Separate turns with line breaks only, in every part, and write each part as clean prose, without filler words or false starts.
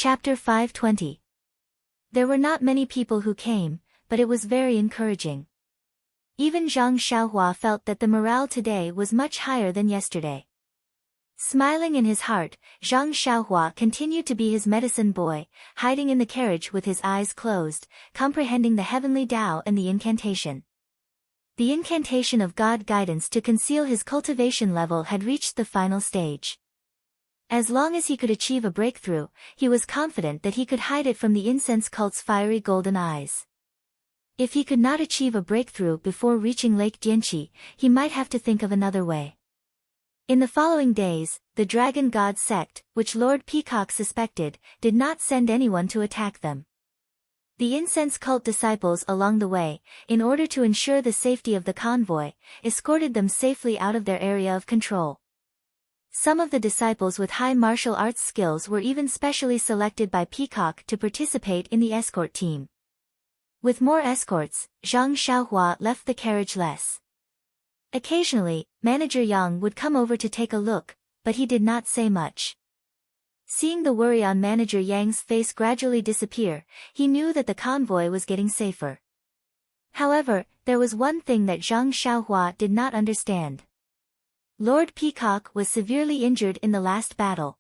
Chapter 520. There were not many people who came, but it was very encouraging. Even Zhang Xiaohua felt that the morale today was much higher than yesterday. Smiling in his heart, Zhang Xiaohua continued to be his medicine boy, hiding in the carriage with his eyes closed, comprehending the heavenly Tao and the incantation. The incantation of God guidance to conceal his cultivation level had reached the final stage. As long as he could achieve a breakthrough, he was confident that he could hide it from the incense cult's fiery golden eyes. If he could not achieve a breakthrough before reaching Lake Dianqi, he might have to think of another way. In the following days, the Dragon God sect, which Lord Peacock suspected, did not send anyone to attack them. The incense cult disciples along the way, in order to ensure the safety of the convoy, escorted them safely out of their area of control. Some of the disciples with high martial arts skills were even specially selected by Peacock to participate in the escort team. With more escorts, Zhang Xiaohua left the carriage less. Occasionally, Manager Yang would come over to take a look, but he did not say much. Seeing the worry on Manager Yang's face gradually disappear, he knew that the convoy was getting safer. However, there was one thing that Zhang Xiaohua did not understand. Lord Peacock was severely injured in the last battle.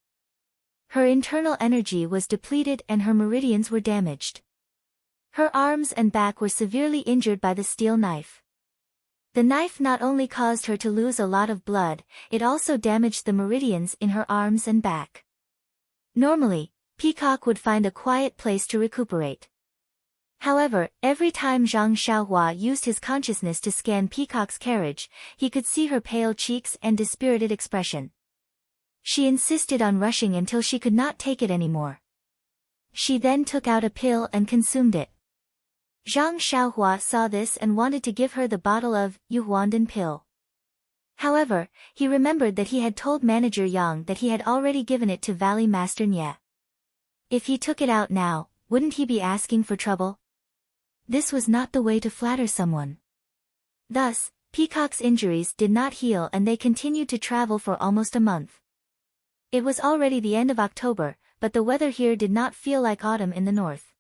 Her internal energy was depleted and her meridians were damaged. Her arms and back were severely injured by the steel knife. The knife not only caused her to lose a lot of blood, it also damaged the meridians in her arms and back. Normally, Peacock would find a quiet place to recuperate. However, every time Zhang Xiaohua used his consciousness to scan Peacock's carriage, he could see her pale cheeks and dispirited expression. She insisted on rushing until she could not take it anymore. She then took out a pill and consumed it. Zhang Xiaohua saw this and wanted to give her the bottle of Yuhuandan pill. However, he remembered that he had told Manager Yang that he had already given it to Valley Master Nye. If he took it out now, wouldn't he be asking for trouble? This was not the way to flatter someone. Thus, Peacock's injuries did not heal and they continued to travel for almost a month. It was already the end of October, but the weather here did not feel like autumn in the north.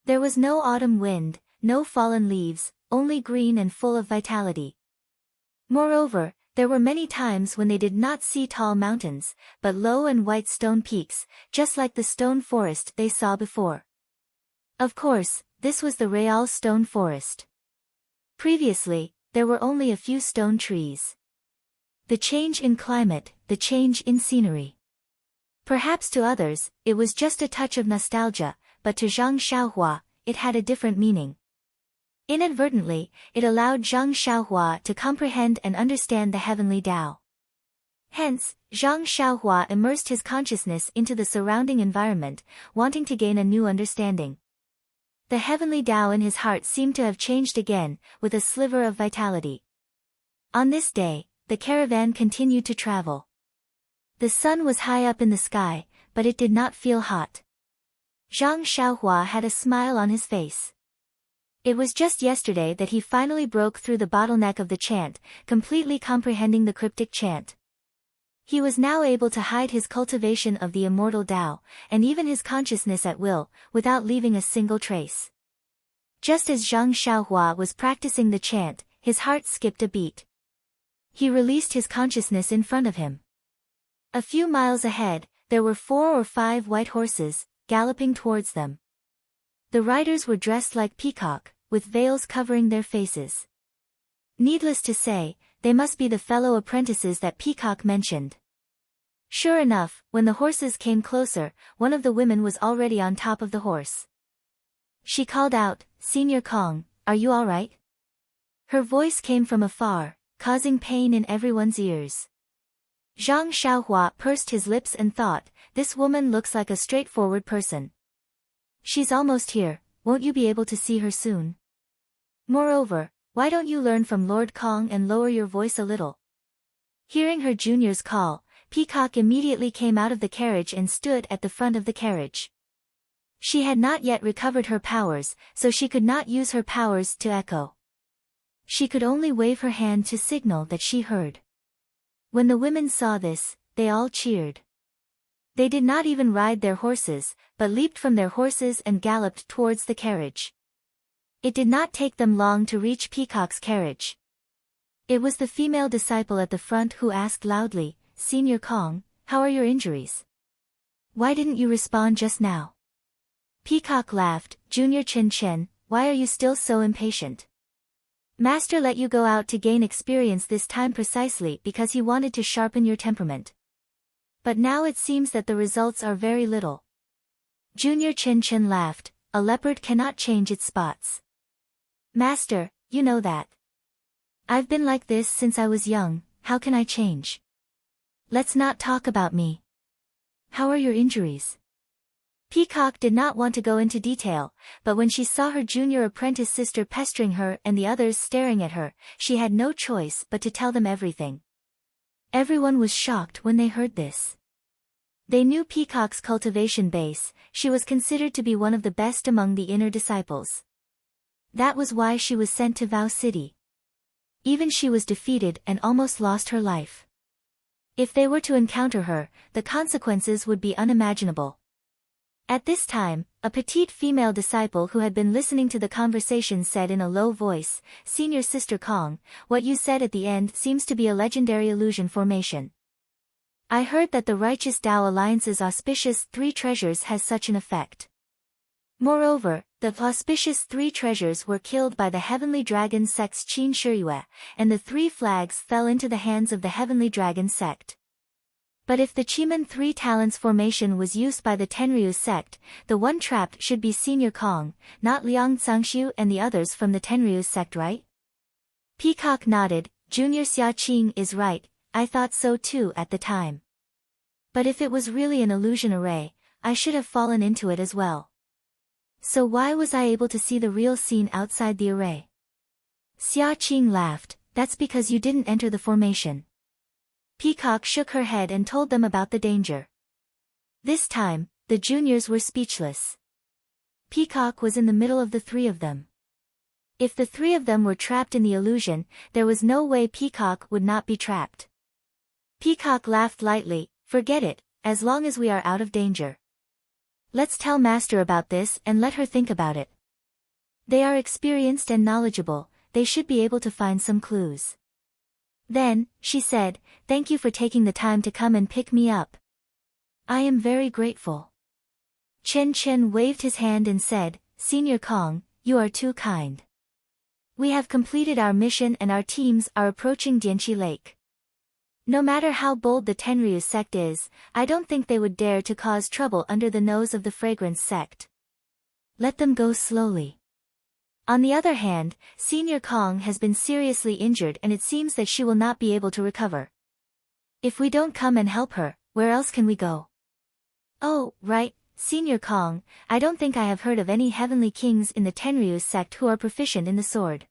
There was no autumn wind, no fallen leaves, only green and full of vitality. Moreover, there were many times when they did not see tall mountains, but low and white stone peaks, just like the stone forest they saw before. Of course, this was the Real Stone Forest. Previously, there were only a few stone trees. The change in climate, the change in scenery. Perhaps to others, it was just a touch of nostalgia, but to Zhang Xiaohua, it had a different meaning. Inadvertently, it allowed Zhang Xiaohua to comprehend and understand the heavenly Tao. Hence, Zhang Xiaohua immersed his consciousness into the surrounding environment, wanting to gain a new understanding. The heavenly Tao in his heart seemed to have changed again, with a sliver of vitality. On this day, the caravan continued to travel. The sun was high up in the sky, but it did not feel hot. Zhang Xiaohua had a smile on his face. It was just yesterday that he finally broke through the bottleneck of the chant, completely comprehending the cryptic chant. He was now able to hide his cultivation of the immortal Tao, and even his consciousness at will, without leaving a single trace. Just as Zhang Xiaohua was practicing the chant, his heart skipped a beat. He released his consciousness in front of him. A few miles ahead, there were 4 or 5 white horses, galloping towards them. The riders were dressed like Peacock, with veils covering their faces. Needless to say, they must be the fellow apprentices that Peacock mentioned. Sure enough, when the horses came closer, one of the women was already on top of the horse. She called out, "Senior Kong, are you all right?" Her voice came from afar, causing pain in everyone's ears. Zhang Xiaohua pursed his lips and thought, this woman looks like a straightforward person. She's almost here, won't you be able to see her soon? Moreover, why don't you learn from Lord Kong and lower your voice a little? Hearing her junior's call, Peacock immediately came out of the carriage and stood at the front of the carriage. She had not yet recovered her powers, so she could not use her powers to echo. She could only wave her hand to signal that she heard. When the women saw this, they all cheered. They did not even ride their horses, but leaped from their horses and galloped towards the carriage. It did not take them long to reach Peacock's carriage. It was the female disciple at the front who asked loudly, "Senior Kong, how are your injuries? Why didn't you respond just now?" Peacock laughed. "Junior Chen Chen, why are you still so impatient? Master let you go out to gain experience this time precisely because he wanted to sharpen your temperament. But now it seems that the results are very little." Junior Chen Chen laughed. "A leopard cannot change its spots. Master, you know that. I've been like this since I was young, how can I change? Let's not talk about me. How are your injuries?" Peacock did not want to go into detail, but when she saw her junior apprentice sister pestering her and the others staring at her, she had no choice but to tell them everything. Everyone was shocked when they heard this. They knew Peacock's cultivation base. She was considered to be one of the best among the inner disciples. That was why she was sent to Vow City. Even she was defeated and almost lost her life. If they were to encounter her, the consequences would be unimaginable. At this time, a petite female disciple who had been listening to the conversation said in a low voice, "Senior Sister Kong, what you said at the end seems to be a legendary illusion formation. I heard that the Righteous Tao Alliance's auspicious three treasures has such an effect. Moreover, the auspicious three treasures were killed by the Heavenly Dragon sect's Qin Shiyue, and the three flags fell into the hands of the Heavenly Dragon sect. But if the Chiman Three Talents formation was used by the Tenryu sect, the one trapped should be Senior Kong, not Liang Zhangshu and the others from the Tenryu sect, right?" Peacock nodded. "Junior Xia Qing is right, I thought so too at the time. But if it was really an illusion array, I should have fallen into it as well. So why was I able to see the real scene outside the array?" Xia Qing laughed. "That's because you didn't enter the formation." Peacock shook her head and told them about the danger. This time, the juniors were speechless. Peacock was in the middle of the three of them. If the three of them were trapped in the illusion, there was no way Peacock would not be trapped. Peacock laughed lightly. "Forget it, as long as we are out of danger. Let's tell Master about this and let her think about it. They are experienced and knowledgeable, they should be able to find some clues." Then, she said, "Thank you for taking the time to come and pick me up. I am very grateful." Chen Chen waved his hand and said, "Senior Kong, you are too kind. We have completed our mission and our teams are approaching Dianqi Lake. No matter how bold the Tenryu sect is, I don't think they would dare to cause trouble under the nose of the Fragrance sect. Let them go slowly. On the other hand, Senior Kong has been seriously injured and it seems that she will not be able to recover. If we don't come and help her, where else can we go?" "Oh, right, Senior Kong, I don't think I have heard of any heavenly kings in the Tenryu sect who are proficient in the sword."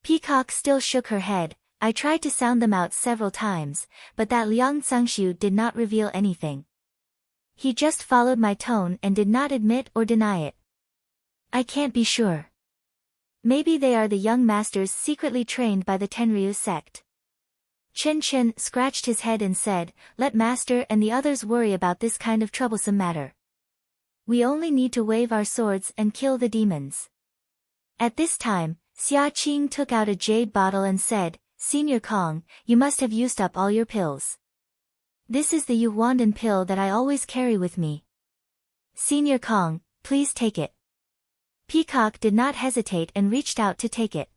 Peacock still shook her head. "I tried to sound them out several times, but that Liang Zhangshu did not reveal anything. He just followed my tone and did not admit or deny it. I can't be sure. Maybe they are the young masters secretly trained by the Tenryu sect." Chen Chen scratched his head and said, "Let Master and the others worry about this kind of troublesome matter. We only need to wave our swords and kill the demons." At this time, Xia Qing took out a jade bottle and said, "Senior Kong, you must have used up all your pills. This is the Yu Wandan pill that I always carry with me. Senior Kong, please take it." Peacock did not hesitate and reached out to take it.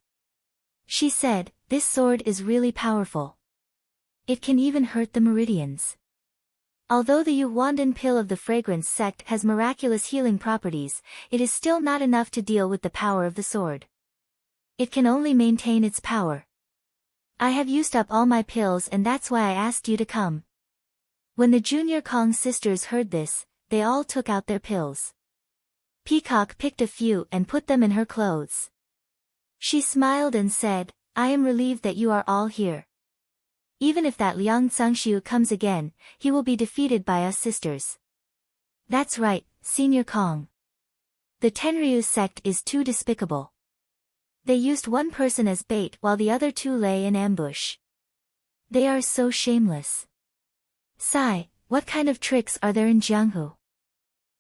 She said, "This sword is really powerful. It can even hurt the meridians." Although the Yu Wandan pill of the Fragrance sect has miraculous healing properties, it is still not enough to deal with the power of the sword. It can only maintain its power. I have used up all my pills and that's why I asked you to come." When the Junior Kong sisters heard this, they all took out their pills. Peacock picked a few and put them in her clothes. She smiled and said, "I am relieved that you are all here. Even if that Liang Zhangshu comes again, he will be defeated by us sisters." "That's right, Senior Kong. The Tenryu sect is too despicable. They used one person as bait while the other two lay in ambush. They are so shameless. Sigh, What kind of tricks are there in Jianghu?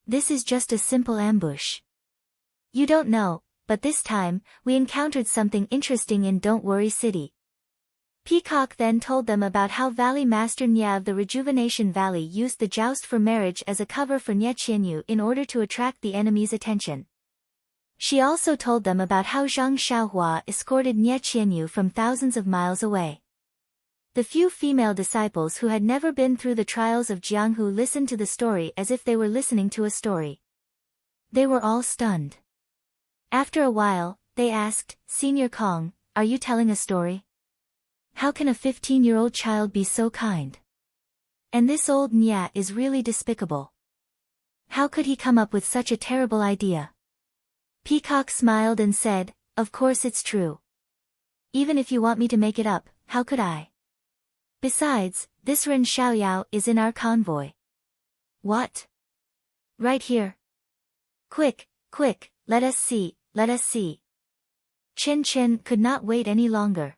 This is just a simple ambush. You don't know, but this time, we encountered something interesting in Don't Worry City. Peacock then told them about how Valley Master Nya of the Rejuvenation Valley used the joust for marriage as a cover for Nye Qianyu in order to attract the enemy's attention. She also told them about how Zhang Xiaohua escorted Nye Qianyu from thousands of miles away. The few female disciples who had never been through the trials of Jianghu listened to the story as if they were listening to a story. They were all stunned. After a while, they asked, "Senior Kong, are you telling a story? How can a 15-year-old child be so kind? And this old Nya is really despicable. How could he come up with such a terrible idea?" Peacock smiled and said, "Of course it's true. Even if you want me to make it up, how could I? Besides, this Ren Xiaoyao is in our convoy." "What? Right here? Quick, quick, let us see, let us see." Chen Chen could not wait any longer.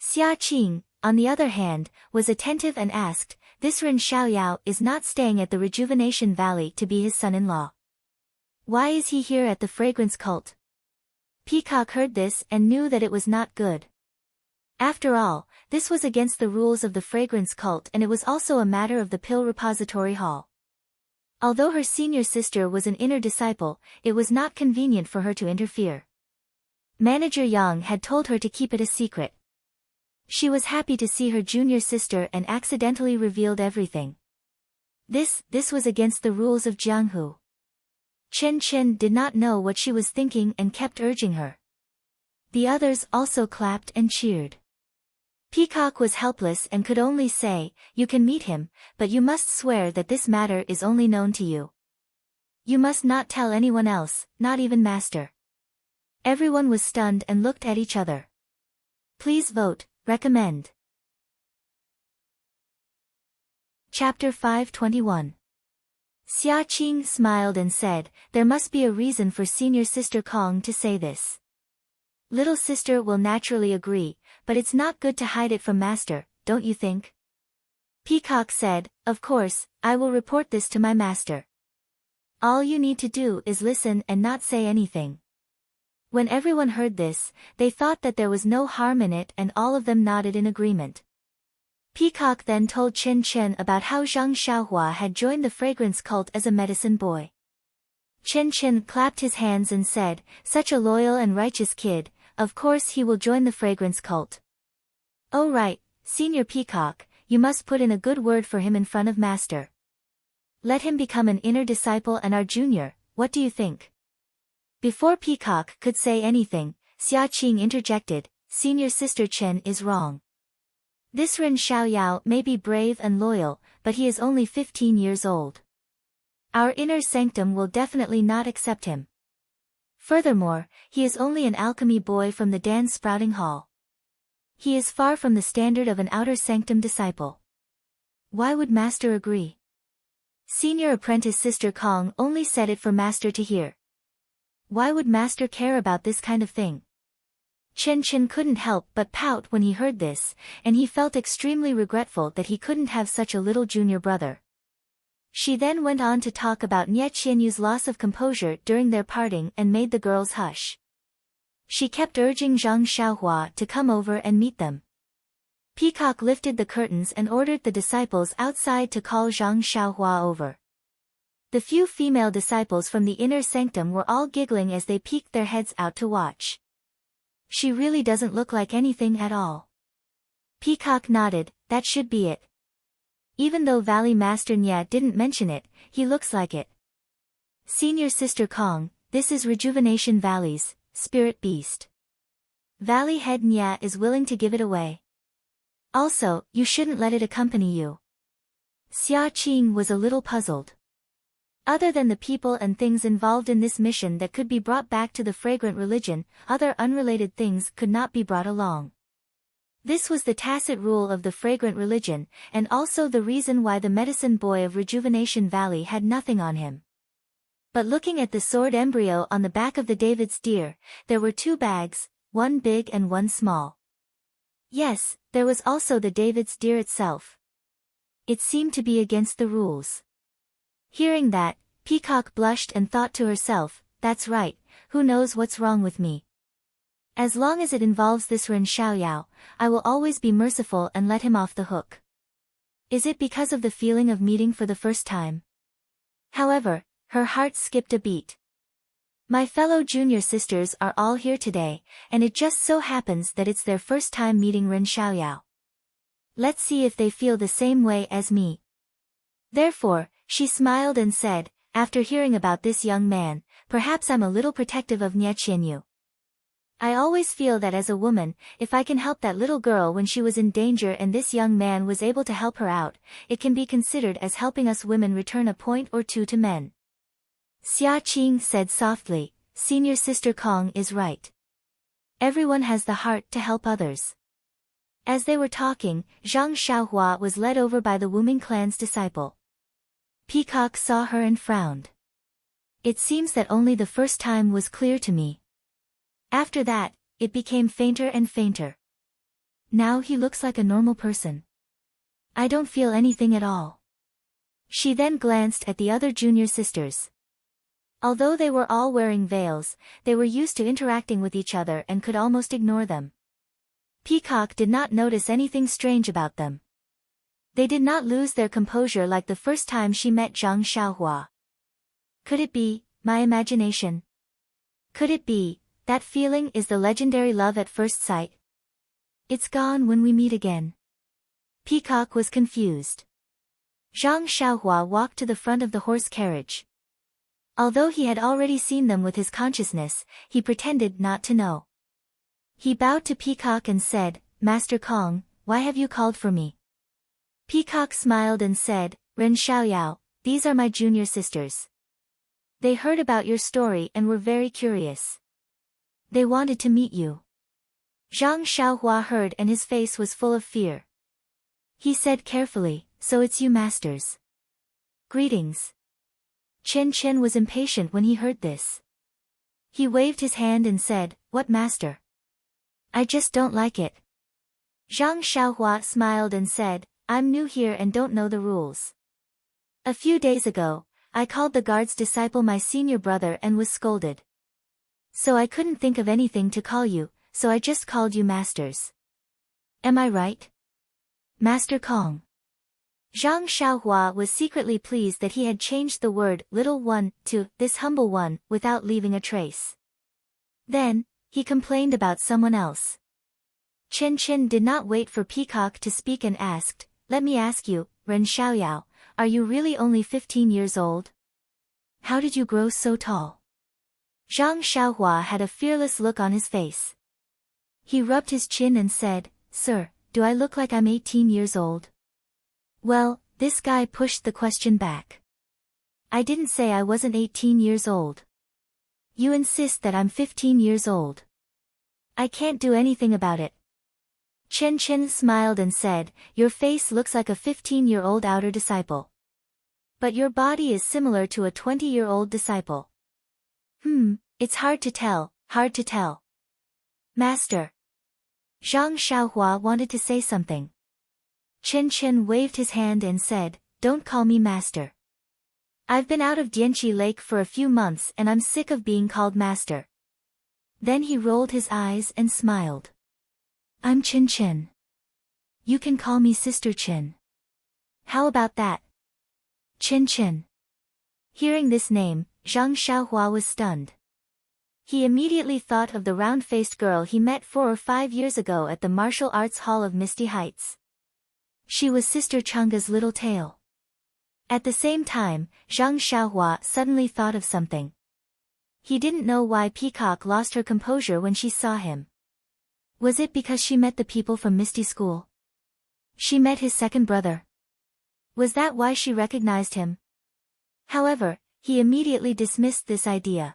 Xia Qing, on the other hand, was attentive and asked, "This Ren Xiaoyao is not staying at the Rejuvenation Valley to be his son-in-law. Why is he here at the fragrance cult?" Peacock heard this and knew that it was not good. After all, this was against the rules of the fragrance cult, and it was also a matter of the pill repository hall. Although her senior sister was an inner disciple, it was not convenient for her to interfere. Manager Yang had told her to keep it a secret. She was happy to see her junior sister and accidentally revealed everything. This was against the rules of Jianghu. Chen Chen did not know what she was thinking and kept urging her. The others also clapped and cheered. Peacock was helpless and could only say, "You can meet him, but you must swear that this matter is only known to you. You must not tell anyone else, not even Master." Everyone was stunned and looked at each other. Please vote, recommend. Chapter 521. Xia Qing smiled and said, "There must be a reason for Senior Sister Kong to say this. Little sister will naturally agree, but it's not good to hide it from Master, don't you think?" Peacock said, "Of course, I will report this to my master. All you need to do is listen and not say anything." When everyone heard this, they thought that there was no harm in it and all of them nodded in agreement. Peacock then told Chen Chen about how Zhang Xiaohua had joined the fragrance cult as a medicine boy. Chen Chen clapped his hands and said, "Such a loyal and righteous kid, of course he will join the fragrance cult." "Oh right, Senior Peacock, you must put in a good word for him in front of Master. Let him become an inner disciple and our junior, what do you think?" Before Peacock could say anything, Xia Qing interjected, "Senior Sister Chen is wrong. This Ren Xiaoyao may be brave and loyal, but he is only 15 years old. Our inner sanctum will definitely not accept him. Furthermore, he is only an alchemy boy from the Dan Sprouting Hall. He is far from the standard of an outer sanctum disciple. Why would Master agree?" Senior apprentice Sister Kong only said it for Master to hear. Why would Master care about this kind of thing? Chen Chen couldn't help but pout when he heard this, and he felt extremely regretful that he couldn't have such a little junior brother. She then went on to talk about Nye Qianyu's loss of composure during their parting and made the girls hush. She kept urging Zhang Xiaohua to come over and meet them. Peacock lifted the curtains and ordered the disciples outside to call Zhang Xiaohua over. The few female disciples from the inner sanctum were all giggling as they peeked their heads out to watch. She really doesn't look like anything at all. Peacock nodded, that should be it. Even though Valley Master Nya didn't mention it, he looks like it. Senior Sister Kong, this is Rejuvenation Valley's spirit beast. Valley Head Nya is willing to give it away. Also, you shouldn't let it accompany you. Xia Qing was a little puzzled. Other than the people and things involved in this mission that could be brought back to the fragrant religion, other unrelated things could not be brought along. This was the tacit rule of the fragrant religion, and also the reason why the medicine boy of Rejuvenation Valley had nothing on him. But looking at the sword embryo on the back of the David's deer, there were two bags, one big and one small. Yes, there was also the David's deer itself. It seemed to be against the rules. Hearing that, Peacock blushed and thought to herself, that's right, who knows what's wrong with me. As long as it involves this Ren Xiaoyao, I will always be merciful and let him off the hook. Is it because of the feeling of meeting for the first time? However, her heart skipped a beat. My fellow junior sisters are all here today, and it just so happens that it's their first time meeting Ren Xiaoyao. Let's see if they feel the same way as me. Therefore, she smiled and said, after hearing about this young man, perhaps I'm a little protective of Nie Qianyu. I always feel that as a woman, if I can help that little girl when she was in danger and this young man was able to help her out, it can be considered as helping us women return a point or two to men. Xia Qing said softly, senior sister Kong is right. Everyone has the heart to help others. As they were talking, Zhang Xiaohua was led over by the Wuming clan's disciple. Peacock saw her and frowned. It seems that only the first time was clear to me. After that, it became fainter and fainter. Now he looks like a normal person. I don't feel anything at all. She then glanced at the other junior sisters. Although they were all wearing veils, they were used to interacting with each other and could almost ignore them. Peacock did not notice anything strange about them. They did not lose their composure like the first time she met Zhang Xiaohua. Could it be my imagination? Could it be that feeling is the legendary love at first sight? It's gone when we meet again. Peacock was confused. Zhang Xiaohua walked to the front of the horse carriage. Although he had already seen them with his consciousness, he pretended not to know. He bowed to Peacock and said, Master Kong, why have you called for me? Peacock smiled and said, Ren Xiaoyao, these are my junior sisters. They heard about your story and were very curious. They wanted to meet you. Zhang Xiaohua heard and his face was full of fear. He said carefully, so it's you masters. Greetings. Chen Chen was impatient when he heard this. He waved his hand and said, what master? I just don't like it. Zhang Xiaohua smiled and said, I'm new here and don't know the rules. A few days ago, I called the guard's disciple my senior brother and was scolded. So I couldn't think of anything to call you, so I just called you masters. Am I right? Master Kong. Zhang Xiaohua was secretly pleased that he had changed the word little one to this humble one without leaving a trace. Then, he complained about someone else. Chen Chen did not wait for Peacock to speak and asked, let me ask you, Ren Xiaoyao, are you really only 15 years old? How did you grow so tall? Zhang Xiaohua had a fearless look on his face. He rubbed his chin and said, Sir, do I look like I'm 18 years old? Well, this guy pushed the question back. I didn't say I wasn't 18 years old. You insist that I'm 15 years old. I can't do anything about it. Chen Chen smiled and said, your face looks like a 15-year-old outer disciple. But your body is similar to a 20-year-old disciple. It's hard to tell, hard to tell. Master. Zhang Xiaohua wanted to say something. Chen Chen waved his hand and said, don't call me master. I've been out of Dianqi Lake for a few months and I'm sick of being called master. Then he rolled his eyes and smiled. I'm Chen Chen. You can call me Sister Chen. How about that? Chen Chen. Hearing this name, Zhang Xiaohua was stunned. He immediately thought of the round-faced girl he met 4 or 5 years ago at the martial arts hall of Misty Heights. She was Sister Chang'e's little tail. At the same time, Zhang Xiaohua suddenly thought of something. He didn't know why Peacock lost her composure when she saw him. Was it because she met the people from Misty School? She met his second brother. Was that why she recognized him? However, he immediately dismissed this idea.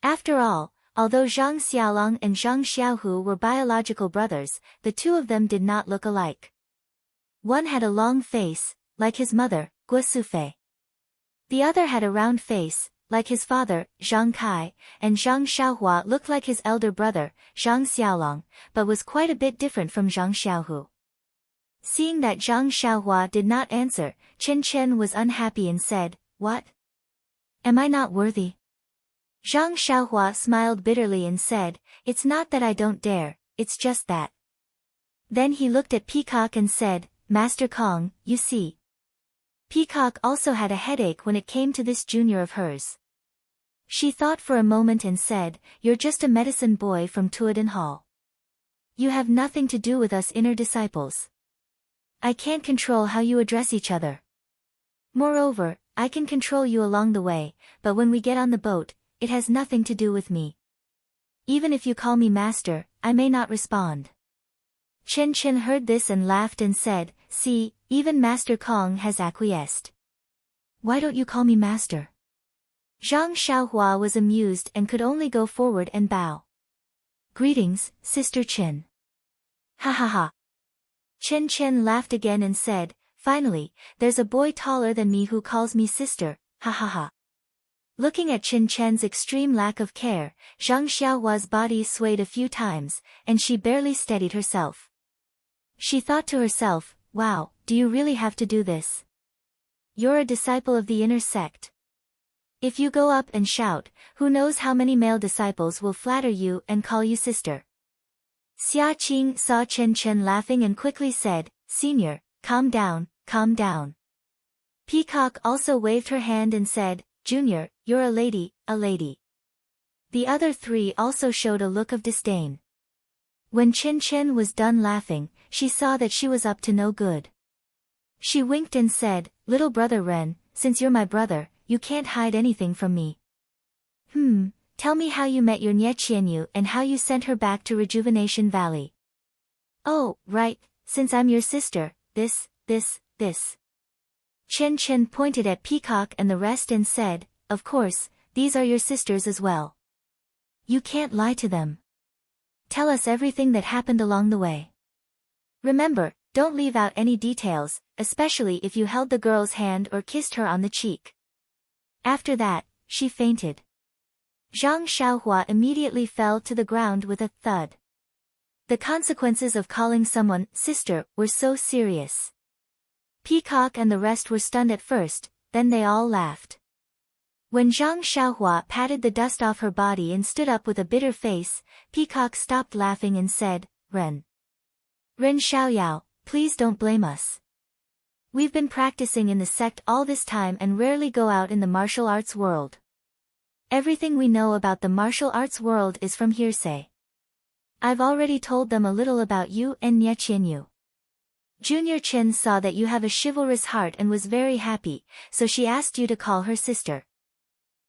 After all, although Zhang Xiaolong and Zhang Xiaohu were biological brothers, the two of them did not look alike. One had a long face, like his mother, Guo Sufei. The other had a round face, like his father, Zhang Kai, and Zhang Xiaohua looked like his elder brother, Zhang Xiaolong, but was quite a bit different from Zhang Xiaohu. Seeing that Zhang Xiaohua did not answer, Chen Chen was unhappy and said, "What? Am I not worthy?" Zhang Xiaohua smiled bitterly and said, "It's not that I don't dare, it's just that." Then he looked at Peacock and said, "Master Kong, you see." Peacock also had a headache when it came to this junior of hers. She thought for a moment and said, "You're just a medicine boy from Tuadan Hall. You have nothing to do with us inner disciples. I can't control how you address each other. Moreover, I can control you along the way, but when we get on the boat, it has nothing to do with me. Even if you call me master, I may not respond." Chen Chen heard this and laughed and said, "See, even Master Kong has acquiesced. Why don't you call me master?" Zhang Xiaohua was amused and could only go forward and bow. "Greetings, Sister Chen." "Ha ha ha." Chen Chen laughed again and said, "Finally, there's a boy taller than me who calls me sister, ha ha ha." Looking at Chen Chen's extreme lack of care, Zhang Xiaohua's body swayed a few times, and she barely steadied herself. She thought to herself, "Wow, do you really have to do this? You're a disciple of the inner sect. If you go up and shout, who knows how many male disciples will flatter you and call you sister." Xia Qing saw Chen Chen laughing and quickly said, "Senior, calm down, calm down." Peacock also waved her hand and said, "Junior, you're a lady, a lady." The other three also showed a look of disdain. When Chen Chen was done laughing, she saw that she was up to no good. She winked and said, "Little brother Ren, since you're my brother, you can't hide anything from me. Tell me how you met your Nie Qianyu and how you sent her back to Rejuvenation Valley." "Oh, right, since I'm your sister, this. Chen Chen pointed at Peacock and the rest and said, "Of course, these are your sisters as well. You can't lie to them. Tell us everything that happened along the way. Remember, don't leave out any details, especially if you held the girl's hand or kissed her on the cheek." After that, she fainted. Zhang Xiaohua immediately fell to the ground with a thud. The consequences of calling someone sister were so serious. Peacock and the rest were stunned at first, then they all laughed. When Zhang Xiaohua patted the dust off her body and stood up with a bitter face, Peacock stopped laughing and said, Ren Xiaoyao, please don't blame us. We've been practicing in the sect all this time and rarely go out in the martial arts world. Everything we know about the martial arts world is from hearsay. I've already told them a little about you and Nie Qianyu. Junior Chen saw that you have a chivalrous heart and was very happy, so she asked you to call her sister.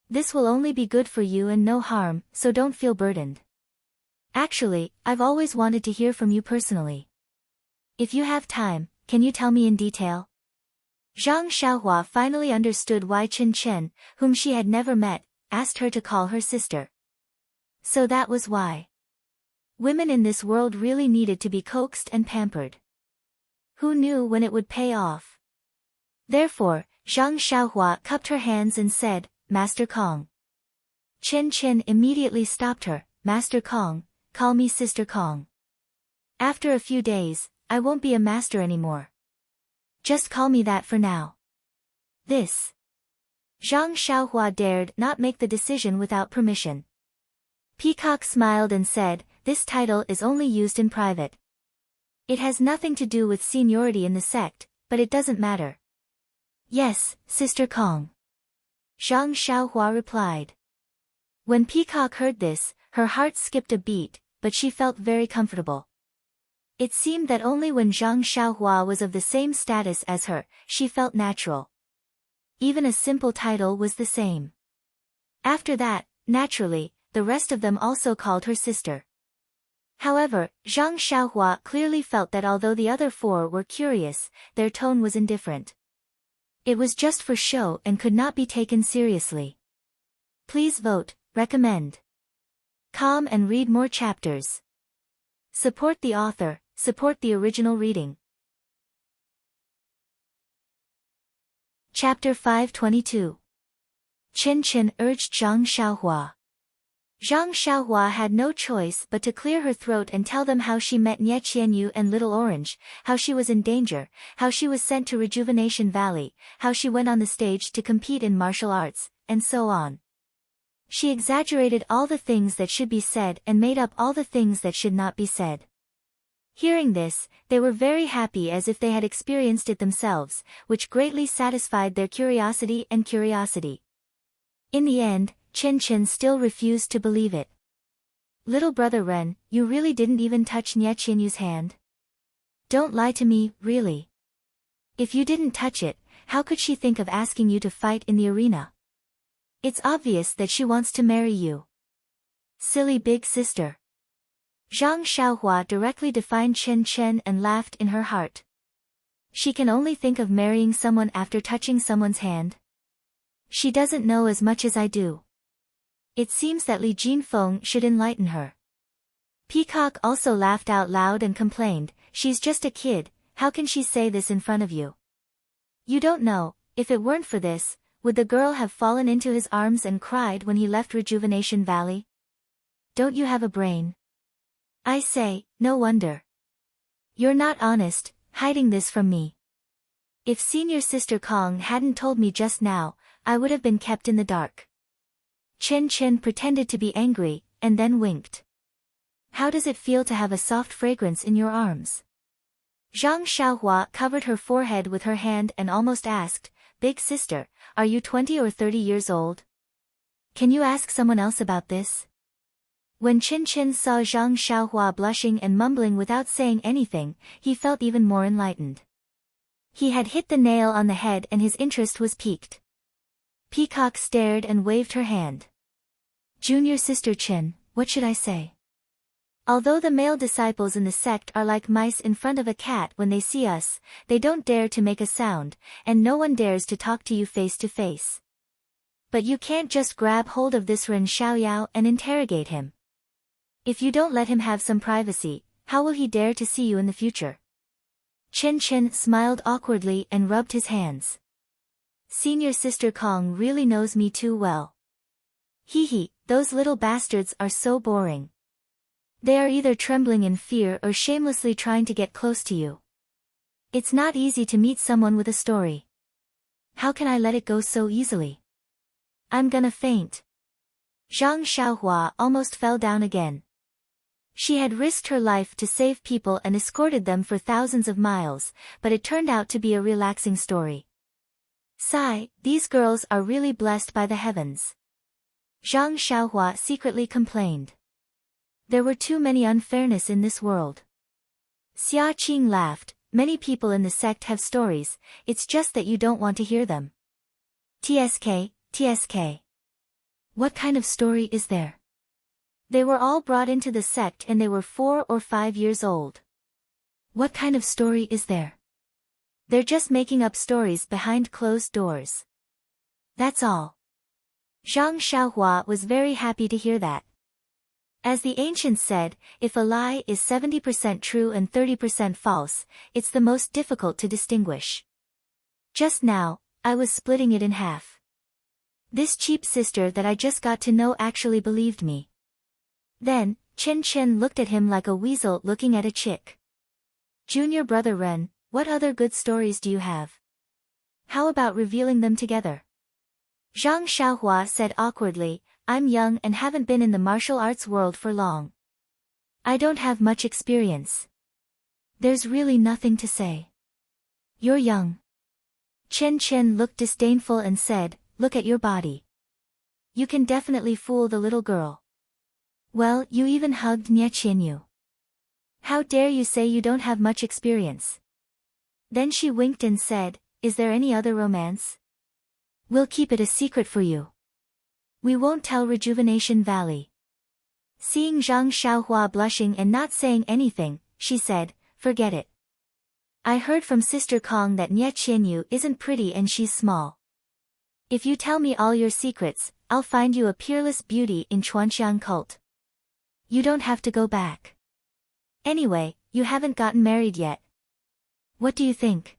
This will only be good for you and no harm, so don't feel burdened. Actually, I've always wanted to hear from you personally. If you have time, can you tell me in detail?" Zhang Xiaohua finally understood why Chen Chen, whom she had never met, asked her to call her sister. So that was why. Women in this world really needed to be coaxed and pampered. Who knew when it would pay off? Therefore, Zhang Xiaohua cupped her hands and said, Master Kong. Chen Chen immediately stopped her, Master Kong, call me Sister Kong. After a few days, I won't be a master anymore. Just call me that for now. This. Zhang Xiaohua dared not make the decision without permission. Peacock smiled and said, this title is only used in private. It has nothing to do with seniority in the sect, but it doesn't matter. Yes, Sister Kong. Zhang Xiaohua replied. When Peacock heard this, her heart skipped a beat, but she felt very comfortable. It seemed that only when Zhang Xiaohua was of the same status as her, she felt natural. Even a simple title was the same. After that, naturally, the rest of them also called her sister. However, Zhang Xiaohua clearly felt that although the other four were curious, their tone was indifferent. It was just for show and could not be taken seriously. Please vote, recommend. Come and read more chapters. Support the author, support the original reading. Chapter 522. Chen Chen urged Zhang Xiaohua. Zhang Xiaohua had no choice but to clear her throat and tell them how she met Nie Qianyu and Little Orange, how she was in danger, how she was sent to Rejuvenation Valley, how she went on the stage to compete in martial arts, and so on. She exaggerated all the things that should be said and made up all the things that should not be said. Hearing this, they were very happy as if they had experienced it themselves, which greatly satisfied their curiosity. In the end, Chen Chen still refused to believe it. Little brother Ren, you really didn't even touch Nie Qianyu's hand? Don't lie to me, really. If you didn't touch it, how could she think of asking you to fight in the arena? It's obvious that she wants to marry you. Silly big sister. Zhang Xiaohua directly defined Chen Chen and laughed in her heart. She can only think of marrying someone after touching someone's hand. She doesn't know as much as I do. It seems that Li Jinfeng should enlighten her. Peacock also laughed out loud and complained, she's just a kid, how can she say this in front of you? You don't know, if it weren't for this, would the girl have fallen into his arms and cried when he left Rejuvenation Valley? Don't you have a brain? I say, no wonder. You're not honest, hiding this from me. If Senior Sister Kong hadn't told me just now, I would have been kept in the dark. Chen Chen pretended to be angry, and then winked. How does it feel to have a soft fragrance in your arms? Zhang Xiaohua covered her forehead with her hand and almost asked, Big sister, are you 20 or 30 years old? Can you ask someone else about this? When Chen Chen saw Zhang Xiaohua blushing and mumbling without saying anything, he felt even more enlightened. He had hit the nail on the head and his interest was piqued. Peacock stared and waved her hand. Junior Sister Chen, what should I say? Although the male disciples in the sect are like mice in front of a cat when they see us, they don't dare to make a sound, and no one dares to talk to you face to face. But you can't just grab hold of this Ren Xiaoyao and interrogate him. If you don't let him have some privacy, how will he dare to see you in the future? Chen Chen smiled awkwardly and rubbed his hands. Senior Sister Kong really knows me too well. Hee, those little bastards are so boring. They are either trembling in fear or shamelessly trying to get close to you. It's not easy to meet someone with a story. How can I let it go so easily? I'm gonna faint. Zhang Xiaohua almost fell down again. She had risked her life to save people and escorted them for thousands of miles, but it turned out to be a relaxing story. Sigh, these girls are really blessed by the heavens. Zhang Xiaohua secretly complained. There were too many unfairness in this world. Xia Qing laughed, many people in the sect have stories, it's just that you don't want to hear them. TSK. What kind of story is there? They were all brought into the sect and they were 4 or 5 years old. What kind of story is there? They're just making up stories behind closed doors. That's all. Zhang Xiaohua was very happy to hear that. As the ancients said, if a lie is 70% true and 30% false, it's the most difficult to distinguish. Just now, I was splitting it in half. This cheap sister that I just got to know actually believed me. Then, Chen Chen looked at him like a weasel looking at a chick. Junior brother Ren, what other good stories do you have? How about revealing them together? Zhang Xiaohua said awkwardly, I'm young and haven't been in the martial arts world for long. I don't have much experience. There's really nothing to say. You're young. Chen Chen looked disdainful and said, look at your body. You can definitely fool the little girl. Well, you even hugged Nie Qianyu. How dare you say you don't have much experience? Then she winked and said, is there any other romance? We'll keep it a secret for you. We won't tell Rejuvenation Valley. Seeing Zhang Xiaohua blushing and not saying anything, she said, forget it. I heard from Sister Kong that Nie Qianyu isn't pretty and she's small. If you tell me all your secrets, I'll find you a peerless beauty in Chuanxiang cult. You don't have to go back. Anyway, you haven't gotten married yet. What do you think?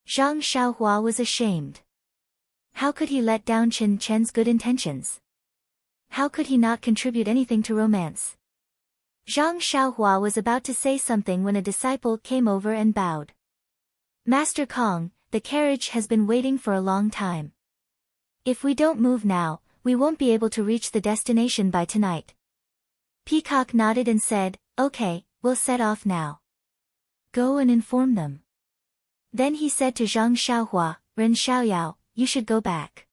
Zhang Xiaohua was ashamed. How could he let down Chen Chen's good intentions? How could he not contribute anything to romance? Zhang Xiaohua was about to say something when a disciple came over and bowed. Master Kong, the carriage has been waiting for a long time. If we don't move now, we won't be able to reach the destination by tonight. Peacock nodded and said, "Okay, we'll set off now. Go and inform them." Then he said to Zhang Xiaohua, "Ren Xiaoyao, you should go back.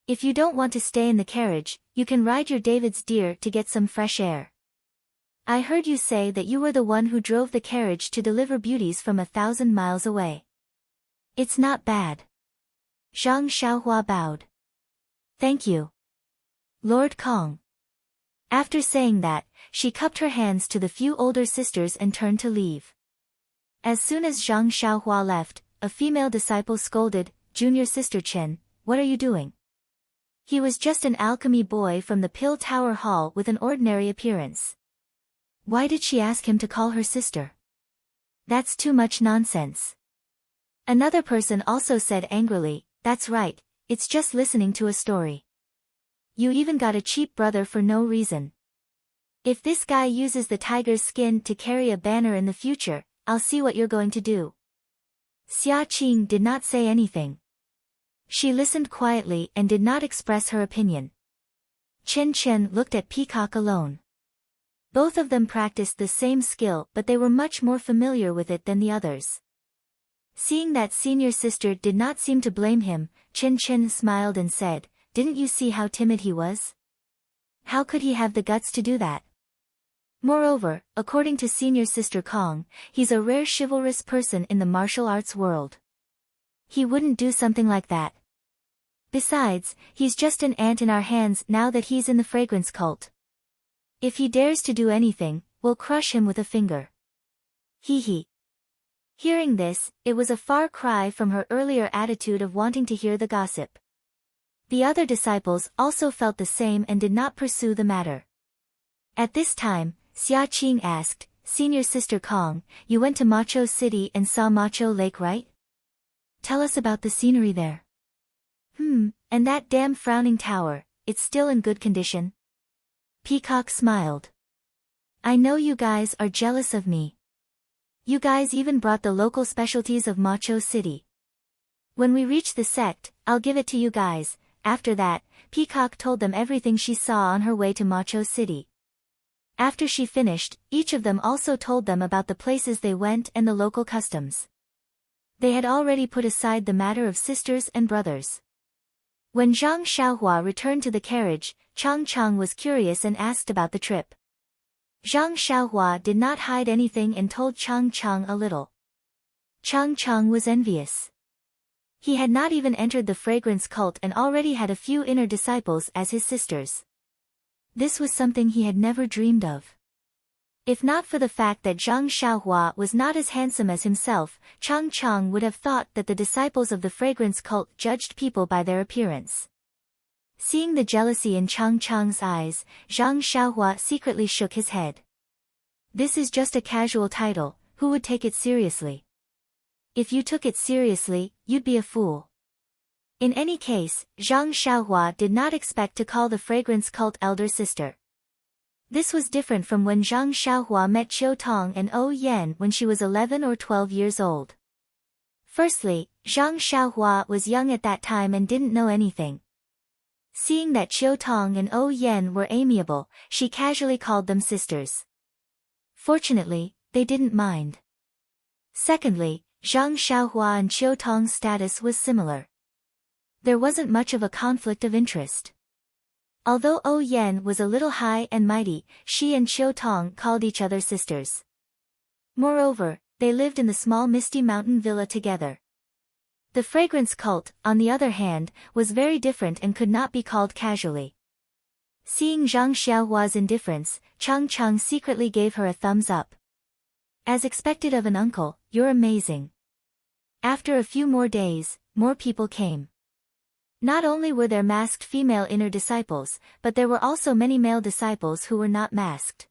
If you don't want to stay in the carriage, you can ride your David's deer to get some fresh air. I heard you say that you were the one who drove the carriage to deliver beauties from 1,000 miles away. It's not bad." Zhang Xiaohua bowed. "Thank you, Lord Kong." After saying that, she cupped her hands to the few older sisters and turned to leave. As soon as Zhang Xiaohua left, a female disciple scolded, "Junior Sister Chen, what are you doing?" He was just an alchemy boy from the Pill Tower Hall with an ordinary appearance. Why did she ask him to call her sister? That's too much nonsense. Another person also said angrily, "That's right, it's just listening to a story. You even got a cheap brother for no reason. If this guy uses the tiger's skin to carry a banner in the future, I'll see what you're going to do." Xia Qing did not say anything. She listened quietly and did not express her opinion. Chen Chen looked at Peacock alone. Both of them practiced the same skill, but they were much more familiar with it than the others. Seeing that senior sister did not seem to blame him, Chen Chen smiled and said, "Didn't you see how timid he was? How could he have the guts to do that? Moreover, according to senior sister Kong, he's a rare chivalrous person in the martial arts world. He wouldn't do something like that. Besides, he's just an ant in our hands now that he's in the fragrance cult. If he dares to do anything, we'll crush him with a finger." Hee hee. Hearing this, it was a far cry from her earlier attitude of wanting to hear the gossip. The other disciples also felt the same and did not pursue the matter. At this time, Xia Qing asked, "Senior Sister Kong, you went to Macho City and saw Macho Lake, right? Tell us about the scenery there." And that damn frowning tower, it's still in good condition?" Peacock smiled. "I know you guys are jealous of me. You guys even brought the local specialties of Macho City. When we reach the sect, I'll give it to you guys." After that, Peacock told them everything she saw on her way to Macho City. After she finished, each of them also told them about the places they went and the local customs. They had already put aside the matter of sisters and brothers. When Zhang Xiaohua returned to the carriage, Chang Chang was curious and asked about the trip. Zhang Xiaohua did not hide anything and told Chang Chang a little. Chang Chang was envious. He had not even entered the fragrance cult and already had a few inner disciples as his sisters. This was something he had never dreamed of. If not for the fact that Zhang Xiaohua was not as handsome as himself, Chang Chang would have thought that the disciples of the fragrance cult judged people by their appearance. Seeing the jealousy in Chang Chang's eyes, Zhang Xiaohua secretly shook his head. This is just a casual title, who would take it seriously? If you took it seriously, you'd be a fool. In any case, Zhang Xiaohua did not expect to call the fragrance cult elder sister. This was different from when Zhang Xiaohua met Qiu Tong and Ou Yan when she was 11 or 12 years old. Firstly, Zhang Xiaohua was young at that time and didn't know anything. Seeing that Qiu Tong and Ou Yan were amiable, she casually called them sisters. Fortunately, they didn't mind. Secondly, Zhang Xiaohua and Qiu Tong's status was similar. There wasn't much of a conflict of interest. Although Ou Yan was a little high and mighty, she and Qiu Tong called each other sisters. Moreover, they lived in the small misty mountain villa together. The fragrance cult, on the other hand, was very different and could not be called casually. Seeing Zhang Xiaohua's indifference, Chang Chang secretly gave her a thumbs up. As expected of an uncle, you're amazing. After a few more days, more people came. Not only were there masked female inner disciples, but there were also many male disciples who were not masked.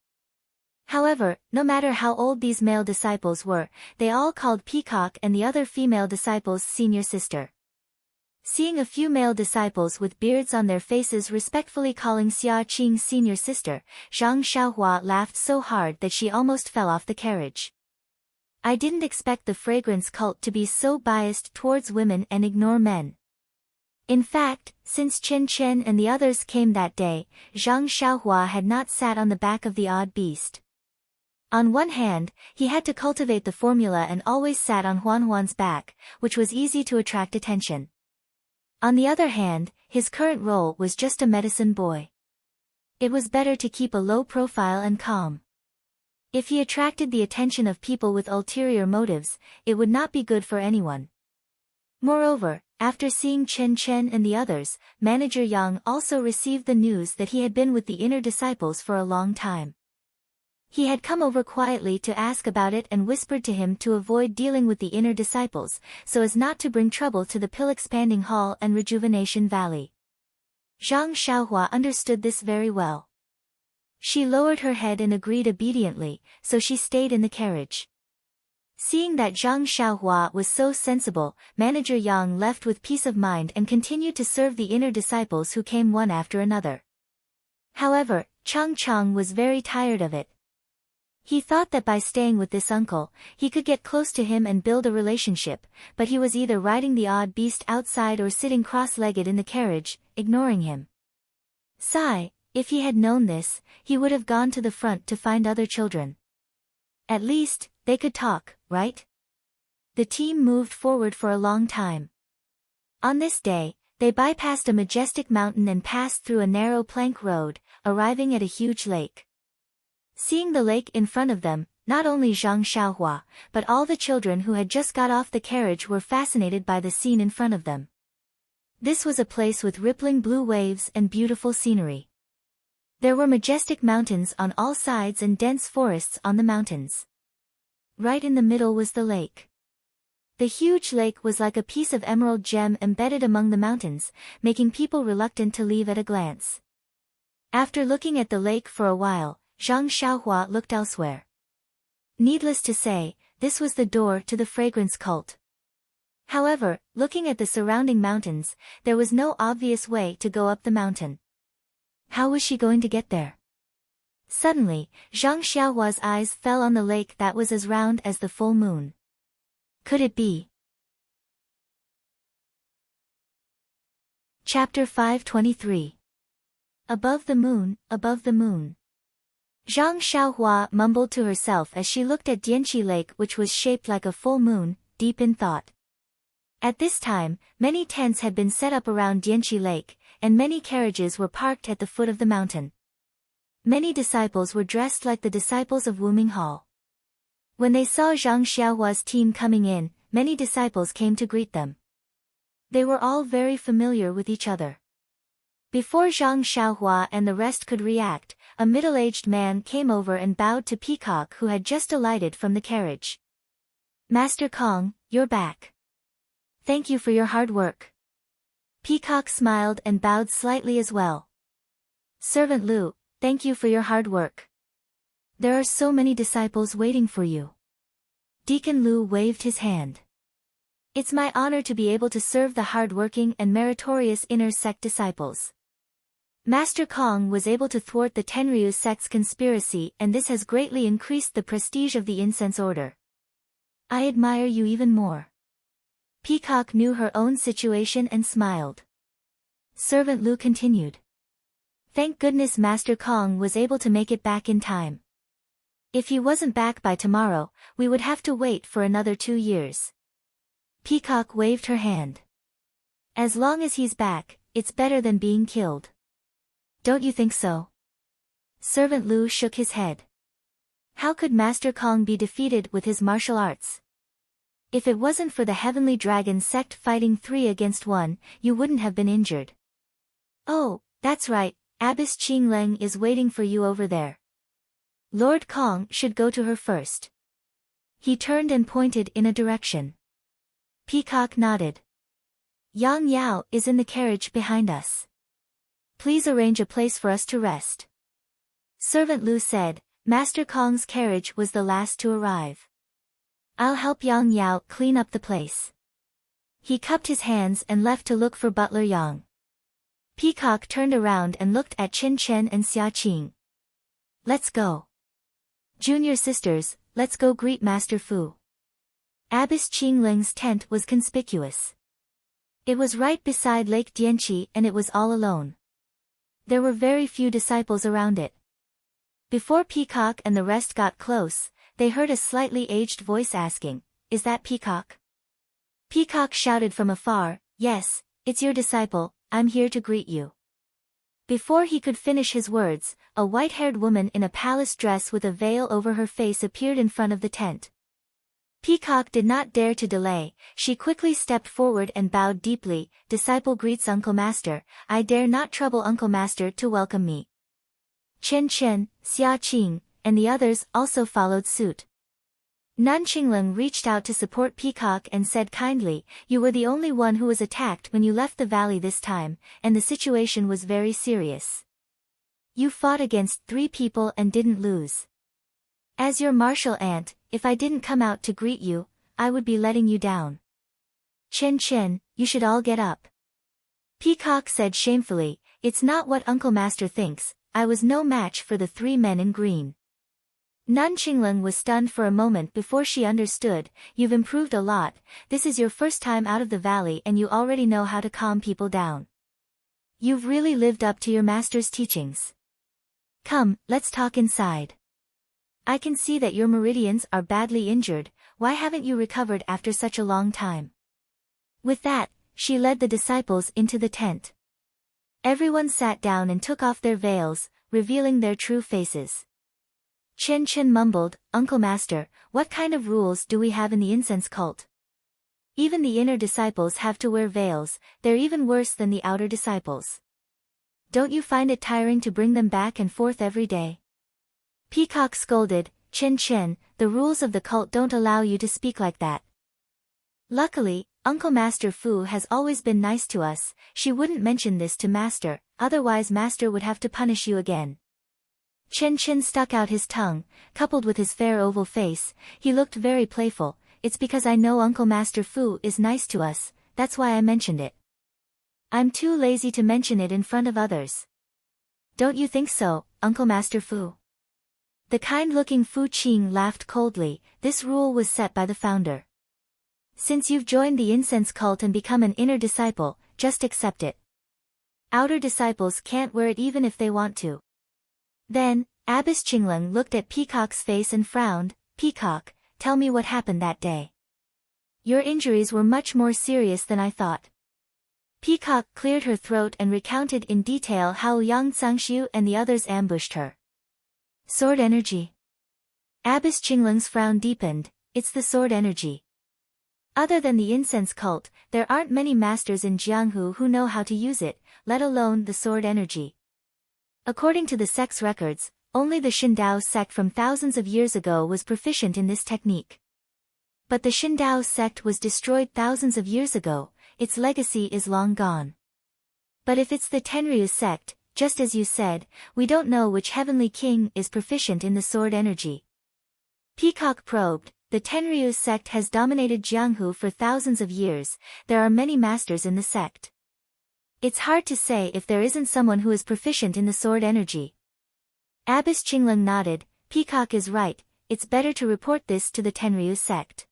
However, no matter how old these male disciples were, they all called Peacock and the other female disciples senior sister. Seeing a few male disciples with beards on their faces respectfully calling Xia Qing's senior sister, Zhang Xiaohua laughed so hard that she almost fell off the carriage. I didn't expect the fragrance cult to be so biased towards women and ignore men. In fact, since Chen Chen and the others came that day, Zhang Xiaohua had not sat on the back of the odd beast. On one hand, he had to cultivate the formula and always sat on Huan's back, which was easy to attract attention. On the other hand, his current role was just a medicine boy. It was better to keep a low profile and calm. If he attracted the attention of people with ulterior motives, it would not be good for anyone. Moreover, after seeing Chen Chen and the others, Manager Yang also received the news that he had been with the inner disciples for a long time. He had come over quietly to ask about it and whispered to him to avoid dealing with the inner disciples, so as not to bring trouble to the pill-expanding hall and rejuvenation valley. Zhang Xiaohua understood this very well. She lowered her head and agreed obediently, so she stayed in the carriage. Seeing that Zhang Xiaohua was so sensible, Manager Yang left with peace of mind and continued to serve the inner disciples who came one after another. However, Chang Chang was very tired of it. He thought that by staying with this uncle, he could get close to him and build a relationship, but he was either riding the odd beast outside or sitting cross-legged in the carriage, ignoring him. Sigh, if he had known this, he would have gone to the front to find other children. At least, they could talk, right? The team moved forward for a long time. On this day, they bypassed a majestic mountain and passed through a narrow plank road, arriving at a huge lake. Seeing the lake in front of them, not only Zhang Xiaohua, but all the children who had just got off the carriage were fascinated by the scene in front of them. This was a place with rippling blue waves and beautiful scenery. There were majestic mountains on all sides and dense forests on the mountains. Right in the middle was the lake. The huge lake was like a piece of emerald gem embedded among the mountains, making people reluctant to leave at a glance. After looking at the lake for a while, Zhang Xiaohua looked elsewhere. Needless to say, this was the door to the fragrance cult. However, looking at the surrounding mountains, there was no obvious way to go up the mountain. How was she going to get there? Suddenly, Zhang Xiaohua's eyes fell on the lake that was as round as the full moon. Could it be? Chapter 523. Above the moon, above the moon. Zhang Xiaohua mumbled to herself as she looked at Dianqi Lake, which was shaped like a full moon, deep in thought. At this time, many tents had been set up around Dianqi Lake, and many carriages were parked at the foot of the mountain. Many disciples were dressed like the disciples of Wuming Hall. When they saw Zhang Xiaohua's team coming in, many disciples came to greet them. They were all very familiar with each other. Before Zhang Xiaohua and the rest could react, a middle-aged man came over and bowed to Peacock, who had just alighted from the carriage. Master Kong, you're back. Thank you for your hard work. Peacock smiled and bowed slightly as well. Servant Lu, thank you for your hard work. There are so many disciples waiting for you. Deacon Lu waved his hand. It's my honor to be able to serve the hard-working and meritorious inner sect disciples. Master Kong was able to thwart the Tenryu sect's conspiracy, and this has greatly increased the prestige of the incense order. I admire you even more. Peacock knew her own situation and smiled. Servant Lu continued. Thank goodness Master Kong was able to make it back in time. If he wasn't back by tomorrow, we would have to wait for another 2 years. Peacock waved her hand. As long as he's back, it's better than being killed. Don't you think so? Servant Lu shook his head. How could Master Kong be defeated with his martial arts? If it wasn't for the Heavenly Dragon sect fighting 3 against 1, you wouldn't have been injured. Oh, that's right, Abbess Qingleng is waiting for you over there. Lord Kong should go to her first. He turned and pointed in a direction. Peacock nodded. Yang Yao is in the carriage behind us. Please arrange a place for us to rest. Servant Lu said. Master Kong's carriage was the last to arrive. I'll help Yang Yao clean up the place. He cupped his hands and left to look for Butler Yang. Peacock turned around and looked at Qin Chen and Xia Qing. Let's go. Junior sisters, let's go greet Master Fu. Abbess Qingling's tent was conspicuous. It was right beside Lake Dianqi and it was all alone. There were very few disciples around it. Before Peacock and the rest got close, they heard a slightly aged voice asking, "Is that Peacock?" Peacock shouted from afar, "Yes, it's your disciple, I'm here to greet you." Before he could finish his words, a white-haired woman in a palace dress with a veil over her face appeared in front of the tent. Peacock did not dare to delay, she quickly stepped forward and bowed deeply. "Disciple greets Uncle Master, I dare not trouble Uncle Master to welcome me." Chen Chen, Xia Qing, and the others also followed suit. Nan Qingling reached out to support Peacock and said kindly, "You were the only one who was attacked when you left the valley this time, and the situation was very serious. You fought against 3 people and didn't lose. As your martial aunt, if I didn't come out to greet you, I would be letting you down. Chen Chen, you should all get up." Peacock said shamefully, "It's not what Uncle Master thinks, I was no match for the 3 men in green." Nan Qingling was stunned for a moment before she understood. "You've improved a lot, this is your first time out of the valley and you already know how to calm people down. You've really lived up to your master's teachings. Come, let's talk inside. I can see that your meridians are badly injured, why haven't you recovered after such a long time?" With that, she led the disciples into the tent. Everyone sat down and took off their veils, revealing their true faces. Chen Chen mumbled, "Uncle Master, what kind of rules do we have in the incense cult? Even the inner disciples have to wear veils, they're even worse than the outer disciples. Don't you find it tiring to bring them back and forth every day?" Peacock scolded, "Chen Chen, the rules of the cult don't allow you to speak like that. Luckily, Uncle Master Fu has always been nice to us, she wouldn't mention this to Master, otherwise Master would have to punish you again." Chen Chen stuck out his tongue, coupled with his fair oval face, he looked very playful. "It's because I know Uncle Master Fu is nice to us, that's why I mentioned it. I'm too lazy to mention it in front of others. Don't you think so, Uncle Master Fu?" The kind-looking Fu Qing laughed coldly. "This rule was set by the founder. Since you've joined the incense cult and become an inner disciple, just accept it. Outer disciples can't wear it even if they want to." Then, Abbess Qingling looked at Peacock's face and frowned. "Peacock, tell me what happened that day. Your injuries were much more serious than I thought." Peacock cleared her throat and recounted in detail how Yang Zangxiu and the others ambushed her. "Sword energy." Abbess Qingling's frown deepened. "It's the sword energy. Other than the incense cult, there aren't many masters in Jianghu who know how to use it, let alone the sword energy. According to the sect's records, only the Shindao sect from thousands of years ago was proficient in this technique. But the Shindao sect was destroyed thousands of years ago, its legacy is long gone. But if it's the Tenryu sect, just as you said, we don't know which heavenly king is proficient in the sword energy." Peacock probed, "The Tenryu sect has dominated Jianghu for thousands of years, there are many masters in the sect. It's hard to say if there isn't someone who is proficient in the sword energy." Abbess Qingling nodded. "Peacock is right, it's better to report this to the Tenryu sect.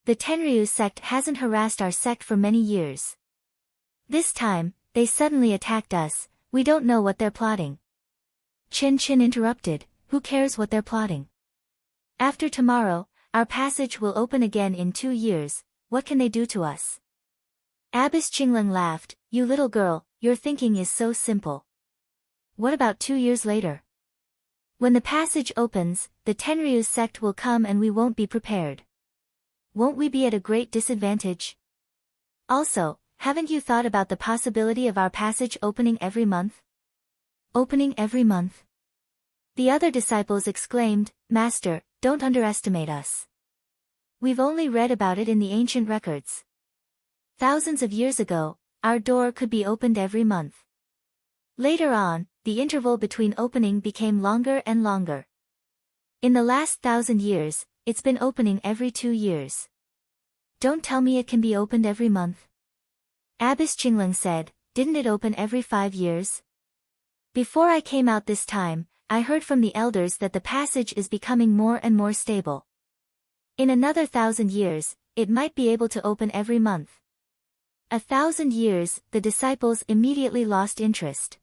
The Tenryu sect hasn't harassed our sect for many years. This time, they suddenly attacked us, we don't know what they're plotting." Chen Chen interrupted, "Who cares what they're plotting? After tomorrow, our passage will open again in 2 years, what can they do to us?" Abbess Qingling laughed, "You little girl, your thinking is so simple. What about 2 years later? When the passage opens, the Tenryu sect will come and we won't be prepared. Won't we be at a great disadvantage? Also, haven't you thought about the possibility of our passage opening every month?" "Opening every month?" The other disciples exclaimed, "Master, don't underestimate us. We've only read about it in the ancient records. Thousands of years ago, our door could be opened every month. Later on, the interval between opening became longer and longer. In the last 1,000 years, it's been opening every 2 years. don't tell me it can be opened every month. Abbess Qingling said, didn't it open every 5 years? Before I came out this time, I heard from the elders that the passage is becoming more and more stable. In another 1,000 years, it might be able to open every month. 1,000 years, the disciples immediately lost interest.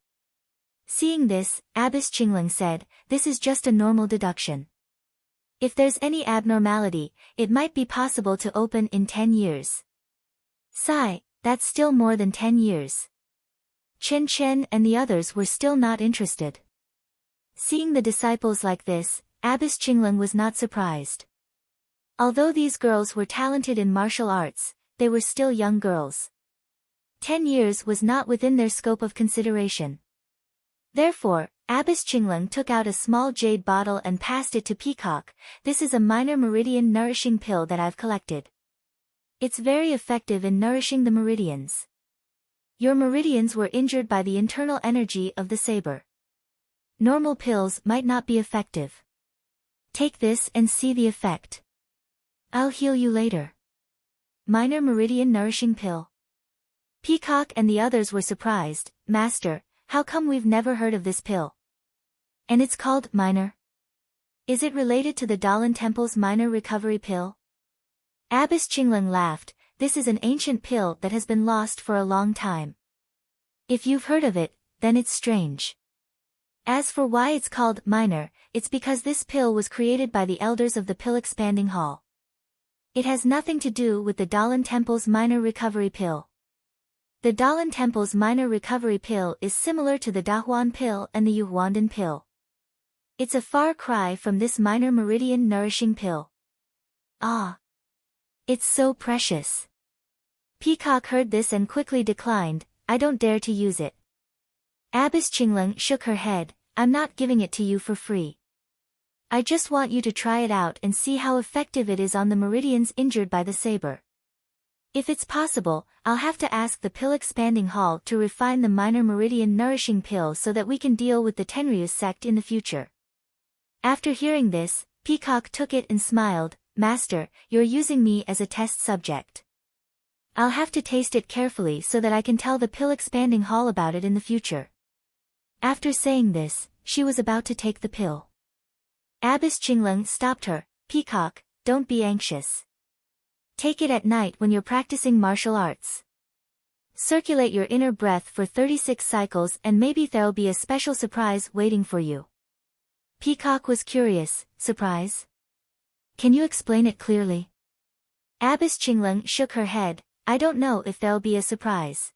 Seeing this, Abbess Qingling said, this is just a normal deduction. If there's any abnormality, it might be possible to open in 10 years. Sigh, that's still more than 10 years. Chen Chen and the others were still not interested. Seeing the disciples like this, Abbess Qingling was not surprised. Although these girls were talented in martial arts, they were still young girls. 10 years was not within their scope of consideration. Therefore, Abbess Qingling took out a small jade bottle and passed it to Peacock. This is a minor meridian nourishing pill that I've collected. It's very effective in nourishing the meridians. Your meridians were injured by the internal energy of the saber. Normal pills might not be effective. Take this and see the effect. I'll heal you later. Minor meridian nourishing pill. Peacock and the others were surprised. Master, how come we've never heard of this pill? And it's called minor? Is it related to the Dalan Temple's minor recovery pill? Abbess Qingling laughed. This is an ancient pill that has been lost for a long time. If you've heard of it, then it's strange. As for why it's called minor, it's because this pill was created by the elders of the Pill Expanding Hall. It has nothing to do with the Dalan Temple's minor recovery pill. The Dalan Temple's minor recovery pill is similar to the Dahuan pill and the Yuhuandan pill. It's a far cry from this minor meridian nourishing pill. Ah! It's so precious. Peacock heard this and quickly declined, I don't dare to use it. Abbess Qingling shook her head, I'm not giving it to you for free. I just want you to try it out and see how effective it is on the meridians injured by the saber. If it's possible, I'll have to ask the Pill Expanding Hall to refine the minor meridian nourishing pill so that we can deal with the Tenryu sect in the future. After hearing this, Peacock took it and smiled, Master, you're using me as a test subject. I'll have to taste it carefully so that I can tell the Pill Expanding Hall about it in the future. After saying this, she was about to take the pill. Abbess Qingling stopped her, Peacock, don't be anxious. Take it at night when you're practicing martial arts. Circulate your inner breath for 36 cycles and maybe there'll be a special surprise waiting for you. Peacock was curious, surprise? Can you explain it clearly? Abbess Qingling shook her head, I don't know if there'll be a surprise.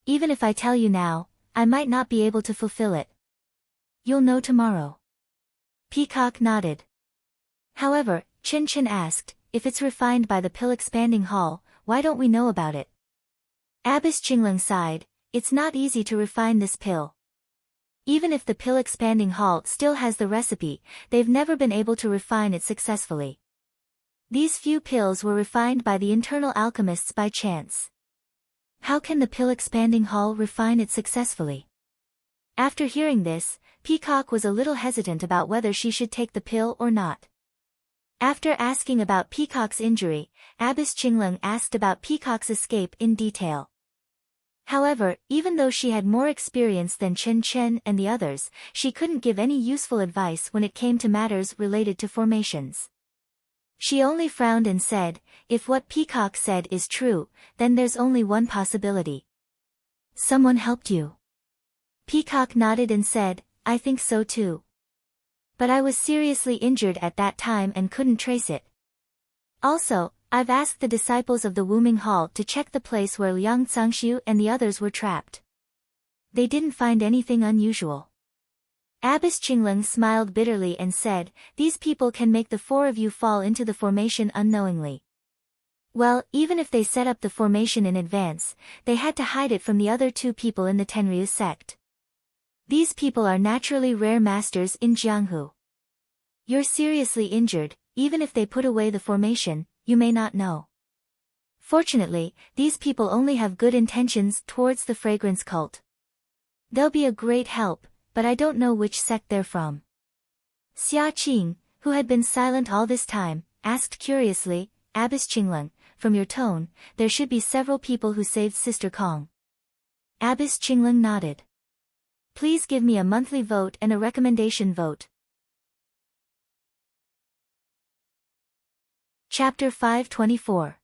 Even if I tell you now, I might not be able to fulfill it. You'll know tomorrow. Peacock nodded. However, Chen Chen asked, if it's refined by the Pill Expanding Hall, why don't we know about it? Abbess Qingling sighed, it's not easy to refine this pill. Even if the Pill Expanding Hall still has the recipe, they've never been able to refine it successfully. These few pills were refined by the internal alchemists by chance. How can the Pill Expanding Hall refine it successfully? After hearing this, Peacock was a little hesitant about whether she should take the pill or not. After asking about Peacock's injury, Abbess Qingling asked about Peacock's escape in detail. However, even though she had more experience than Chen Chen and the others, she couldn't give any useful advice when it came to matters related to formations. She only frowned and said, if what Peacock said is true, then there's only one possibility. Someone helped you. Peacock nodded and said, I think so too. But I was seriously injured at that time and couldn't trace it. Also, I've asked the disciples of the Wuming Hall to check the place where Liang Cangxiu and the others were trapped. They didn't find anything unusual. Abbess Qingling smiled bitterly and said, these people can make the 4 of you fall into the formation unknowingly. Well, even if they set up the formation in advance, they had to hide it from the other 2 people in the Tenryu sect. These people are naturally rare masters in Jianghu. You're seriously injured, even if they put away the formation, you may not know. Fortunately, these people only have good intentions towards the fragrance cult. They'll be a great help, but I don't know which sect they're from. Xia Qing, who had been silent all this time, asked curiously, Abbess Qingling, from your tone, there should be several people who saved Sister Kong. Abbess Qingling nodded. Please give me a monthly vote and a recommendation vote. Chapter 524.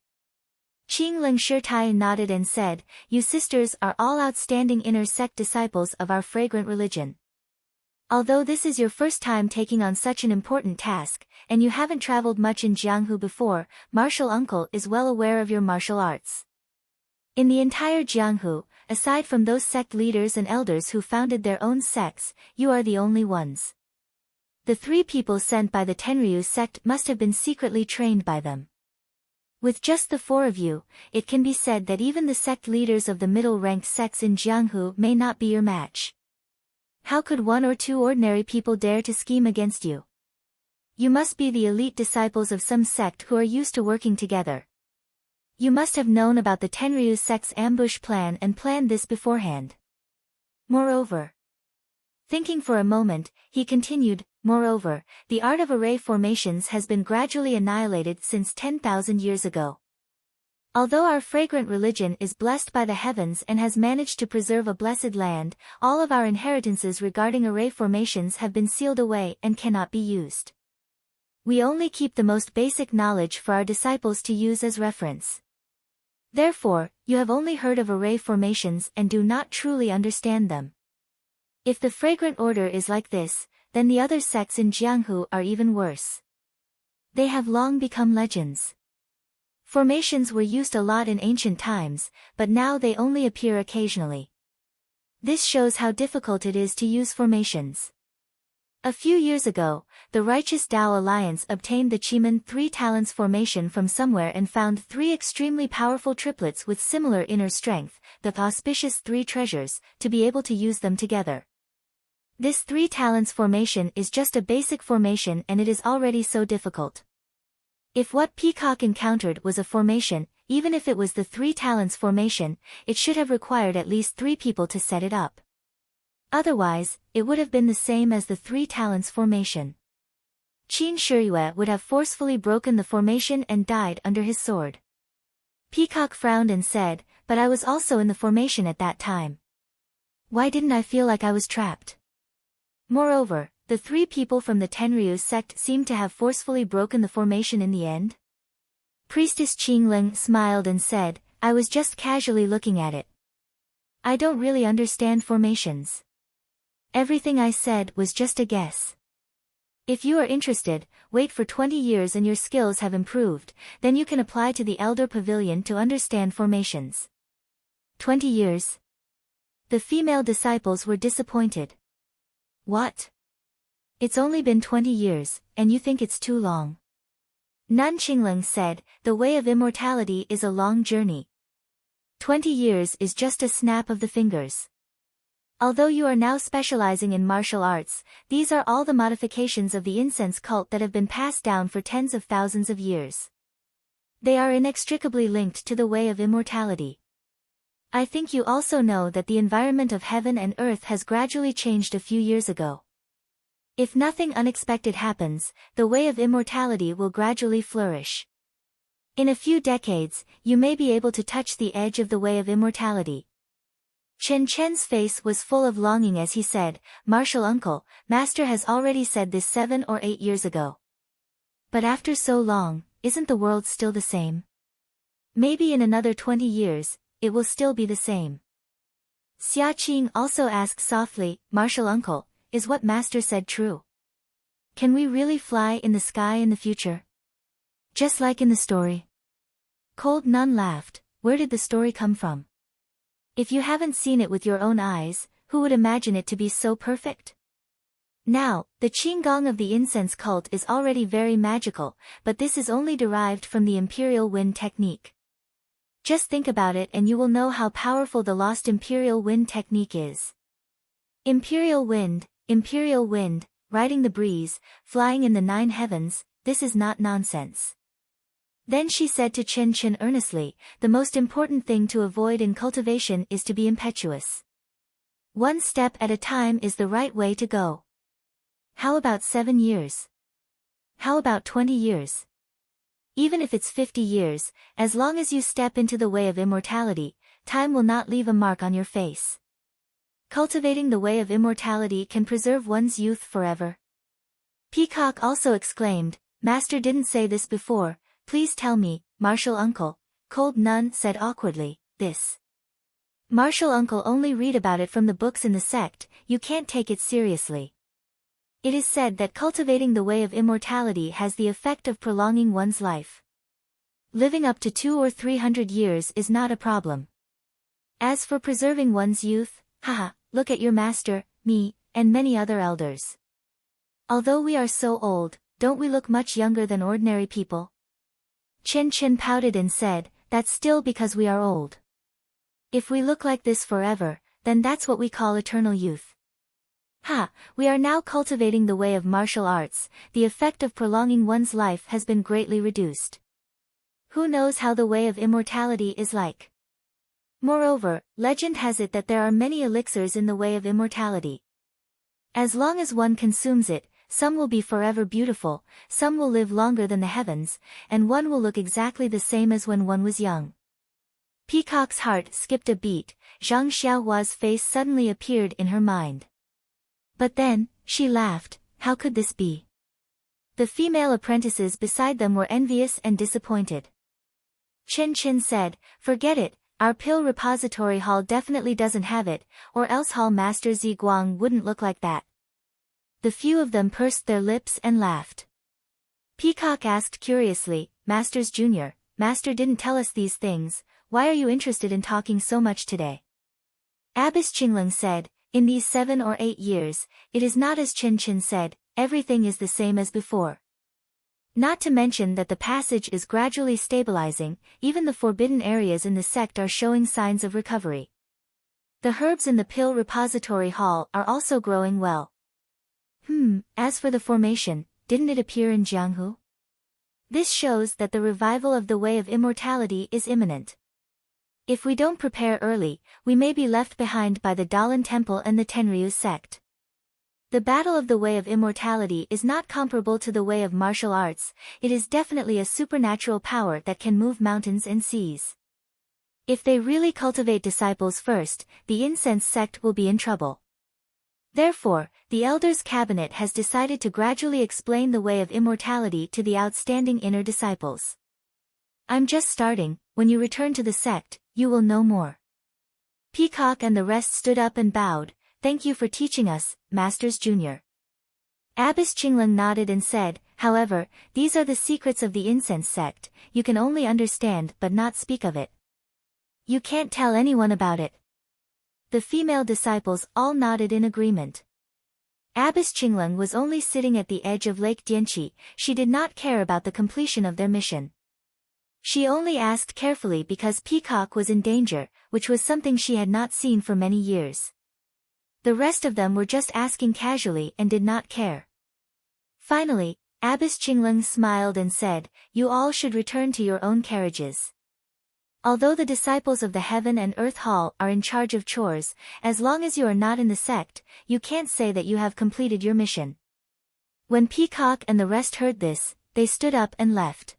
Qingling Shirtai nodded and said, You sisters are all outstanding inner sect disciples of our fragrant religion. Although this is your first time taking on such an important task, and you haven't traveled much in Jianghu before, martial uncle is well aware of your martial arts. In the entire Jianghu, aside from those sect leaders and elders who founded their own sects, you are the only ones. The 3 people sent by the Tenryu sect must have been secretly trained by them. With just the 4 of you, it can be said that even the sect leaders of the middle-ranked sects in Jianghu may not be your match. How could 1 or 2 ordinary people dare to scheme against you? You must be the elite disciples of some sect who are used to working together. You must have known about the Tenryu sect's ambush plan and planned this beforehand. Moreover, thinking for a moment, he continued, moreover, the art of array formations has been gradually annihilated since 10,000 years ago. Although our fragrant religion is blessed by the heavens and has managed to preserve a blessed land, all of our inheritances regarding array formations have been sealed away and cannot be used. We only keep the most basic knowledge for our disciples to use as reference. Therefore, you have only heard of array formations and do not truly understand them. If the fragrant order is like this, then the other sects in Jianghu are even worse. They have long become legends. Formations were used a lot in ancient times, but now they only appear occasionally. This shows how difficult it is to use formations. A few years ago, the Righteous Tao Alliance obtained the Chiman 3 Talents formation from somewhere and found 3 extremely powerful triplets with similar inner strength, the auspicious 3 treasures, to be able to use them together. This 3 Talents formation is just a basic formation and it is already so difficult. If what Peacock encountered was a formation, even if it was the 3 Talents formation, it should have required at least 3 people to set it up. Otherwise, it would have been the same as the 3 Talents formation. Qin Shiyue would have forcefully broken the formation and died under his sword. Peacock frowned and said, but I was also in the formation at that time. Why didn't I feel like I was trapped? Moreover, the 3 people from the Tenryu sect seemed to have forcefully broken the formation in the end. Priestess Qingling smiled and said, I was just casually looking at it. I don't really understand formations. Everything I said was just a guess. If you are interested, wait for 20 years and your skills have improved, then you can apply to the Elder Pavilion to understand formations. 20 years? The female disciples were disappointed. What? It's only been 20 years, and you think it's too long. Nun Qingling said, the way of immortality is a long journey. 20 years is just a snap of the fingers. Although you are now specializing in martial arts, these are all the modifications of the incense cult that have been passed down for tens of thousands of years. They are inextricably linked to the way of immortality. I think you also know that the environment of heaven and earth has gradually changed a few years ago. If nothing unexpected happens, the way of immortality will gradually flourish. In a few decades, you may be able to touch the edge of the way of immortality. Chen Chen's face was full of longing as he said, Martial uncle, Master has already said this 7 or 8 years ago. But after so long, isn't the world still the same? Maybe in another 20 years, it will still be the same. Xia Qing also asked softly, Martial uncle, is what Master said true? Can we really fly in the sky in the future? Just like in the story? Cold Nun laughed, where did the story come from? If you haven't seen it with your own eyes, who would imagine it to be so perfect? Now, the Qinggong of the incense cult is already very magical, but this is only derived from the Imperial Wind technique. Just think about it and you will know how powerful the lost Imperial Wind technique is. Imperial Wind, riding the breeze, flying in the 9 heavens, this is not nonsense. Then she said to Chen Chen earnestly, the most important thing to avoid in cultivation is to be impetuous. 1 step at a time is the right way to go. How about 7 years? How about 20 years? Even if it's 50 years, as long as you step into the way of immortality, time will not leave a mark on your face. Cultivating the way of immortality can preserve one's youth forever. Peacock also exclaimed, Master didn't say this before, please tell me, Martial Uncle. Cold Nun said awkwardly, this. Martial Uncle only read about it from the books in the sect, you can't take it seriously. It is said that cultivating the way of immortality has the effect of prolonging one's life. Living up to 200 or 300 years is not a problem. As for preserving one's youth, haha, look at your master, me, and many other elders. Although we are so old, don't we look much younger than ordinary people? Chen Chen pouted and said, that's still because we are old. If we look like this forever, then that's what we call eternal youth. Ha, we are now cultivating the way of martial arts, the effect of prolonging one's life has been greatly reduced. Who knows how the way of immortality is like? Moreover, legend has it that there are many elixirs in the way of immortality. As long as one consumes it, some will be forever beautiful, some will live longer than the heavens, and one will look exactly the same as when one was young. Peacock's heart skipped a beat, Zhang Xiaohua's face suddenly appeared in her mind. But then, she laughed, how could this be? The female apprentices beside them were envious and disappointed. Chen Chen said, forget it, our pill repository hall definitely doesn't have it, or else Hall Master Ziguang wouldn't look like that. The few of them pursed their lips and laughed. Peacock asked curiously, Masters Jr., Master didn't tell us these things, why are you interested in talking so much today? Abbess Qingling said, in these 7 or 8 years, it is not as Chen Chen said, everything is the same as before. Not to mention that the passage is gradually stabilizing, even the forbidden areas in the sect are showing signs of recovery. The herbs in the pill repository hall are also growing well. As for the formation, didn't it appear in Jianghu? This shows that the revival of the way of immortality is imminent. If we don't prepare early, we may be left behind by the Dalan Temple and the Tenryu sect. The battle of the way of immortality is not comparable to the way of martial arts, it is definitely a supernatural power that can move mountains and seas. If they really cultivate disciples first, the incense sect will be in trouble. Therefore, the Elders' Cabinet has decided to gradually explain the way of immortality to the outstanding inner disciples. I'm just starting, when you return to the sect, you will know more. Peacock and the rest stood up and bowed, thank you for teaching us, Masters Jr. Abbess Qingling nodded and said, however, these are the secrets of the incense sect, you can only understand but not speak of it. You can't tell anyone about it. The female disciples all nodded in agreement. Abbess Qingling was only sitting at the edge of Lake Dianqi, she did not care about the completion of their mission. She only asked carefully because Peacock was in danger, which was something she had not seen for many years. The rest of them were just asking casually and did not care. Finally, Abbess Qingling smiled and said, you all should return to your own carriages. Although the disciples of the Heaven and Earth Hall are in charge of chores, as long as you are not in the sect, you can't say that you have completed your mission. When Peacock and the rest heard this, they stood up and left.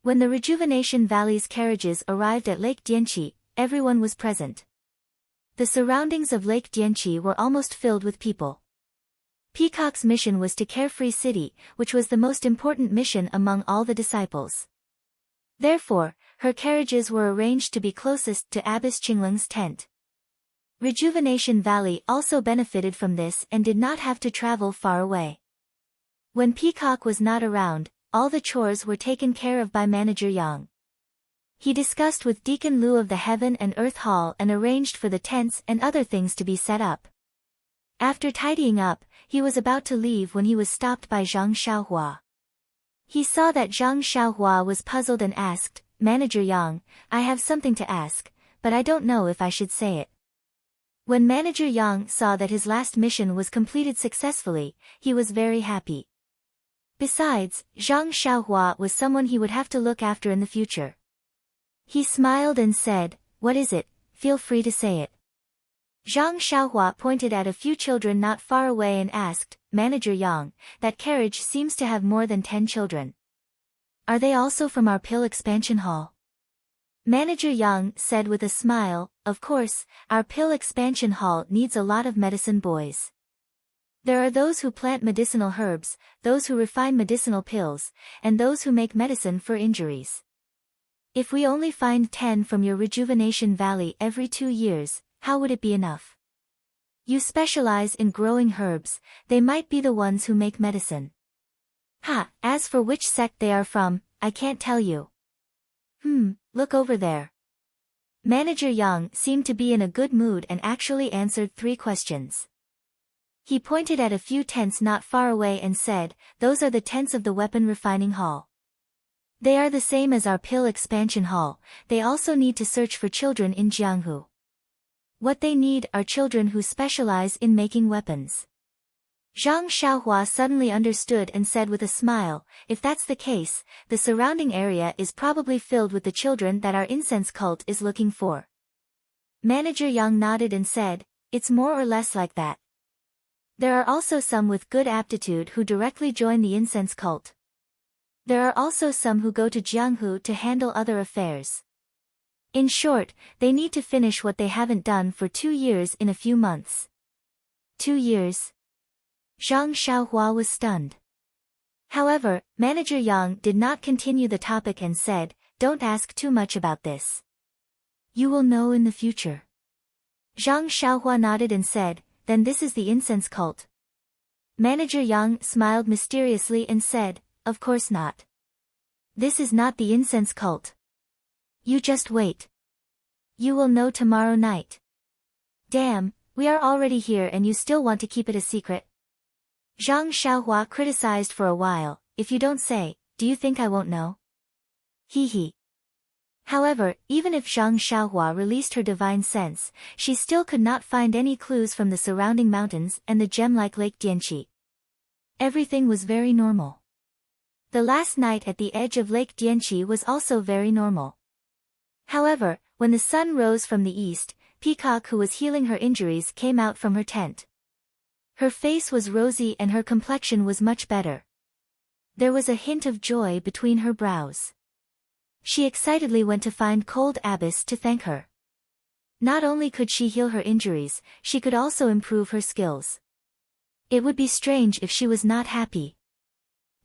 When the Rejuvenation Valley's carriages arrived at Lake Dianqi, everyone was present. The surroundings of Lake Dianqi were almost filled with people. Peacock's mission was to Carefree City, which was the most important mission among all the disciples. Therefore, her carriages were arranged to be closest to Abbess Qingling's tent. Rejuvenation Valley also benefited from this and did not have to travel far away. When Peacock was not around, all the chores were taken care of by Manager Yang. He discussed with Deacon Liu of the Heaven and Earth Hall and arranged for the tents and other things to be set up. After tidying up, he was about to leave when he was stopped by Zhang Xiaohua. He saw that Zhang Xiaohua was puzzled and asked, Manager Yang, I have something to ask, but I don't know if I should say it. When Manager Yang saw that his last mission was completed successfully, he was very happy. Besides, Zhang Xiaohua was someone he would have to look after in the future. He smiled and said, what is it? Feel free to say it. Zhang Xiaohua pointed at a few children not far away and asked, Manager Yang, that carriage seems to have more than 10 children. Are they also from our pill expansion hall? Manager Yang said with a smile, of course, our pill expansion hall needs a lot of medicine boys. There are those who plant medicinal herbs, those who refine medicinal pills, and those who make medicine for injuries. If we only find 10 from your rejuvenation valley every 2 years, how would it be enough? You specialize in growing herbs, they might be the ones who make medicine. As for which sect they are from, I can't tell you. Look over there. Manager Yang seemed to be in a good mood and actually answered 3 questions. He pointed at a few tents not far away and said, those are the tents of the weapon refining hall. They are the same as our pill expansion hall, they also need to search for children in Jianghu. What they need are children who specialize in making weapons. Zhang Xiaohua suddenly understood and said with a smile, if that's the case, the surrounding area is probably filled with the children that our incense cult is looking for. Manager Yang nodded and said, it's more or less like that. There are also some with good aptitude who directly join the incense cult. There are also some who go to Jianghu to handle other affairs. In short, they need to finish what they haven't done for 2 years in a few months. 2 years? Zhang Xiaohua was stunned. However, Manager Yang did not continue the topic and said, don't ask too much about this. You will know in the future. Zhang Xiaohua nodded and said, then this is the incense cult. Manager Yang smiled mysteriously and said, of course not. This is not the incense cult. You just wait. You will know tomorrow night. Damn, we are already here and you still want to keep it a secret. Zhang Xiaohua criticized for a while, if you don't say, do you think I won't know? Hee. However, even if Zhang Xiaohua released her divine sense, she still could not find any clues from the surrounding mountains and the gem-like Lake Dianqi. Everything was very normal. The last night at the edge of Lake Dianqi was also very normal. However, when the sun rose from the east, Peacock who was healing her injuries came out from her tent. Her face was rosy and her complexion was much better. There was a hint of joy between her brows. She excitedly went to find Cold Abyss to thank her. Not only could she heal her injuries, she could also improve her skills. It would be strange if she was not happy.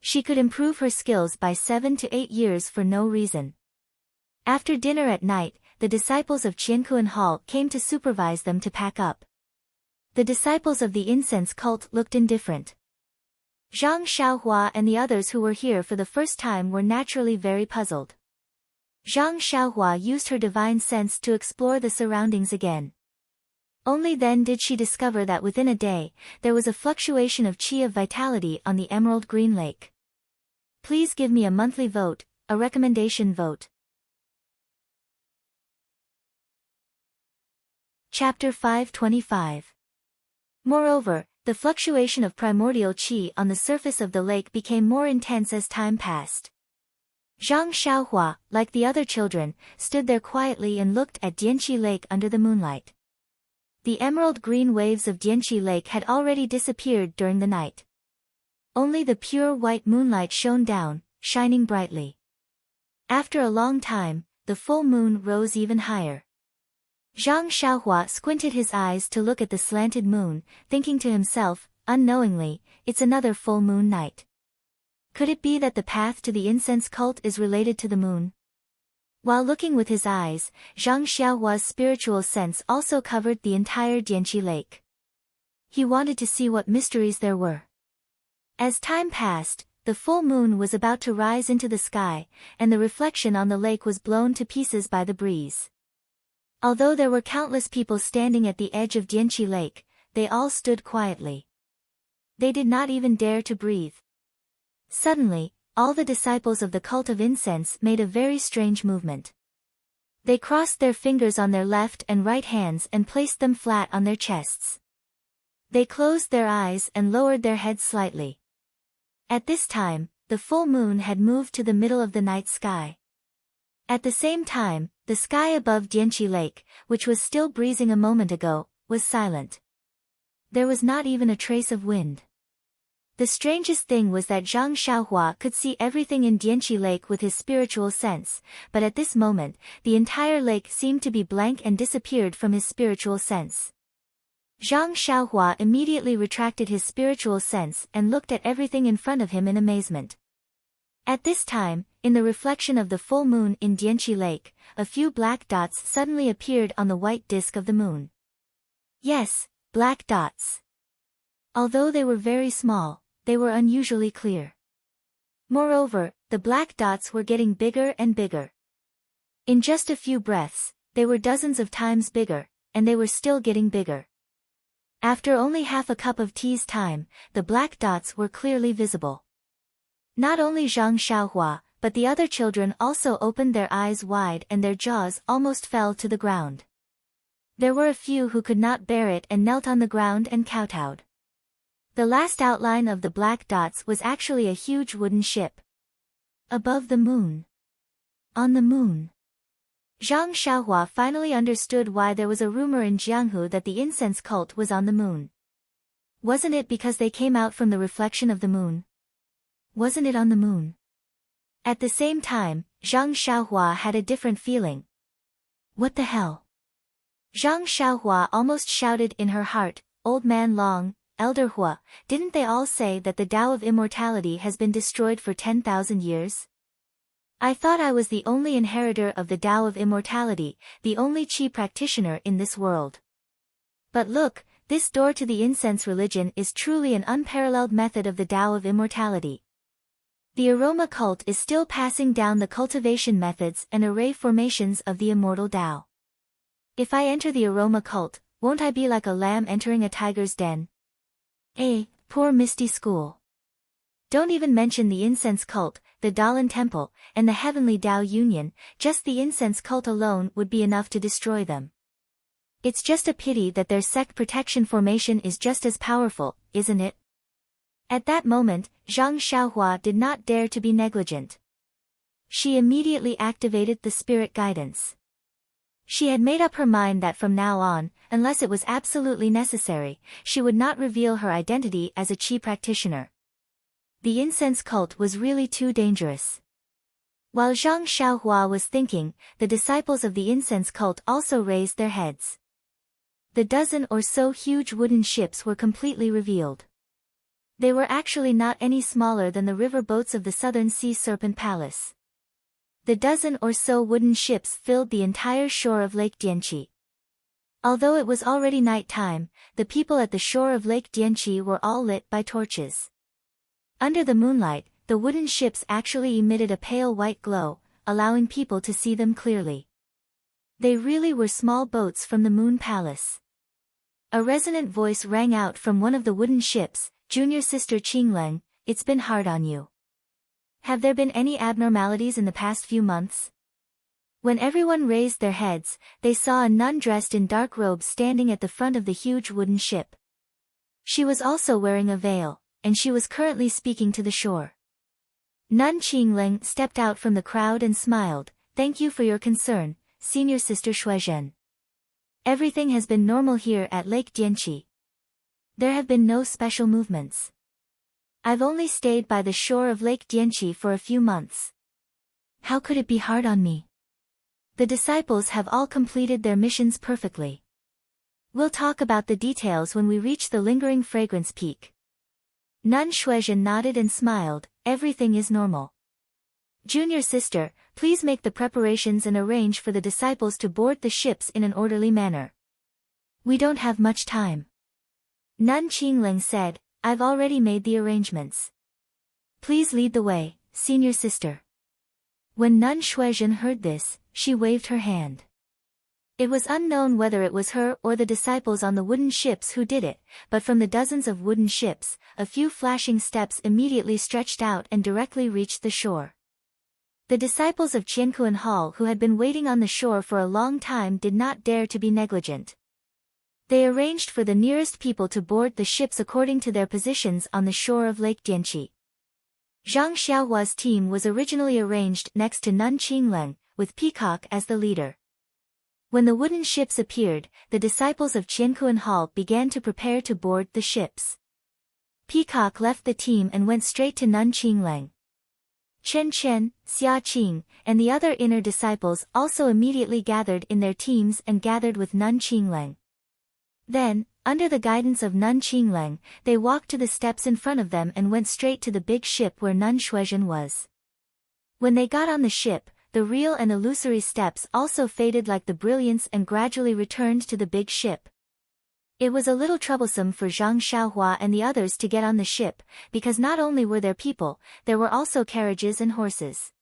She could improve her skills by 7 to 8 years for no reason. After dinner at night, the disciples of Qiankuan Hall came to supervise them to pack up. The disciples of the incense cult looked indifferent. Zhang Xiaohua and the others who were here for the first time were naturally very puzzled. Zhang Xiaohua used her divine sense to explore the surroundings again. Only then did she discover that within a day, there was a fluctuation of qi of vitality on the emerald green lake. Please give me a monthly vote, a recommendation vote. Chapter 525. Moreover, the fluctuation of primordial qi on the surface of the lake became more intense as time passed. Zhang Xiaohua, like the other children, stood there quietly and looked at Dianqi Lake under the moonlight. The emerald green waves of Dianqi Lake had already disappeared during the night. Only the pure white moonlight shone down, shining brightly. After a long time, the full moon rose even higher. Zhang Xiaohua squinted his eyes to look at the slanted moon, thinking to himself, unknowingly, it's another full moon night. Could it be that the path to the incense cult is related to the moon? While looking with his eyes, Zhang Xiaohua's spiritual sense also covered the entire Dianqi Lake. He wanted to see what mysteries there were. As time passed, the full moon was about to rise into the sky, and the reflection on the lake was blown to pieces by the breeze. Although there were countless people standing at the edge of Dianqi Lake, they all stood quietly. They did not even dare to breathe. Suddenly, all the disciples of the cult of incense made a very strange movement. They crossed their fingers on their left and right hands and placed them flat on their chests. They closed their eyes and lowered their heads slightly. At this time, the full moon had moved to the middle of the night sky. At the same time, the sky above Dianqi Lake, which was still breezing a moment ago, was silent. There was not even a trace of wind. The strangest thing was that Zhang Xiaohua could see everything in Dianqi Lake with his spiritual sense, but at this moment, the entire lake seemed to be blank and disappeared from his spiritual sense. Zhang Xiaohua immediately retracted his spiritual sense and looked at everything in front of him in amazement. At this time, in the reflection of the full moon in Dianqi Lake, a few black dots suddenly appeared on the white disk of the moon. Yes, black dots. Although they were very small, they were unusually clear. Moreover, the black dots were getting bigger and bigger. In just a few breaths, they were dozens of times bigger, and they were still getting bigger. After only half a cup of tea's time, the black dots were clearly visible. Not only Zhang Xiaohua, but the other children also opened their eyes wide and their jaws almost fell to the ground. There were a few who could not bear it and knelt on the ground and kowtowed. The last outline of the black dots was actually a huge wooden ship. Above the moon. On the moon. Zhang Xiaohua finally understood why there was a rumor in Jianghu that the incense cult was on the moon. Wasn't it because they came out from the reflection of the moon? Wasn't it on the moon? At the same time, Zhang Xiaohua had a different feeling. What the hell? Zhang Xiaohua almost shouted in her heart, Old Man Long, Elder Hua, didn't they all say that the Tao of Immortality has been destroyed for 10,000 years? I thought I was the only inheritor of the Tao of Immortality, the only Qi practitioner in this world. But look, this door to the incense religion is truly an unparalleled method of the Tao of Immortality. The aroma cult is still passing down the cultivation methods and array formations of the immortal Tao. If I enter the aroma cult, won't I be like a lamb entering a tiger's den? Poor misty school. Don't even mention the incense cult, the Dalan temple, and the heavenly Tao union, just the incense cult alone would be enough to destroy them. It's just a pity that their sect protection formation is just as powerful, isn't it? At that moment, Zhang Xiaohua did not dare to be negligent. She immediately activated the spirit guidance. She had made up her mind that from now on, unless it was absolutely necessary, she would not reveal her identity as a Qi practitioner. The incense cult was really too dangerous. While Zhang Xiaohua was thinking, the disciples of the incense cult also raised their heads. The dozen or so huge wooden ships were completely revealed. They were actually not any smaller than the river boats of the Southern Sea Serpent Palace. The dozen or so wooden ships filled the entire shore of Lake Dianqi. Although it was already night time, the people at the shore of Lake Dianqi were all lit by torches. Under the moonlight, the wooden ships actually emitted a pale white glow, allowing people to see them clearly. They really were small boats from the Moon Palace. A resonant voice rang out from one of the wooden ships, Junior Sister Qingleng, it's been hard on you. Have there been any abnormalities in the past few months? When everyone raised their heads, they saw a nun dressed in dark robes standing at the front of the huge wooden ship. She was also wearing a veil, and she was currently speaking to the shore. Nun Qingleng stepped out from the crowd and smiled, Thank you for your concern, Senior Sister Shuizhen. Everything has been normal here at Lake Dianqi. There have been no special movements. I've only stayed by the shore of Lake Dianqi for a few months. How could it be hard on me? The disciples have all completed their missions perfectly. We'll talk about the details when we reach the lingering fragrance peak. Nun Shuizhen nodded and smiled, everything is normal. Junior Sister, please make the preparations and arrange for the disciples to board the ships in an orderly manner. We don't have much time. Nun Qingleng said, I've already made the arrangements. Please lead the way, Senior Sister. When Nun Shuizhen heard this, she waved her hand. It was unknown whether it was her or the disciples on the wooden ships who did it, but from the dozens of wooden ships, a few flashing steps immediately stretched out and directly reached the shore. The disciples of Qiankuan Hall who had been waiting on the shore for a long time did not dare to be negligent. They arranged for the nearest people to board the ships according to their positions on the shore of Lake Dianqi. Zhang Xiaohua's team was originally arranged next to Nun Qingleng, with Peacock as the leader. When the wooden ships appeared, the disciples of Qiankuan Hall began to prepare to board the ships. Peacock left the team and went straight to Nun Qingleng. Chen Chen, Xia Qing, and the other inner disciples also immediately gathered in their teams and gathered with Nun Qingleng. Then, under the guidance of Nun Qingleng, they walked to the steps in front of them and went straight to the big ship where Nun Shuizhen was. When they got on the ship, the real and illusory steps also faded like the brilliance and gradually returned to the big ship. It was a little troublesome for Zhang Xiaohua and the others to get on the ship, because not only were there people, there were also carriages and horses.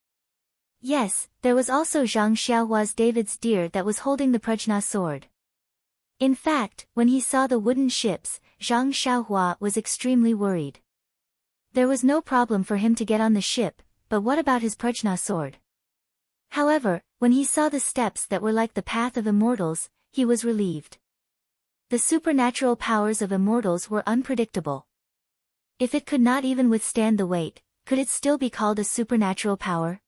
Yes, there was also Zhang Xiaohua's David's deer that was holding the Prajna sword. In fact, when he saw the wooden ships, Zhang Xiaohua was extremely worried. There was no problem for him to get on the ship, but what about his Prajna sword? However, when he saw the steps that were like the path of immortals, he was relieved. The supernatural powers of immortals were unpredictable. If it could not even withstand the weight, could it still be called a supernatural power?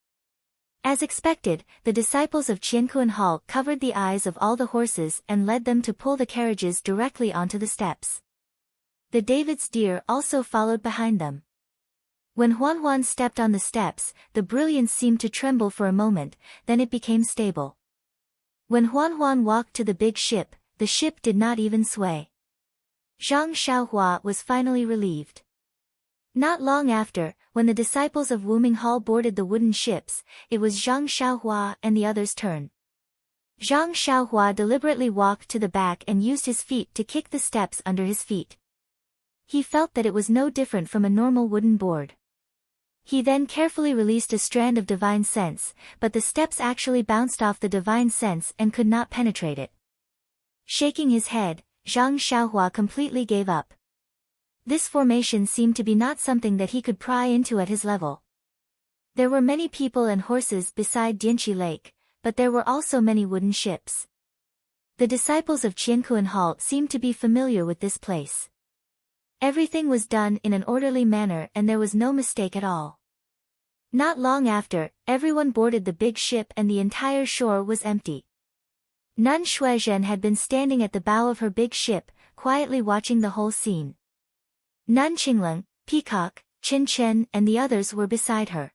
As expected, the disciples of Qiankuan Hall covered the eyes of all the horses and led them to pull the carriages directly onto the steps. The David's deer also followed behind them. When Huan stepped on the steps, the brilliance seemed to tremble for a moment, then it became stable. When Huan walked to the big ship, the ship did not even sway. Zhang Xiaohua was finally relieved. Not long after, when the disciples of Wuming Hall boarded the wooden ships, it was Zhang Xiaohua and the others' turn. Zhang Xiaohua deliberately walked to the back and used his feet to kick the steps under his feet. He felt that it was no different from a normal wooden board. He then carefully released a strand of divine sense, but the steps actually bounced off the divine sense and could not penetrate it. Shaking his head, Zhang Xiaohua completely gave up. This formation seemed to be not something that he could pry into at his level. There were many people and horses beside Dianqi Lake, but there were also many wooden ships. The disciples of Qiankuan Hall seemed to be familiar with this place. Everything was done in an orderly manner and there was no mistake at all. Not long after, everyone boarded the big ship and the entire shore was empty. Nun Shuizhen had been standing at the bow of her big ship, quietly watching the whole scene. Nun Qingleng, Peacock, Chen Chen and the others were beside her.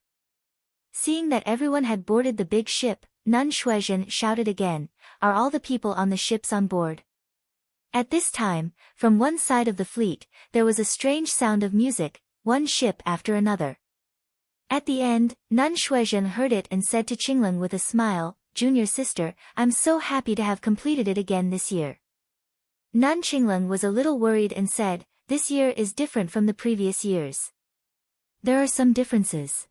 Seeing that everyone had boarded the big ship, Nun Shuizhen shouted again, "Are all the people on the ships on board?" At this time, from one side of the fleet, there was a strange sound of music, one ship after another. At the end, Nun Shuizhen heard it and said to Qingleng with a smile, "Junior sister, I'm so happy to have completed it again this year." Nun Qingleng was a little worried and said, "This year is different from the previous years. There are some differences.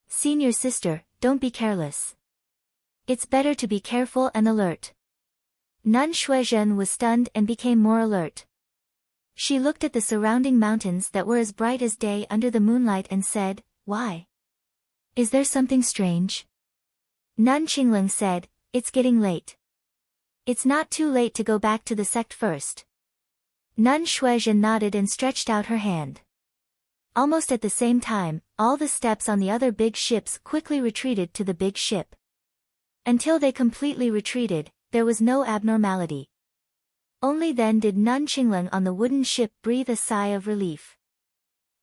Senior sister, don't be careless. It's better to be careful and alert." Nun Shuizhen was stunned and became more alert. She looked at the surrounding mountains that were as bright as day under the moonlight and said, "Why? Is there something strange?" Nun Qingleng said, "It's getting late. It's not too late to go back to the sect first." Nun Shuizhen nodded and stretched out her hand. Almost at the same time, all the steps on the other big ships quickly retreated to the big ship. Until they completely retreated, there was no abnormality. Only then did Nun Qingleng on the wooden ship breathe a sigh of relief.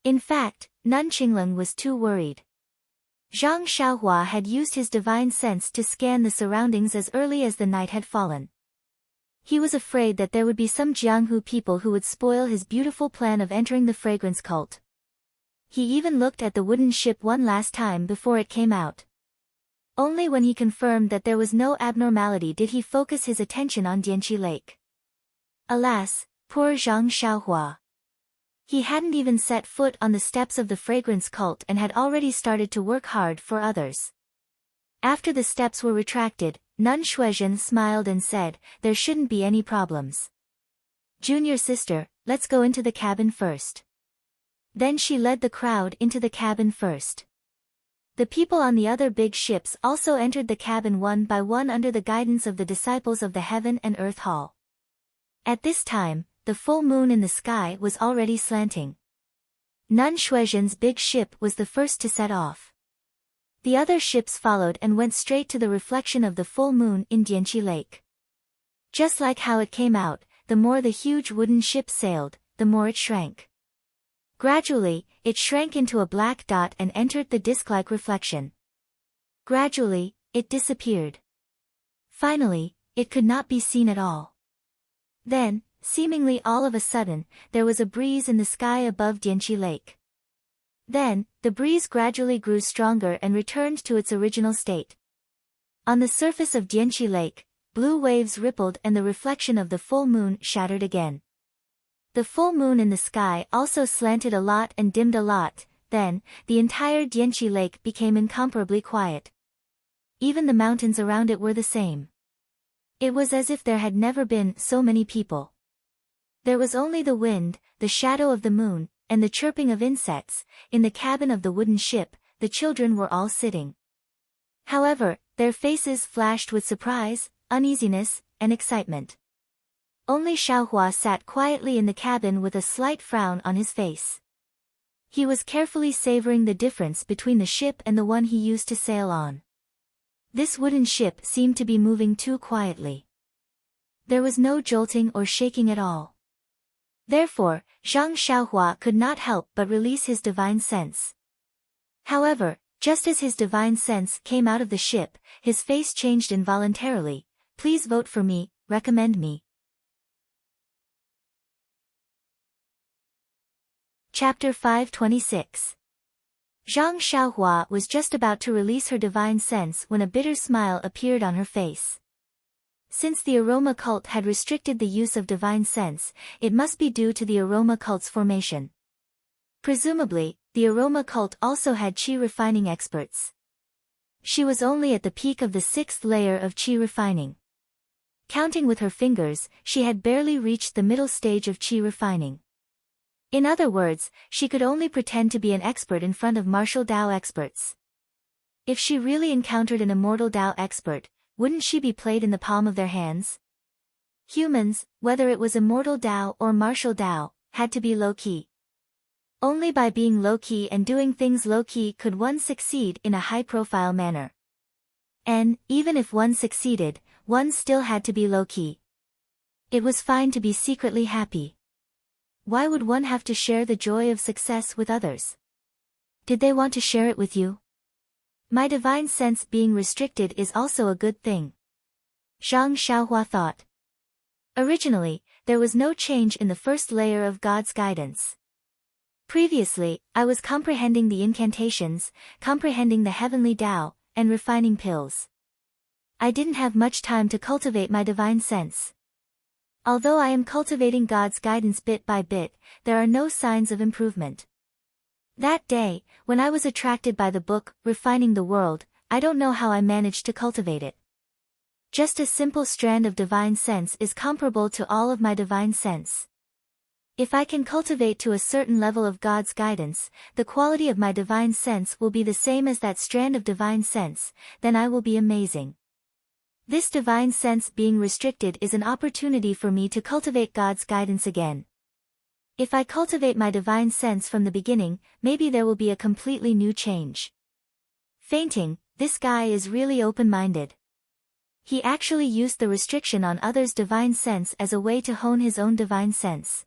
In fact, Nun Qingleng was too worried. Zhang Xiaohua had used his divine sense to scan the surroundings as early as the night had fallen. He was afraid that there would be some Jianghu people who would spoil his beautiful plan of entering the fragrance cult. He even looked at the wooden ship one last time before it came out. Only when he confirmed that there was no abnormality did he focus his attention on Dianqi Lake. Alas, poor Zhang Xiaohua. He hadn't even set foot on the steps of the fragrance cult and had already started to work hard for others. After the steps were retracted, Nun Shuizhen smiled and said, "There shouldn't be any problems. Junior sister, let's go into the cabin first." Then she led the crowd into the cabin first. The people on the other big ships also entered the cabin one by one under the guidance of the disciples of the Heaven and Earth Hall. At this time, the full moon in the sky was already slanting. Nun Shuizhen's big ship was the first to set off. The other ships followed and went straight to the reflection of the full moon in Dianqi Lake. Just like how it came out, the more the huge wooden ship sailed, the more it shrank. Gradually, it shrank into a black dot and entered the disc-like reflection. Gradually, it disappeared. Finally, it could not be seen at all. Then, seemingly all of a sudden, there was a breeze in the sky above Dianqi Lake. Then, the breeze gradually grew stronger and returned to its original state. On the surface of Dianqi Lake, blue waves rippled and the reflection of the full moon shattered again. The full moon in the sky also slanted a lot and dimmed a lot, then, the entire Dianqi Lake became incomparably quiet. Even the mountains around it were the same. It was as if there had never been so many people. There was only the wind, the shadow of the moon, and the chirping of insects. In the cabin of the wooden ship, the children were all sitting. However, their faces flashed with surprise, uneasiness, and excitement. Only Xiaohua sat quietly in the cabin with a slight frown on his face. He was carefully savoring the difference between the ship and the one he used to sail on. This wooden ship seemed to be moving too quietly. There was no jolting or shaking at all. Therefore, Zhang Xiaohua could not help but release his divine sense. However, just as his divine sense came out of the ship, his face changed involuntarily. Please vote for me, recommend me. Chapter 526. Zhang Xiaohua was just about to release her divine sense when a bitter smile appeared on her face. Since the aroma cult had restricted the use of divine sense, it must be due to the aroma cult's formation. Presumably, the aroma cult also had qi refining experts. She was only at the peak of the 6th layer of qi refining. Counting with her fingers, she had barely reached the middle stage of qi refining. In other words, she could only pretend to be an expert in front of martial Dao experts. If she really encountered an immortal Dao expert, wouldn't she be played in the palm of their hands? Humans, whether it was immortal Dao or martial Dao, had to be low-key. Only by being low-key and doing things low-key could one succeed in a high-profile manner. And, even if one succeeded, one still had to be low-key. It was fine to be secretly happy. Why would one have to share the joy of success with others? Did they want to share it with you? My divine sense being restricted is also a good thing. Zhang Xiaohua thought. Originally, there was no change in the first layer of God's guidance. Previously, I was comprehending the incantations, comprehending the heavenly Tao, and refining pills. I didn't have much time to cultivate my divine sense. Although I am cultivating God's guidance bit by bit, there are no signs of improvement. That day, when I was attracted by the book, Refining the World, I don't know how I managed to cultivate it. Just a simple strand of divine sense is comparable to all of my divine sense. If I can cultivate to a certain level of God's guidance, the quality of my divine sense will be the same as that strand of divine sense, then I will be amazing. This divine sense being restricted is an opportunity for me to cultivate God's guidance again. If I cultivate my divine sense from the beginning, maybe there will be a completely new change. Fainting, this guy is really open-minded. He actually used the restriction on others' divine sense as a way to hone his own divine sense.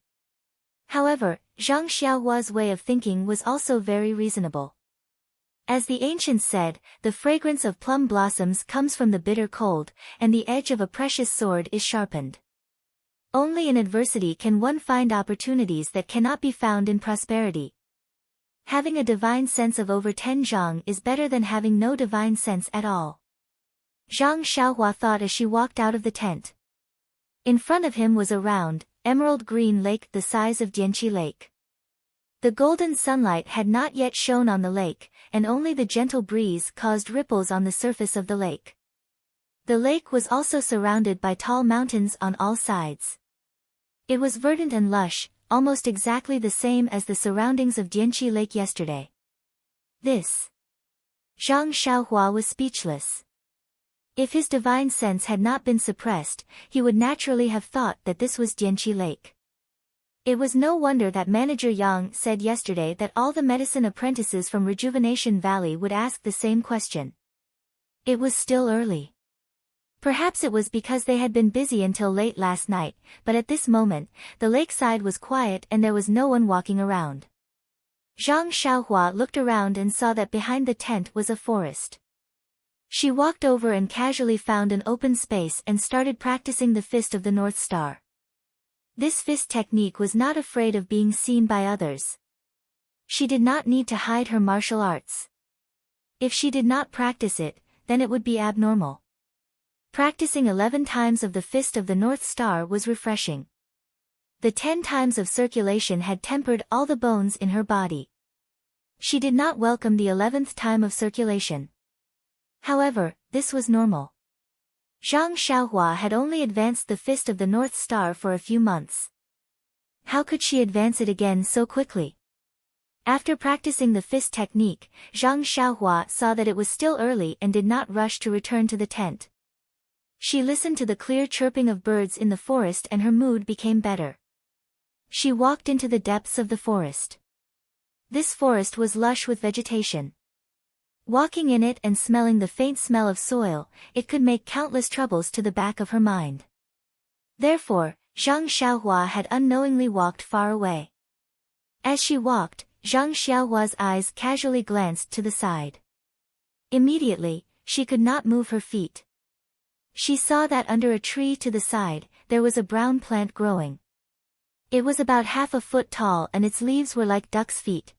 However, Zhang Xiaohua's way of thinking was also very reasonable. As the ancients said, the fragrance of plum blossoms comes from the bitter cold, and the edge of a precious sword is sharpened. Only in adversity can one find opportunities that cannot be found in prosperity. Having a divine sense of over 10 zhang is better than having no divine sense at all. Zhang Xiaohua thought as she walked out of the tent. In front of him was a round, emerald-green lake the size of Dianqi Lake. The golden sunlight had not yet shone on the lake, and only the gentle breeze caused ripples on the surface of the lake. The lake was also surrounded by tall mountains on all sides. It was verdant and lush, almost exactly the same as the surroundings of Dianqi Lake yesterday. This. Zhang Xiaohua was speechless. If his divine sense had not been suppressed, he would naturally have thought that this was Dianqi Lake. It was no wonder that Manager Yang said yesterday that all the medicine apprentices from Rejuvenation Valley would ask the same question. It was still early. Perhaps it was because they had been busy until late last night, but at this moment, the lakeside was quiet and there was no one walking around. Zhang Xiaohua looked around and saw that behind the tent was a forest. She walked over and casually found an open space and started practicing the Fist of the North Star. This fist technique was not afraid of being seen by others. She did not need to hide her martial arts. If she did not practice it, then it would be abnormal. Practicing 11 times of the Fist of the North Star was refreshing. The 10 times of circulation had tempered all the bones in her body. She did not welcome the 11th time of circulation. However, this was normal. Zhang Xiaohua had only advanced the Fist of the North Star for a few months. How could she advance it again so quickly? After practicing the fist technique, Zhang Xiaohua saw that it was still early and did not rush to return to the tent. She listened to the clear chirping of birds in the forest and her mood became better. She walked into the depths of the forest. This forest was lush with vegetation. Walking in it and smelling the faint smell of soil, it could make countless troubles to the back of her mind. Therefore, Zhang Xiaohua had unknowingly walked far away. As she walked, Zhang Xiaohua's eyes casually glanced to the side. Immediately, she could not move her feet. She saw that under a tree to the side, there was a brown plant growing. It was about half a foot tall and its leaves were like duck's feet.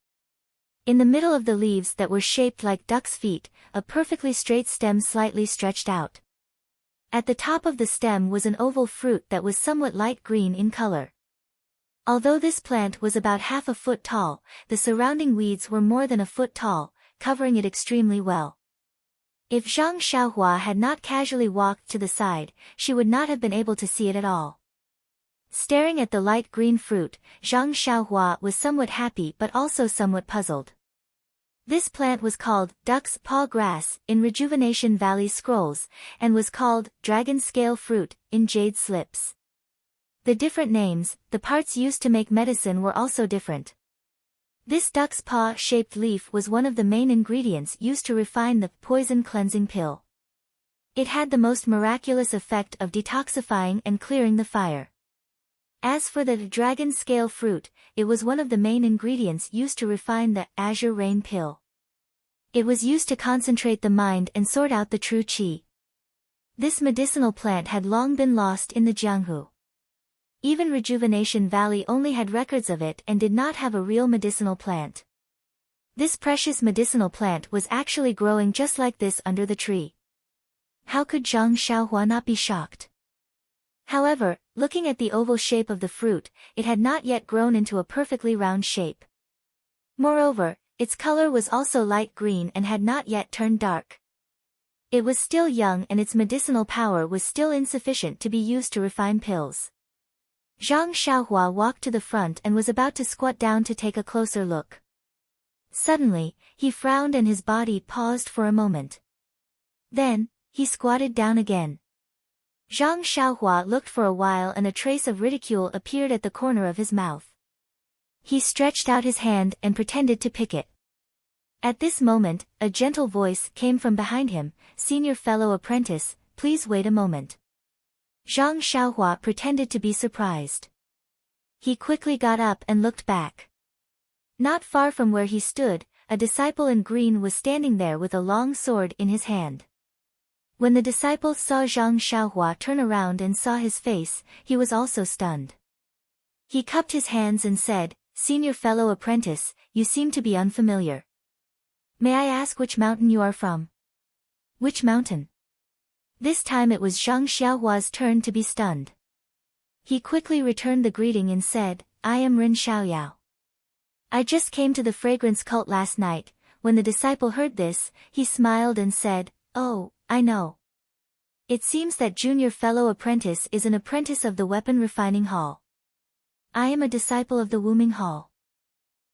In the middle of the leaves that were shaped like duck's feet, a perfectly straight stem slightly stretched out. At the top of the stem was an oval fruit that was somewhat light green in color. Although this plant was about half a foot tall, the surrounding weeds were more than a foot tall, covering it extremely well. If Zhang Xiaohua had not casually walked to the side, she would not have been able to see it at all. Staring at the light green fruit, Zhang Xiaohua was somewhat happy but also somewhat puzzled. This plant was called duck's paw grass in Rejuvenation Valley scrolls, and was called dragon scale fruit in jade slips. The different names, the parts used to make medicine were also different. This duck's paw-shaped leaf was one of the main ingredients used to refine the poison cleansing pill. It had the most miraculous effect of detoxifying and clearing the fire. As for the dragon scale fruit, it was one of the main ingredients used to refine the azure rain pill. It was used to concentrate the mind and sort out the true qi. This medicinal plant had long been lost in the Jianghu. Even Rejuvenation Valley only had records of it and did not have a real medicinal plant. This precious medicinal plant was actually growing just like this under the tree. How could Zhang Xiaohua not be shocked? However, looking at the oval shape of the fruit, it had not yet grown into a perfectly round shape. Moreover, its color was also light green and had not yet turned dark. It was still young and its medicinal power was still insufficient to be used to refine pills. Zhang Xiaohua walked to the front and was about to squat down to take a closer look. Suddenly, he frowned and his body paused for a moment. Then, he squatted down again. Zhang Xiaohua looked for a while and a trace of ridicule appeared at the corner of his mouth. He stretched out his hand and pretended to pick it. At this moment, a gentle voice came from behind him, "Senior fellow apprentice, please wait a moment." Zhang Xiaohua pretended to be surprised. He quickly got up and looked back. Not far from where he stood, a disciple in green was standing there with a long sword in his hand. When the disciple saw Zhang Xiaohua turn around and saw his face, he was also stunned. He cupped his hands and said, "Senior fellow apprentice, you seem to be unfamiliar. May I ask which mountain you are from?" "Which mountain?" This time it was Zhang Xiaohua's turn to be stunned. He quickly returned the greeting and said, "I am Ren Xiaoyao. I just came to the fragrance cult last night." When the disciple heard this, he smiled and said, "Oh, I know. It seems that junior fellow apprentice is an apprentice of the weapon refining hall. I am a disciple of the Wuming hall.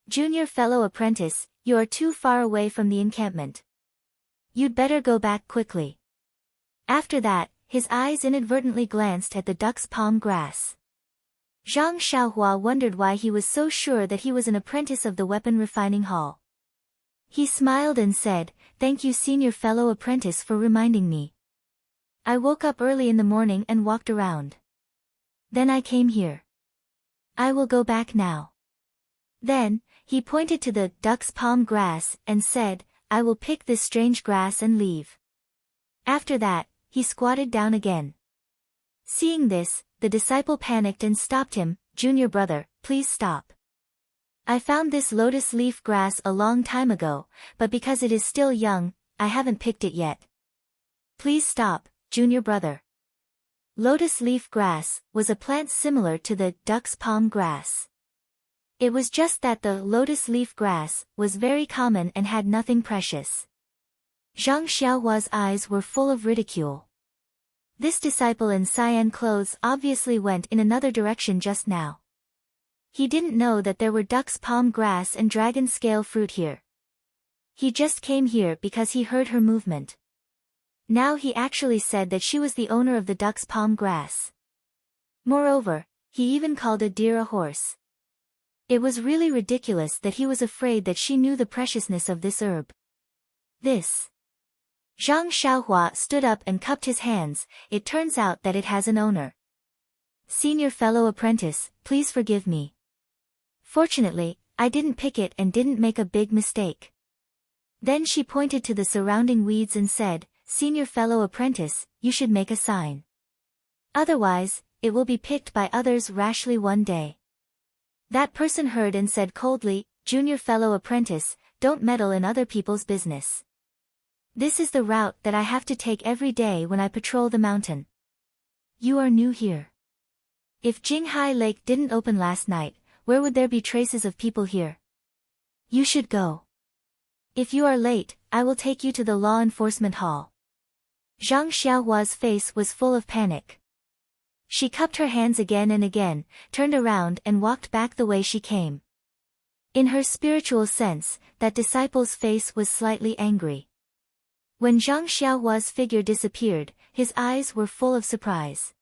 Junior fellow apprentice, you are too far away from the encampment. You'd better go back quickly." After that, his eyes inadvertently glanced at the duck's palm grass. Zhang Xiaohua wondered why he was so sure that he was an apprentice of the weapon refining hall. He smiled and said, "Thank you senior fellow apprentice for reminding me. I woke up early in the morning and walked around. Then I came here. I will go back now." Then, he pointed to the duck's palm grass and said, I will pick this strange grass and leave. After that, he squatted down again. Seeing this, the disciple panicked and stopped him. Junior brother, please stop. I found this lotus leaf grass a long time ago, but because it is still young, I haven't picked it yet. Please stop, junior brother. Lotus leaf grass was a plant similar to the duck's palm grass. It was just that the lotus leaf grass was very common and had nothing precious. Zhang Xiaohua's eyes were full of ridicule. This disciple in cyan clothes obviously went in another direction just now. He didn't know that there were duck's palm grass and dragon scale fruit here. He just came here because he heard her movement. Now he actually said that she was the owner of the duck's palm grass. Moreover, he even called a deer a horse. It was really ridiculous that he was afraid that she knew the preciousness of this herb. This. Zhang Xiaohua stood up and cupped his hands. It turns out that it has an owner. Senior fellow apprentice, please forgive me. Fortunately, I didn't pick it and didn't make a big mistake. Then she pointed to the surrounding weeds and said, Senior fellow apprentice, you should make a sign. Otherwise, it will be picked by others rashly one day. That person heard and said coldly, Junior fellow apprentice, don't meddle in other people's business. This is the route that I have to take every day when I patrol the mountain. You are new here. If Jinghai Lake didn't open last night, where would there be traces of people here? You should go. If you are late, I will take you to the law enforcement hall. Zhang Xiaohua's face was full of panic. She cupped her hands again and again, turned around and walked back the way she came. In her spiritual sense, that disciple's face was slightly angry. When Zhang Xiaohua's figure disappeared, his eyes were full of surprise.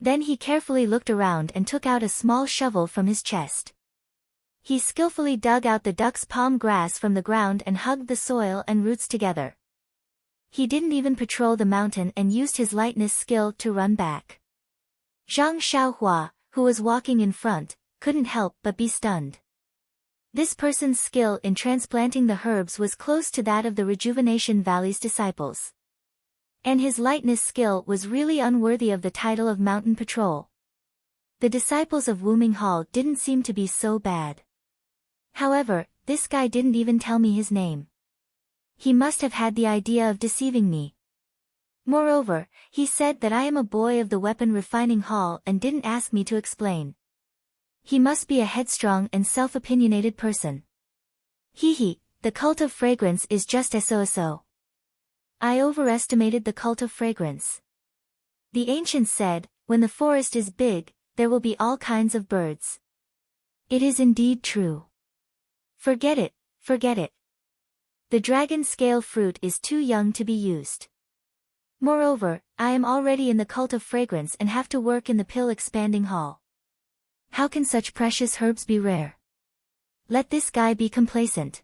Then he carefully looked around and took out a small shovel from his chest. He skillfully dug out the duck's palm grass from the ground and hugged the soil and roots together. He didn't even patrol the mountain and used his lightness skill to run back. Zhang Xiaohua, who was walking in front, couldn't help but be stunned. This person's skill in transplanting the herbs was close to that of the Rejuvenation Valley's disciples. And his lightness skill was really unworthy of the title of Mountain Patrol. The disciples of Wuming Hall didn't seem to be so bad. However, this guy didn't even tell me his name. He must have had the idea of deceiving me. Moreover, he said that I am a boy of the Weapon Refining Hall and didn't ask me to explain. He must be a headstrong and self-opinionated person. Hee, the cult of fragrance is just so. I overestimated the cult of fragrance. The ancients said, when the forest is big, there will be all kinds of birds. It is indeed true. Forget it. The dragon scale fruit is too young to be used. Moreover, I am already in the cult of fragrance and have to work in the pill expanding hall. How can such precious herbs be rare? Let this guy be complacent.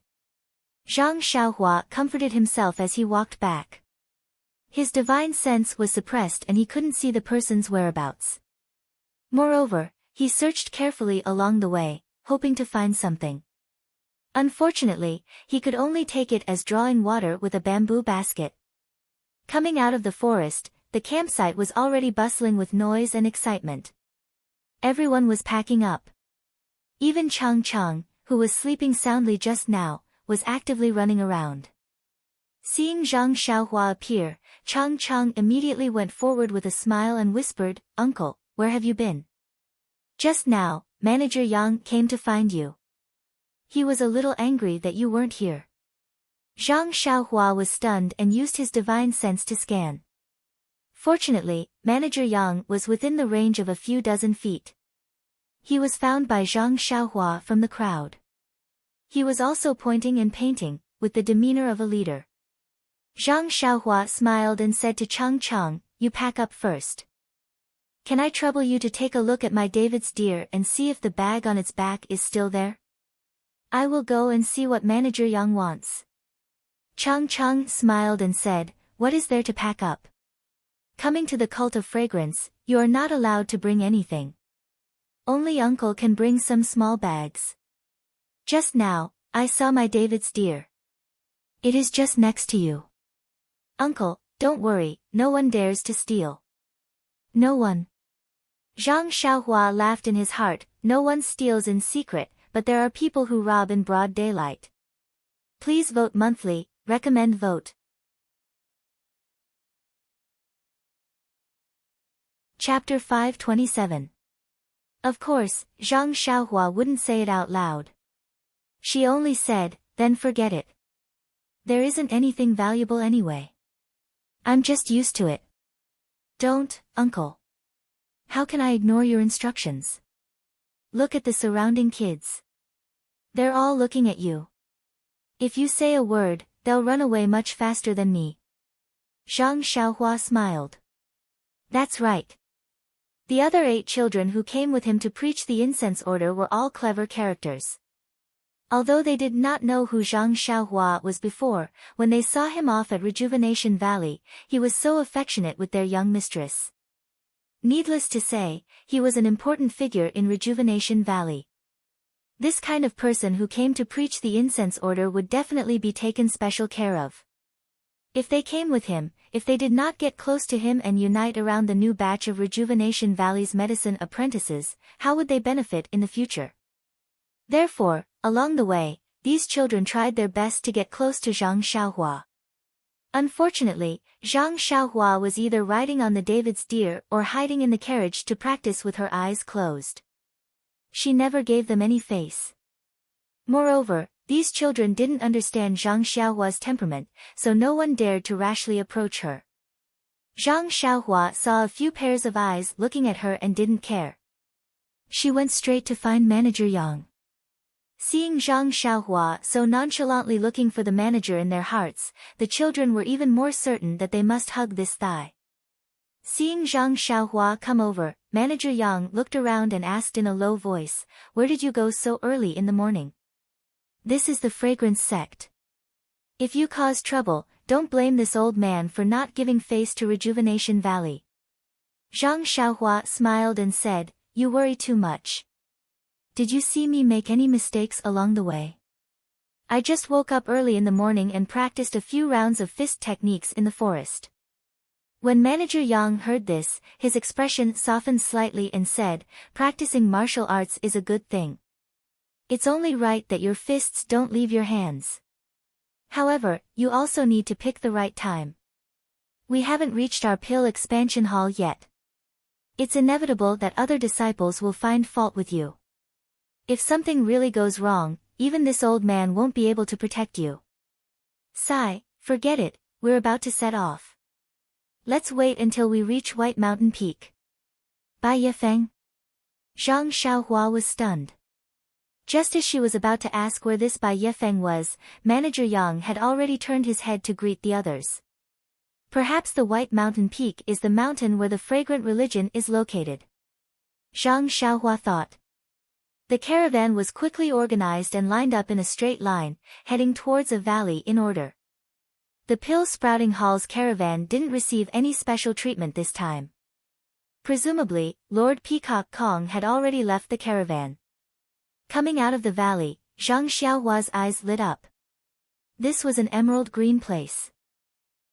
Zhang Xiaohua comforted himself as he walked back. His divine sense was suppressed and he couldn't see the person's whereabouts. Moreover, he searched carefully along the way, hoping to find something. Unfortunately, he could only take it as drawing water with a bamboo basket. Coming out of the forest, the campsite was already bustling with noise and excitement. Everyone was packing up. Even Chang, who was sleeping soundly just now, was actively running around. Seeing Zhang Xiaohua appear, Chang immediately went forward with a smile and whispered, Uncle, where have you been? Just now, Manager Yang came to find you. He was a little angry that you weren't here. Zhang Xiaohua was stunned and used his divine sense to scan. Fortunately, Manager Yang was within the range of a few dozen feet. He was found by Zhang Xiaohua from the crowd. He was also pointing and painting, with the demeanor of a leader. Zhang Xiaohua smiled and said to Chang, you pack up first. Can I trouble you to take a look at my David's deer and see if the bag on its back is still there? I will go and see what Manager Yang wants. Chang smiled and said, what is there to pack up? Coming to the cult of fragrance, you are not allowed to bring anything. Only Uncle can bring some small bags. Just now, I saw my David's deer. It is just next to you. Uncle, don't worry, no one dares to steal. No one. Zhang Xiaohua laughed in his heart. No one steals in secret, but there are people who rob in broad daylight. Please vote monthly, recommend vote. Chapter 527. Of course, Zhang Xiaohua wouldn't say it out loud. She only said, then forget it. There isn't anything valuable anyway. I'm just used to it. Don't, uncle. How can I ignore your instructions? Look at the surrounding kids. They're all looking at you. If you say a word, they'll run away much faster than me. Zhang Xiaohua smiled. That's right. The other 8 children who came with him to preach the incense order were all clever characters. Although they did not know who Zhang Xiaohua was before, when they saw him off at Rejuvenation Valley, he was so affectionate with their young mistress. Needless to say, he was an important figure in Rejuvenation Valley. This kind of person who came to preach the incense order would definitely be taken special care of. If they came with him, if they did not get close to him and unite around the new batch of Rejuvenation Valley's medicine apprentices, how would they benefit in the future? Therefore, along the way, these children tried their best to get close to Zhang Xiaohua. Unfortunately, Zhang Xiaohua was either riding on the David's deer or hiding in the carriage to practice with her eyes closed. She never gave them any face. Moreover, these children didn't understand Zhang Xiaohua's temperament, so no one dared to rashly approach her. Zhang Xiaohua saw a few pairs of eyes looking at her and didn't care. She went straight to find Manager Yang. Seeing Zhang Xiaohua so nonchalantly looking for the manager in their hearts, the children were even more certain that they must hug this thigh. Seeing Zhang Xiaohua come over, Manager Yang looked around and asked in a low voice, "Where did you go so early in the morning?" "This is the fragrance sect. If you cause trouble, don't blame this old man for not giving face to Rejuvenation Valley." Zhang Xiaohua smiled and said, "You worry too much. Did you see me make any mistakes along the way? I just woke up early in the morning and practiced a few rounds of fist techniques in the forest." When Manager Yang heard this, his expression softened slightly and said, "Practicing martial arts is a good thing. It's only right that your fists don't leave your hands. However, you also need to pick the right time. We haven't reached our pill expansion hall yet. It's inevitable that other disciples will find fault with you. If something really goes wrong, even this old man won't be able to protect you. Sigh, forget it, we're about to set off. Let's wait until we reach White Mountain Peak." "Bai Yefeng?" Zhang Xiaohua was stunned. Just as she was about to ask where this Bai Yefeng was, Manager Yang had already turned his head to greet the others. Perhaps the White Mountain Peak is the mountain where the fragrant religion is located. Zhang Xiaohua thought. The caravan was quickly organized and lined up in a straight line, heading towards a valley in order. The Pill Sprouting Hall's caravan didn't receive any special treatment this time. Presumably, Lord Peacock Kong had already left the caravan. Coming out of the valley, Zhang Xiaohua's eyes lit up. This was an emerald green place.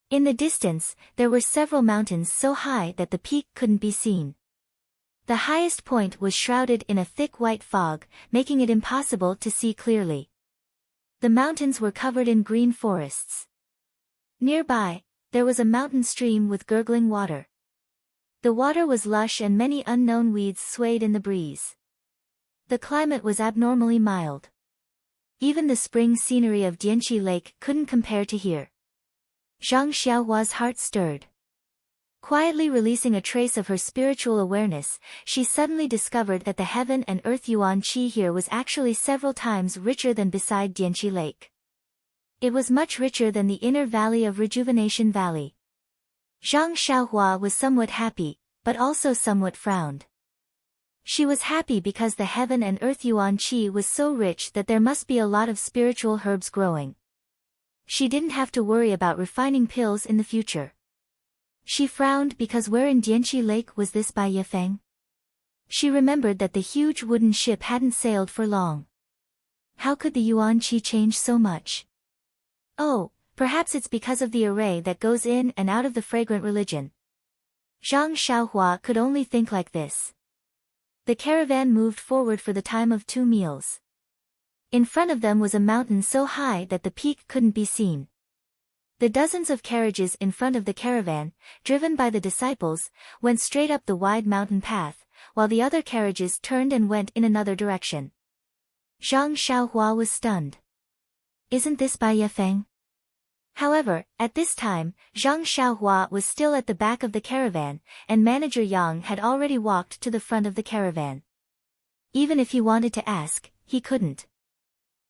In the distance, there were several mountains so high that the peak couldn't be seen. The highest point was shrouded in a thick white fog, making it impossible to see clearly. The mountains were covered in green forests. Nearby, there was a mountain stream with gurgling water. The water was lush and many unknown weeds swayed in the breeze. The climate was abnormally mild. Even the spring scenery of Dianqi Lake couldn't compare to here. Zhang Xiaohua's heart stirred. Quietly releasing a trace of her spiritual awareness, she suddenly discovered that the heaven and earth yuan qi here was actually several times richer than beside Dianqi Lake. It was much richer than the inner valley of Rejuvenation Valley. Zhang Xiaohua was somewhat happy, but also somewhat frowned. She was happy because the heaven and earth yuan qi was so rich that there must be a lot of spiritual herbs growing. She didn't have to worry about refining pills in the future. She frowned because where in Dianqi Lake was this Bai Yefeng? She remembered that the huge wooden ship hadn't sailed for long. How could the yuan qi change so much? Oh, perhaps it's because of the array that goes in and out of the fragrant religion. Zhang Xiaohua could only think like this. The caravan moved forward for the time of 2 meals. In front of them was a mountain so high that the peak couldn't be seen. The dozens of carriages in front of the caravan, driven by the disciples, went straight up the wide mountain path, while the other carriages turned and went in another direction. Zhang Xiaohua was stunned. Isn't this Bai Yefeng? However, at this time, Zhang Xiaohua was still at the back of the caravan, and Manager Yang had already walked to the front of the caravan. Even if he wanted to ask, he couldn't.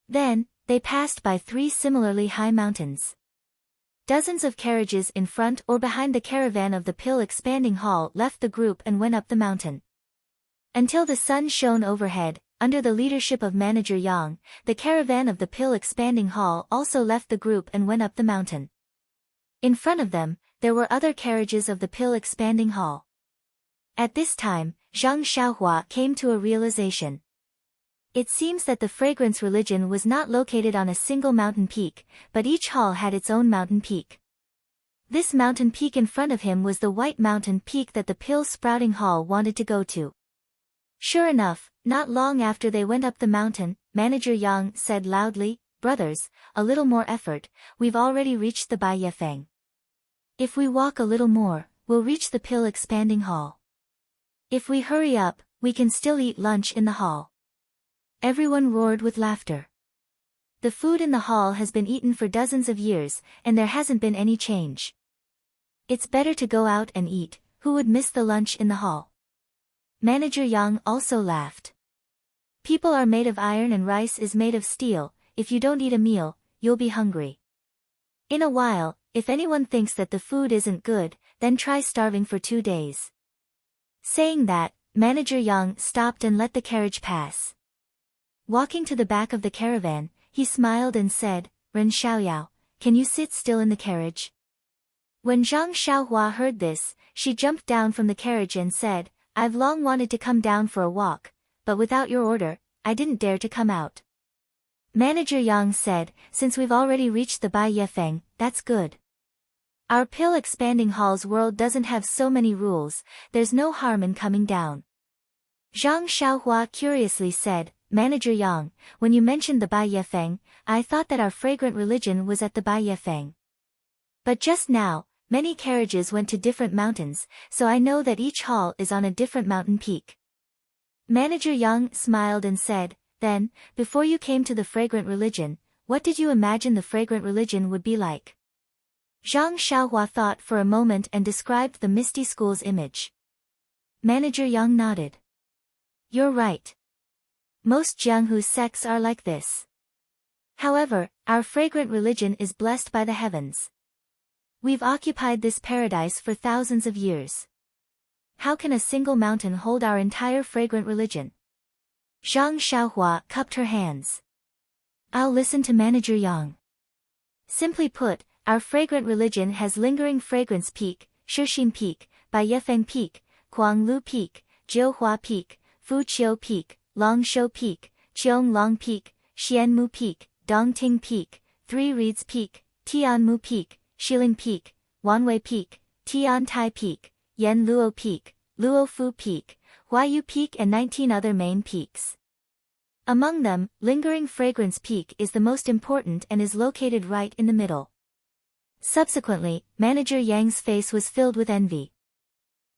Then, they passed by 3 similarly high mountains. Dozens of carriages in front or behind the caravan of the pill expanding hall left the group and went up the mountain. Until the sun shone overhead, under the leadership of Manager Yang, the caravan of the pill expanding hall also left the group and went up the mountain. In front of them, there were other carriages of the pill expanding hall. At this time, Zhang Xiaohua came to a realization. It seems that the fragrance religion was not located on a single mountain peak, but each hall had its own mountain peak. This mountain peak in front of him was the white mountain peak that the pill sprouting hall wanted to go to. Sure enough, not long after they went up the mountain, Manager Yang said loudly, "Brothers, a little more effort, we've already reached the Bai Yefeng. If we walk a little more, we'll reach the pill expanding hall. If we hurry up, we can still eat lunch in the hall." Everyone roared with laughter. The food in the hall has been eaten for dozens of years, and there hasn't been any change. It's better to go out and eat. Who would miss the lunch in the hall? Manager Yang also laughed. People are made of iron and rice is made of steel. If you don't eat a meal, you'll be hungry. In a while, if anyone thinks that the food isn't good, then try starving for 2 days. Saying that, Manager Yang stopped and let the carriage pass. Walking to the back of the caravan, he smiled and said, "Ren Xiaoyao, can you sit still in the carriage?" When Zhang Xiaohua heard this, she jumped down from the carriage and said, "I've long wanted to come down for a walk, but without your order, I didn't dare to come out." Manager Yang said, "Since we've already reached the Bai Yefeng, that's good. Our pill expanding hall's world doesn't have so many rules, there's no harm in coming down." Zhang Xiaohua curiously said, "Manager Yang, when you mentioned the Bai Yefeng, I thought that our fragrant religion was at the Bai Yefeng. But just now, many carriages went to different mountains, so I know that each hall is on a different mountain peak." Manager Yang smiled and said, "Then, before you came to the fragrant religion, what did you imagine the fragrant religion would be like?" Zhang Xiaohua thought for a moment and described the Misty School's image. Manager Yang nodded. "You're right. Most Jianghu sects are like this. However, our fragrant religion is blessed by the heavens. We've occupied this paradise for thousands of years. How can a single mountain hold our entire fragrant religion?" Zhang Xiaohua cupped her hands. "I'll listen to Manager Yang. Simply put, our fragrant religion has lingering fragrance peak, Shixin peak, Bai Yefeng peak, Guanglu peak, Jiuhua peak, Fuqiu peak, Longshou peak, Qianglong peak, Xianmu peak, Dongting peak, Three Reeds peak, Tianmu peak, Xiling peak, Wanwei peak, Tiantai peak, Yanluo peak, Luofu peak, Huayu peak and 19 other main peaks. Among them, Lingering Fragrance Peak is the most important and is located right in the middle." Subsequently, Manager Yang's face was filled with envy.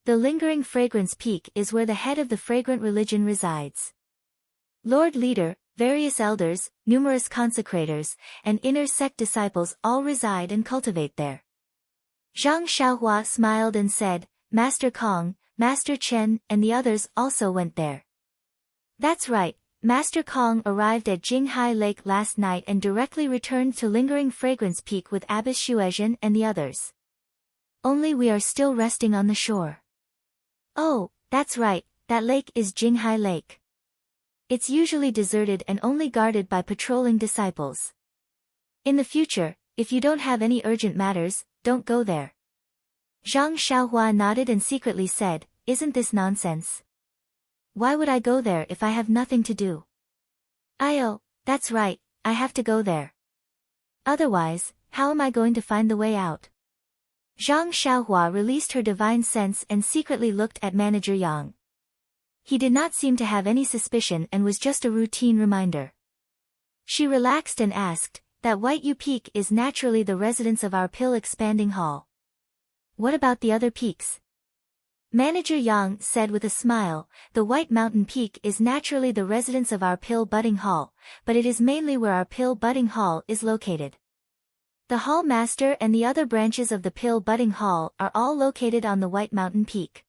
The Lingering Fragrance Peak is where the head of the fragrant religion resides. Lord Leader, various elders, numerous consecrators, and inner sect disciples all reside and cultivate there. Zhang Xiaohua smiled and said, "Master Kong, Master Chen, and the others also went there." "That's right, Master Kong arrived at Jinghai Lake last night and directly returned to Lingering Fragrance Peak with Abbess Xuezhen and the others. Only we are still resting on the shore." "Oh, that's right, that lake is Jinghai Lake. It's usually deserted and only guarded by patrolling disciples. In the future, if you don't have any urgent matters, don't go there." Zhang Xiaohua nodded and secretly said, "Isn't this nonsense? Why would I go there if I have nothing to do?" That's right, I have to go there. Otherwise, how am I going to find the way out? Zhang Xiaohua released her divine sense and secretly looked at Manager Yang. He did not seem to have any suspicion and was just a routine reminder. She relaxed and asked, that White U Peak is naturally the residence of our pill expanding hall. What about the other peaks? Manager Yang said with a smile, the White Mountain Peak is naturally the residence of our pill budding hall, but it is mainly where our pill budding hall is located. The hall master and the other branches of the pill budding hall are all located on the White Mountain Peak.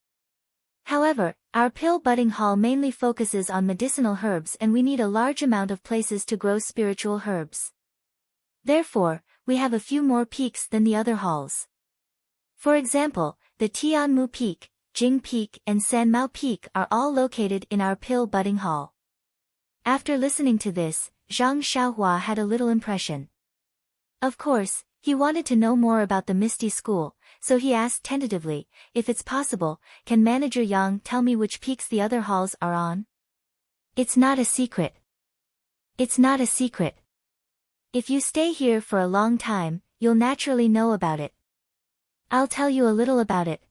However, our pill budding hall mainly focuses on medicinal herbs and we need a large amount of places to grow spiritual herbs. Therefore, we have a few more peaks than the other halls. For example, the Tianmu Peak, Jing Peak and Sanmao Peak are all located in our pill budding hall. After listening to this, Zhang Xiaohua had a little impression. Of course, he wanted to know more about the Misty School, so he asked tentatively, if it's possible, can Manager Yang tell me which peaks the other halls are on? It's not a secret. It's not a secret. If you stay here for a long time, you'll naturally know about it. I'll tell you a little about it.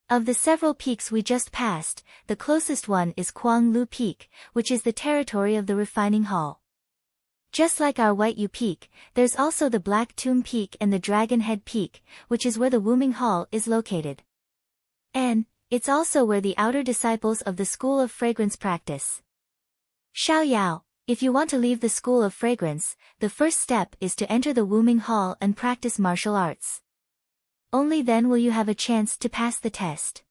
Of the several peaks we just passed, the closest one is Kuanglu Peak, which is the territory of the refining hall. Just like our White U Peak, there's also the Black Tomb Peak and the Dragon Head Peak, which is where the Wooming Hall is located. And it's also where the outer disciples of the School of Fragrance practice. Xiao Yao, if you want to leave the School of Fragrance, the first step is to enter the Wooming Hall and practice martial arts. Only then will you have a chance to pass the test.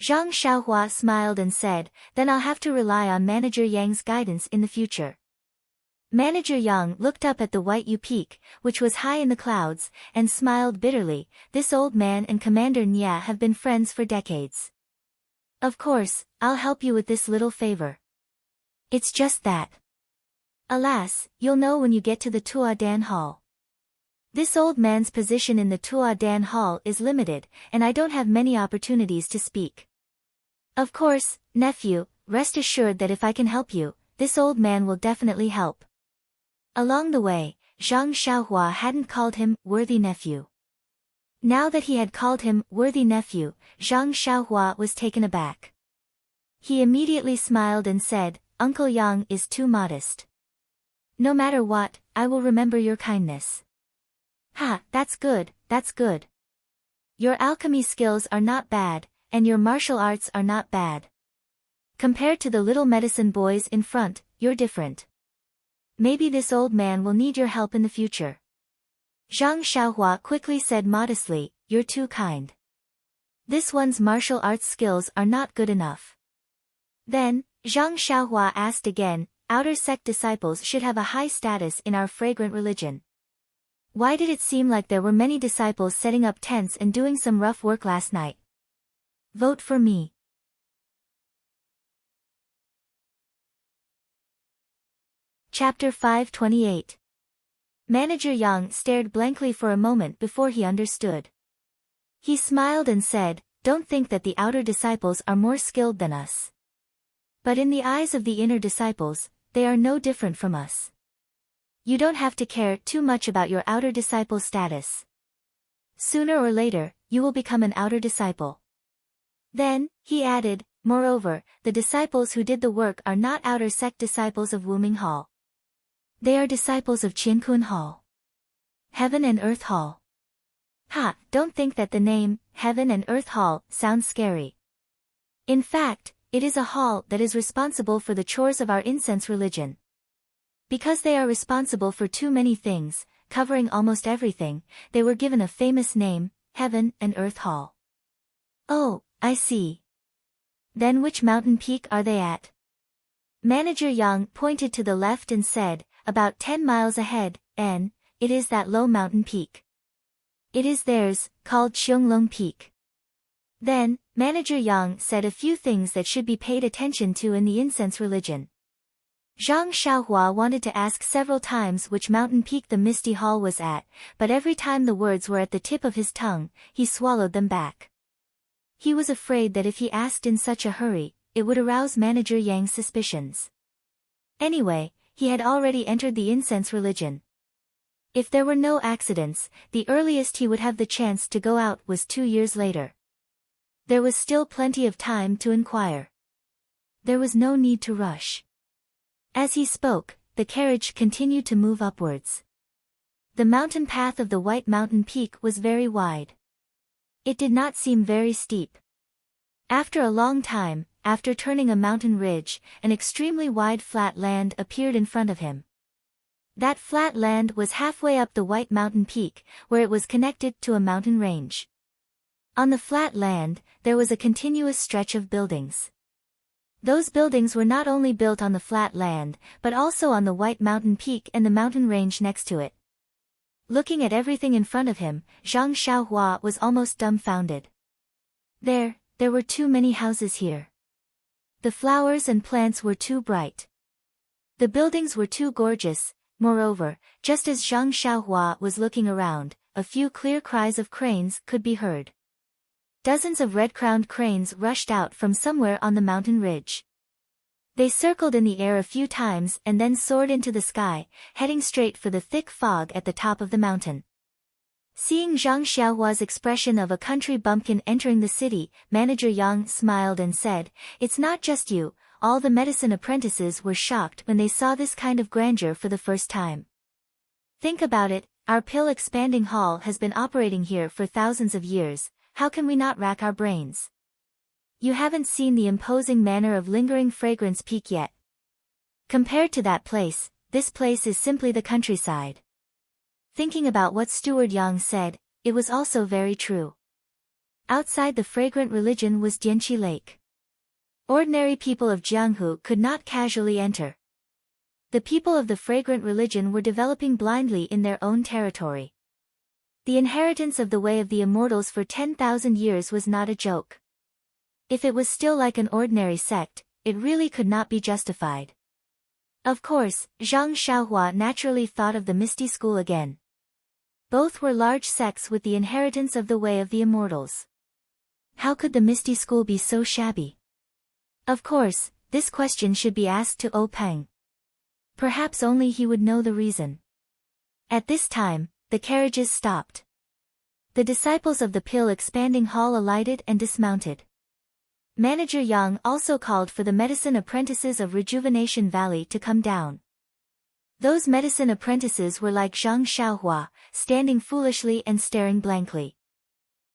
Zhang Xiaohua smiled and said, then I'll have to rely on Manager Yang's guidance in the future. Manager Yang looked up at the White U Peak, which was high in the clouds, and smiled bitterly. This old man and Commander Nya have been friends for decades. Of course, I'll help you with this little favor. It's just that. Alas, you'll know when you get to the Tua Dan Hall. This old man's position in the Tua Dan Hall is limited, and I don't have many opportunities to speak. Of course, nephew, rest assured that if I can help you, this old man will definitely help. Along the way, Zhang Xiaohua hadn't called him worthy nephew. Now that he had called him worthy nephew, Zhang Xiaohua was taken aback. He immediately smiled and said, Uncle Yang is too modest. No matter what, I will remember your kindness. Ha, that's good, that's good. Your alchemy skills are not bad, and your martial arts are not bad. Compared to the little medicine boys in front, you're different. Maybe this old man will need your help in the future. Zhang Xiaohua quickly said modestly, you're too kind. This one's martial arts skills are not good enough. Then, Zhang Xiaohua asked again, outer sect disciples should have a high status in our fragrant religion. Why did it seem like there were many disciples setting up tents and doing some rough work last night? Vote for me. Chapter 528. Manager Yang stared blankly for a moment before he understood. He smiled and said, don't think that the outer disciples are more skilled than us. But in the eyes of the inner disciples, they are no different from us. You don't have to care too much about your outer disciple status. Sooner or later, you will become an outer disciple. Then, he added, moreover, the disciples who did the work are not outer sect disciples of Wooming Hall. They are disciples of Qiankun Hall. Heaven and Earth Hall. Ha, don't think that the name, Heaven and Earth Hall, sounds scary. In fact, it is a hall that is responsible for the chores of our incense religion. Because they are responsible for too many things, covering almost everything, they were given a famous name, Heaven and Earth Hall. Oh, I see. Then which mountain peak are they at? Manager Yang pointed to the left and said, about 10 miles ahead, and it is that low mountain peak. It is theirs, called Qianglong Peak. Then, Manager Yang said a few things that should be paid attention to in the incense religion. Zhang Xiaohua wanted to ask several times which mountain peak the Misty Hall was at, but every time the words were at the tip of his tongue, he swallowed them back. He was afraid that if he asked in such a hurry, it would arouse Manager Yang's suspicions. Anyway, he had already entered the incense religion. If there were no accidents, the earliest he would have the chance to go out was 2 years later. There was still plenty of time to inquire. There was no need to rush. As he spoke, the carriage continued to move upwards. The mountain path of the White Mountain peak was very wide. It did not seem very steep. After a long time, after turning a mountain ridge, an extremely wide flat land appeared in front of him. That flat land was halfway up the White Mountain peak, where it was connected to a mountain range. On the flat land, there was a continuous stretch of buildings. Those buildings were not only built on the flat land, but also on the White Mountain peak and the mountain range next to it. Looking at everything in front of him, Zhang Xiaohua was almost dumbfounded. There were too many houses here. The flowers and plants were too bright. The buildings were too gorgeous. Moreover, just as Zhang Xiaohua was looking around, a few clear cries of cranes could be heard. Dozens of red-crowned cranes rushed out from somewhere on the mountain ridge. They circled in the air a few times and then soared into the sky, heading straight for the thick fog at the top of the mountain. Seeing Zhang Xiaohua's expression of a country bumpkin entering the city, Manager Yang smiled and said, "It's not just you." All the medicine apprentices were shocked when they saw this kind of grandeur for the first time. Think about it, our pill-expanding hall has been operating here for thousands of years, how can we not rack our brains? You haven't seen the imposing manner of lingering fragrance peak yet. Compared to that place, this place is simply the countryside. Thinking about what Steward Yang said, it was also very true. Outside the fragrant religion was Dianqi Lake. Ordinary people of Jianghu could not casually enter. The people of the fragrant religion were developing blindly in their own territory. The inheritance of the way of the immortals for 10,000 years was not a joke. If it was still like an ordinary sect, it really could not be justified. Of course, Zhang Xiaohua naturally thought of the Misty School again. Both were large sects with the inheritance of the way of the immortals. How could the Misty School be so shabby? Of course, this question should be asked to O Peng. Perhaps only he would know the reason. At this time, the carriages stopped. The disciples of the pill-expanding hall alighted and dismounted. Manager Yang also called for the medicine apprentices of Rejuvenation Valley to come down. Those medicine apprentices were like Zhang Xiaohua, standing foolishly and staring blankly.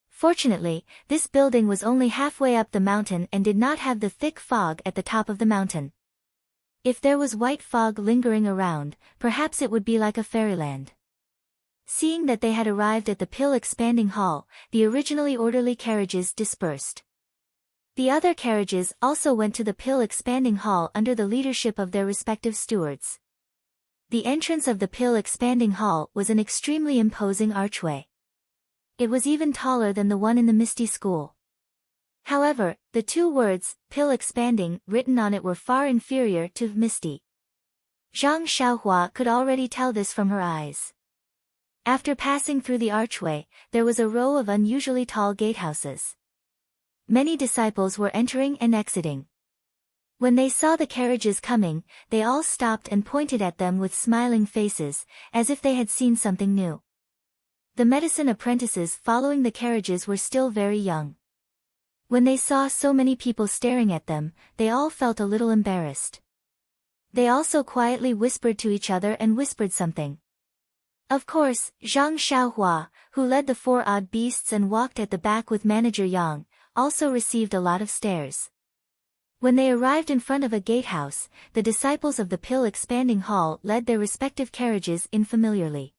Fortunately, this building was only halfway up the mountain and did not have the thick fog at the top of the mountain. If there was white fog lingering around, perhaps it would be like a fairyland. Seeing that they had arrived at the pill-expanding hall, the originally orderly carriages dispersed. The other carriages also went to the pill-expanding hall under the leadership of their respective stewards. The entrance of the pill-expanding hall was an extremely imposing archway. It was even taller than the one in the Misty School. However, the two words, pill-expanding, written on it were far inferior to misty. Zhang Xiaohua could already tell this from her eyes. After passing through the archway, there was a row of unusually tall gatehouses. Many disciples were entering and exiting. When they saw the carriages coming, they all stopped and pointed at them with smiling faces, as if they had seen something new. The medicine apprentices following the carriages were still very young. When they saw so many people staring at them, they all felt a little embarrassed. They also quietly whispered to each other and whispered something. Of course, Zhang Xiaohua, who led the 4 odd beasts and walked at the back with Manager Yang, also received a lot of stares. When they arrived in front of a gatehouse, the disciples of the pill-expanding hall led their respective carriages in familiarly.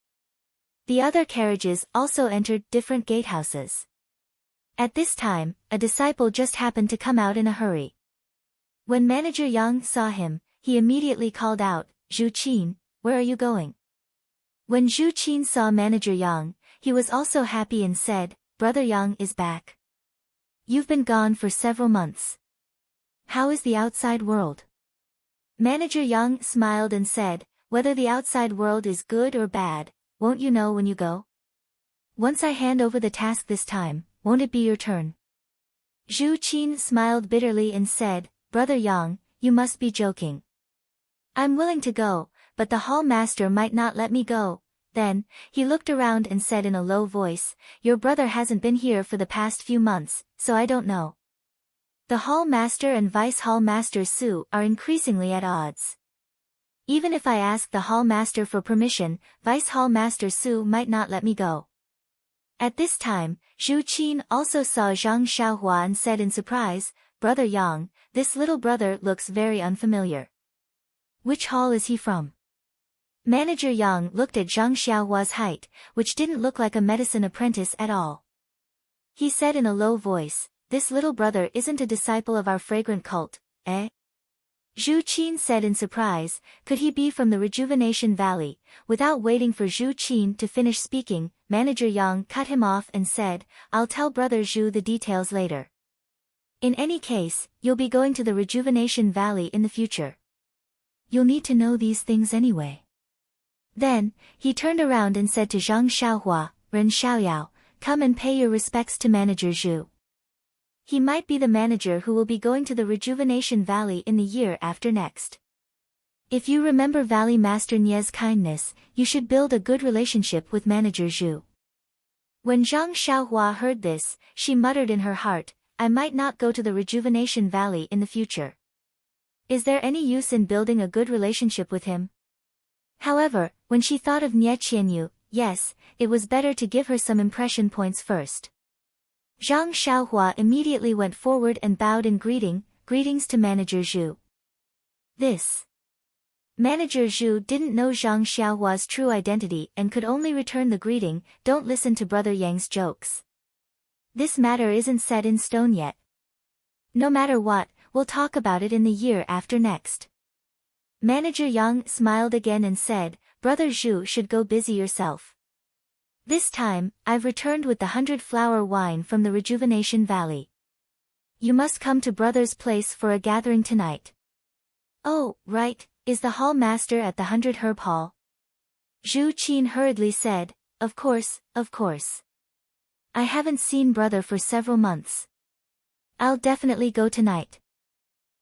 The other carriages also entered different gatehouses. At this time, a disciple just happened to come out in a hurry. When Manager Yang saw him, he immediately called out, "Zhu Qin, where are you going?" When Zhu Qin saw Manager Yang, he was also happy and said, "Brother Yang is back. You've been gone for several months. How is the outside world?" Manager Yang smiled and said, "Whether the outside world is good or bad, won't you know when you go? Once I hand over the task this time, won't it be your turn?" Zhu Qin smiled bitterly and said, "Brother Yang, you must be joking. I'm willing to go, but the hall master might not let me go. Then, he looked around and said in a low voice, your brother hasn't been here for the past few months, so I don't know. The hall master and vice hall master Su are increasingly at odds. Even if I ask the hall master for permission, vice hall master Su might not let me go. At this time, Zhu Qin also saw Zhang Xiaohua and said in surprise, Brother Yang, this little brother looks very unfamiliar. Which hall is he from? Manager Yang looked at Zhang Xiaohua's height, which didn't look like a medicine apprentice at all. He said in a low voice, this little brother isn't a disciple of our fragrant cult, eh? Zhu Qin said in surprise, could he be from the Rejuvenation Valley? Without waiting for Zhu Qin to finish speaking, Manager Yang cut him off and said, I'll tell Brother Zhu the details later. In any case, you'll be going to the Rejuvenation Valley in the future. You'll need to know these things anyway. Then, he turned around and said to Zhang Xiaohua, Ren Xiaoyao, come and pay your respects to Manager Zhu. He might be the manager who will be going to the Rejuvenation Valley in the year after next. If you remember Valley Master Nie's kindness, you should build a good relationship with Manager Zhu. When Zhang Xiaohua heard this, she muttered in her heart, I might not go to the Rejuvenation Valley in the future. Is there any use in building a good relationship with him? However, when she thought of Nie Qianyu, yes, it was better to give her some impression points first. Zhang Xiaohua immediately went forward and bowed in greetings to Manager Zhu. This. Manager Zhu didn't know Zhang Xiaohua's true identity and could only return the greeting, don't listen to Brother Yang's jokes. This matter isn't set in stone yet. No matter what, we'll talk about it in the year after next. Manager Yang smiled again and said, Brother Zhu should go busy yourself. This time, I've returned with the 100-flower wine from the Rejuvenation Valley. You must come to Brother's place for a gathering tonight. Oh, right, is the hall master at the 100-herb hall? Zhu Qin hurriedly said, of course, of course. I haven't seen Brother for several months. I'll definitely go tonight.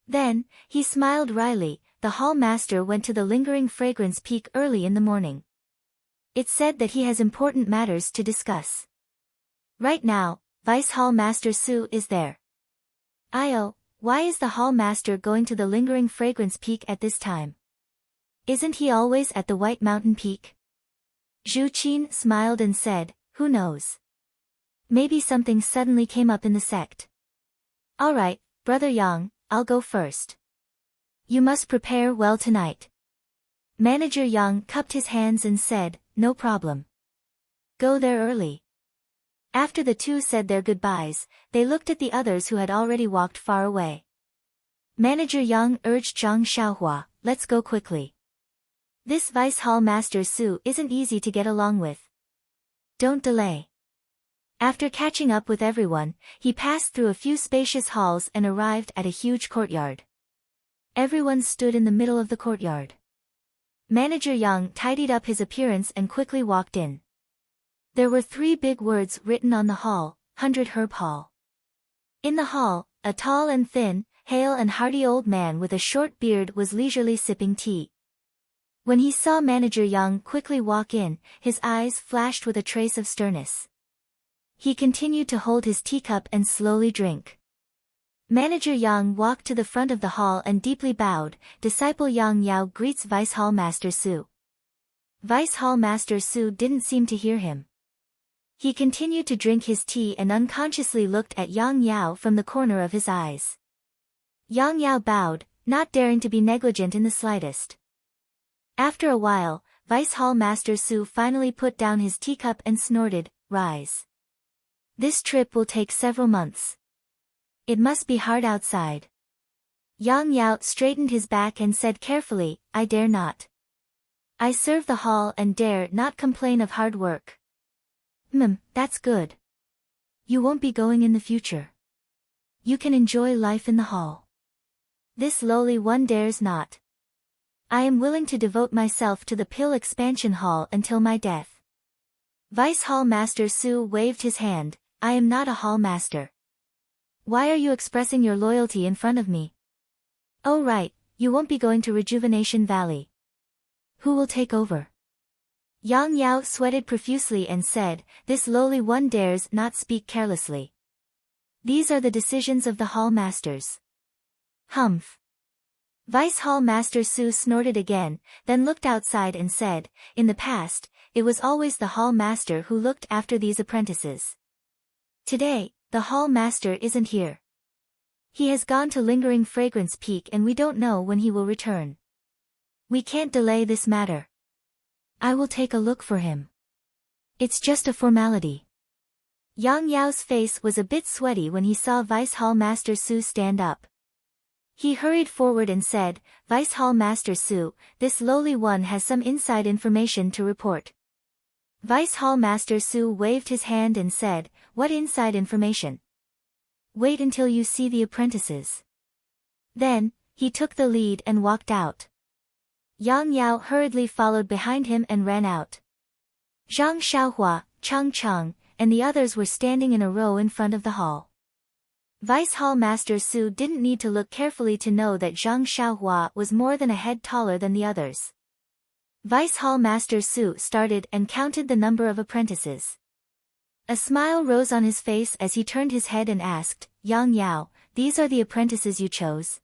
Then, he smiled wryly, the hall master went to the lingering fragrance peak early in the morning. It's said that he has important matters to discuss. Right now, Vice Hall Master Su is there. Io, why is the hall master going to the lingering fragrance peak at this time? Isn't he always at the White Mountain Peak? Zhu Qin smiled and said, who knows? Maybe something suddenly came up in the sect. Alright, Brother Yang, I'll go first. You must prepare well tonight. Manager Yang cupped his hands and said, no problem. Go there early. After the two said their goodbyes, they looked at the others who had already walked far away. Manager Yang urged Zhang Xiaohua, let's go quickly. This Vice Hall Master Su isn't easy to get along with. Don't delay. After catching up with everyone, he passed through a few spacious halls and arrived at a huge courtyard. Everyone stood in the middle of the courtyard. Manager Yang tidied up his appearance and quickly walked in. There were 3 big words written on the hall, 100-herb hall. In the hall, a tall and thin, hale and hearty old man with a short beard was leisurely sipping tea. When he saw Manager Yang quickly walk in, his eyes flashed with a trace of sternness. He continued to hold his teacup and slowly drink. Manager Yang walked to the front of the hall and deeply bowed, Disciple Yang Yao greets Vice Hall Master Su. Vice Hall Master Su didn't seem to hear him. He continued to drink his tea and unconsciously looked at Yang Yao from the corner of his eyes. Yang Yao bowed, not daring to be negligent in the slightest. After a while, Vice Hall Master Su finally put down his teacup and snorted, rise. This trip will take several months. It must be hard outside. Yang Yao straightened his back and said carefully, I dare not. I serve the hall and dare not complain of hard work. That's good. You won't be going in the future. You can enjoy life in the hall. This lowly one dares not. I am willing to devote myself to the Pill Expansion Hall until my death. Vice Hall Master Su waved his hand, I am not a hall master. Why are you expressing your loyalty in front of me? Oh right, You won't be going to Rejuvenation Valley. Who will take over? Yang Yao sweated profusely and said, this lowly one dares not speak carelessly. These are the decisions of the hall masters. Humph. Vice Hall Master Su snorted again, then looked outside and said, in the past, it was always the hall master who looked after these apprentices. Today, the hall master isn't here. He has gone to Lingering Fragrance Peak and we don't know when he will return. We can't delay this matter. I will take a look for him. It's just a formality. Yang Yao's face was a bit sweaty when he saw Vice Hall Master Su stand up. He hurried forward and said, Vice Hall Master Su, this lowly one has some inside information to report. Vice Hall Master Su waved his hand and said, what inside information? Wait until you see the apprentices. Then, he took the lead and walked out. Yang Yao hurriedly followed behind him and ran out. Zhang Xiaohua, Cheng Cheng, and the others were standing in a row in front of the hall. Vice Hall Master Su didn't need to look carefully to know that Zhang Xiaohua was more than a head taller than the others. Vice Hall Master Su started and counted the number of apprentices. A smile rose on his face as he turned his head and asked, Yang Yao, these are the apprentices you chose?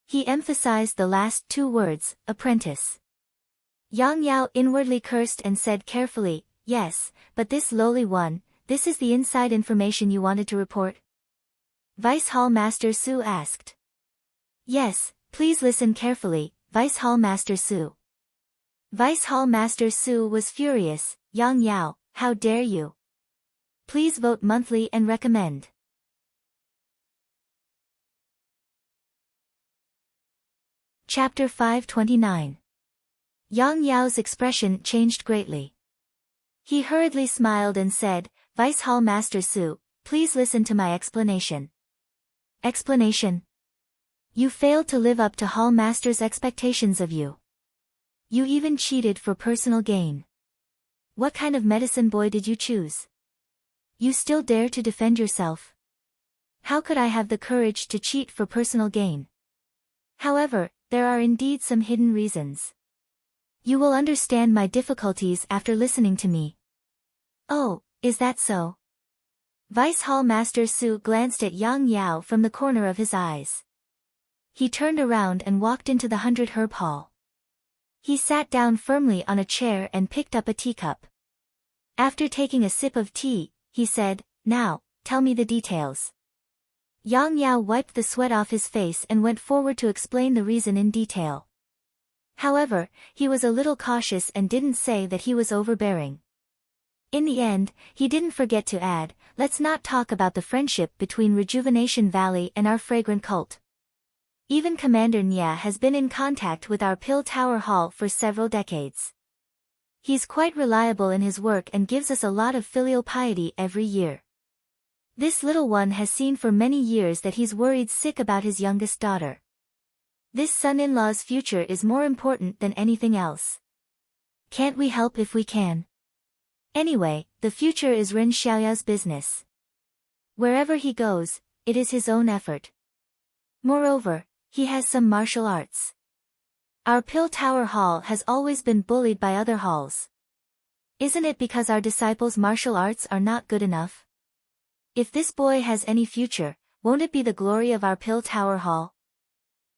He emphasized the last two words, apprentice. Yang Yao inwardly cursed and said carefully, yes, but this lowly one, this is the inside information you wanted to report? Vice Hall Master Su asked. Yes, please listen carefully, Vice Hall Master Su. Vice Hall Master Su was furious, Yang Yao, how dare you? Please vote monthly and recommend. Chapter 529. Yang Yao's expression changed greatly. He hurriedly smiled and said, Vice Hall Master Su, please listen to my explanation. Explanation. You failed to live up to Hall Master's expectations of you. You even cheated for personal gain. What kind of medicine boy did you choose? You still dare to defend yourself? How could I have the courage to cheat for personal gain? However, there are indeed some hidden reasons. You will understand my difficulties after listening to me. Oh, is that so? Vice Hall Master Su glanced at Yang Yao from the corner of his eyes. He turned around and walked into the 100-herb hall. He sat down firmly on a chair and picked up a teacup. After taking a sip of tea, he said, now, tell me the details. Yang Yao wiped the sweat off his face and went forward to explain the reason in detail. However, he was a little cautious and didn't say that he was overbearing. In the end, he didn't forget to add, let's not talk about the friendship between Rejuvenation Valley and our fragrant cult. Even Commander Nya has been in contact with our Pill Tower Hall for several decades. He's quite reliable in his work and gives us a lot of filial piety every year. This little one has seen for many years that he's worried sick about his youngest daughter. This son-in-law's future is more important than anything else. Can't we help if we can? Anyway, the future is Ren Xiaoyao's business. Wherever he goes, it is his own effort. Moreover, he has some martial arts. Our Pill Tower Hall has always been bullied by other halls. Isn't it because our disciples' martial arts are not good enough? If this boy has any future, won't it be the glory of our Pill Tower Hall?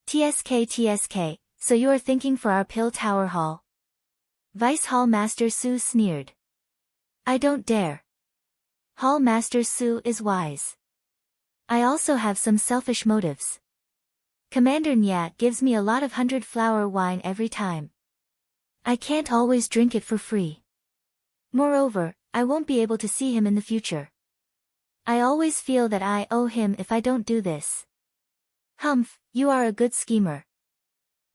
TSK, so you are thinking for our Pill Tower Hall? Vice Hall Master Su sneered. I don't dare. Hall Master Su is wise. I also have some selfish motives. Commander Nya gives me a lot of 100-flower wine every time. I can't always drink it for free. Moreover, I won't be able to see him in the future. I always feel that I owe him if I don't do this. Humph, you are a good schemer.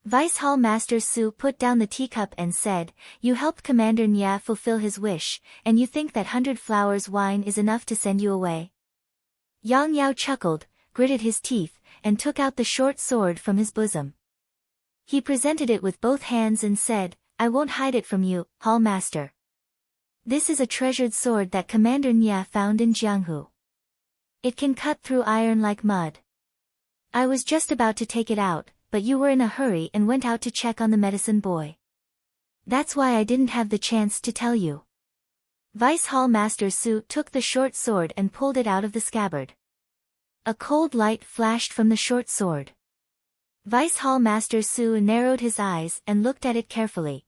Vice Hall Master Su put down the teacup and said, you helped Commander Nya fulfill his wish, and you think that 100 flowers wine is enough to send you away? Yang Yao chuckled, gritted his teeth, and took out the short sword from his bosom. He presented it with both hands and said, I won't hide it from you, Hall Master. This is a treasured sword that Commander Nya found in Jianghu. It can cut through iron like mud. I was just about to take it out, but you were in a hurry and went out to check on the medicine boy. That's why I didn't have the chance to tell you. Vice Hall Master Su took the short sword and pulled it out of the scabbard. A cold light flashed from the short sword. Vice Hall Master Su narrowed his eyes and looked at it carefully.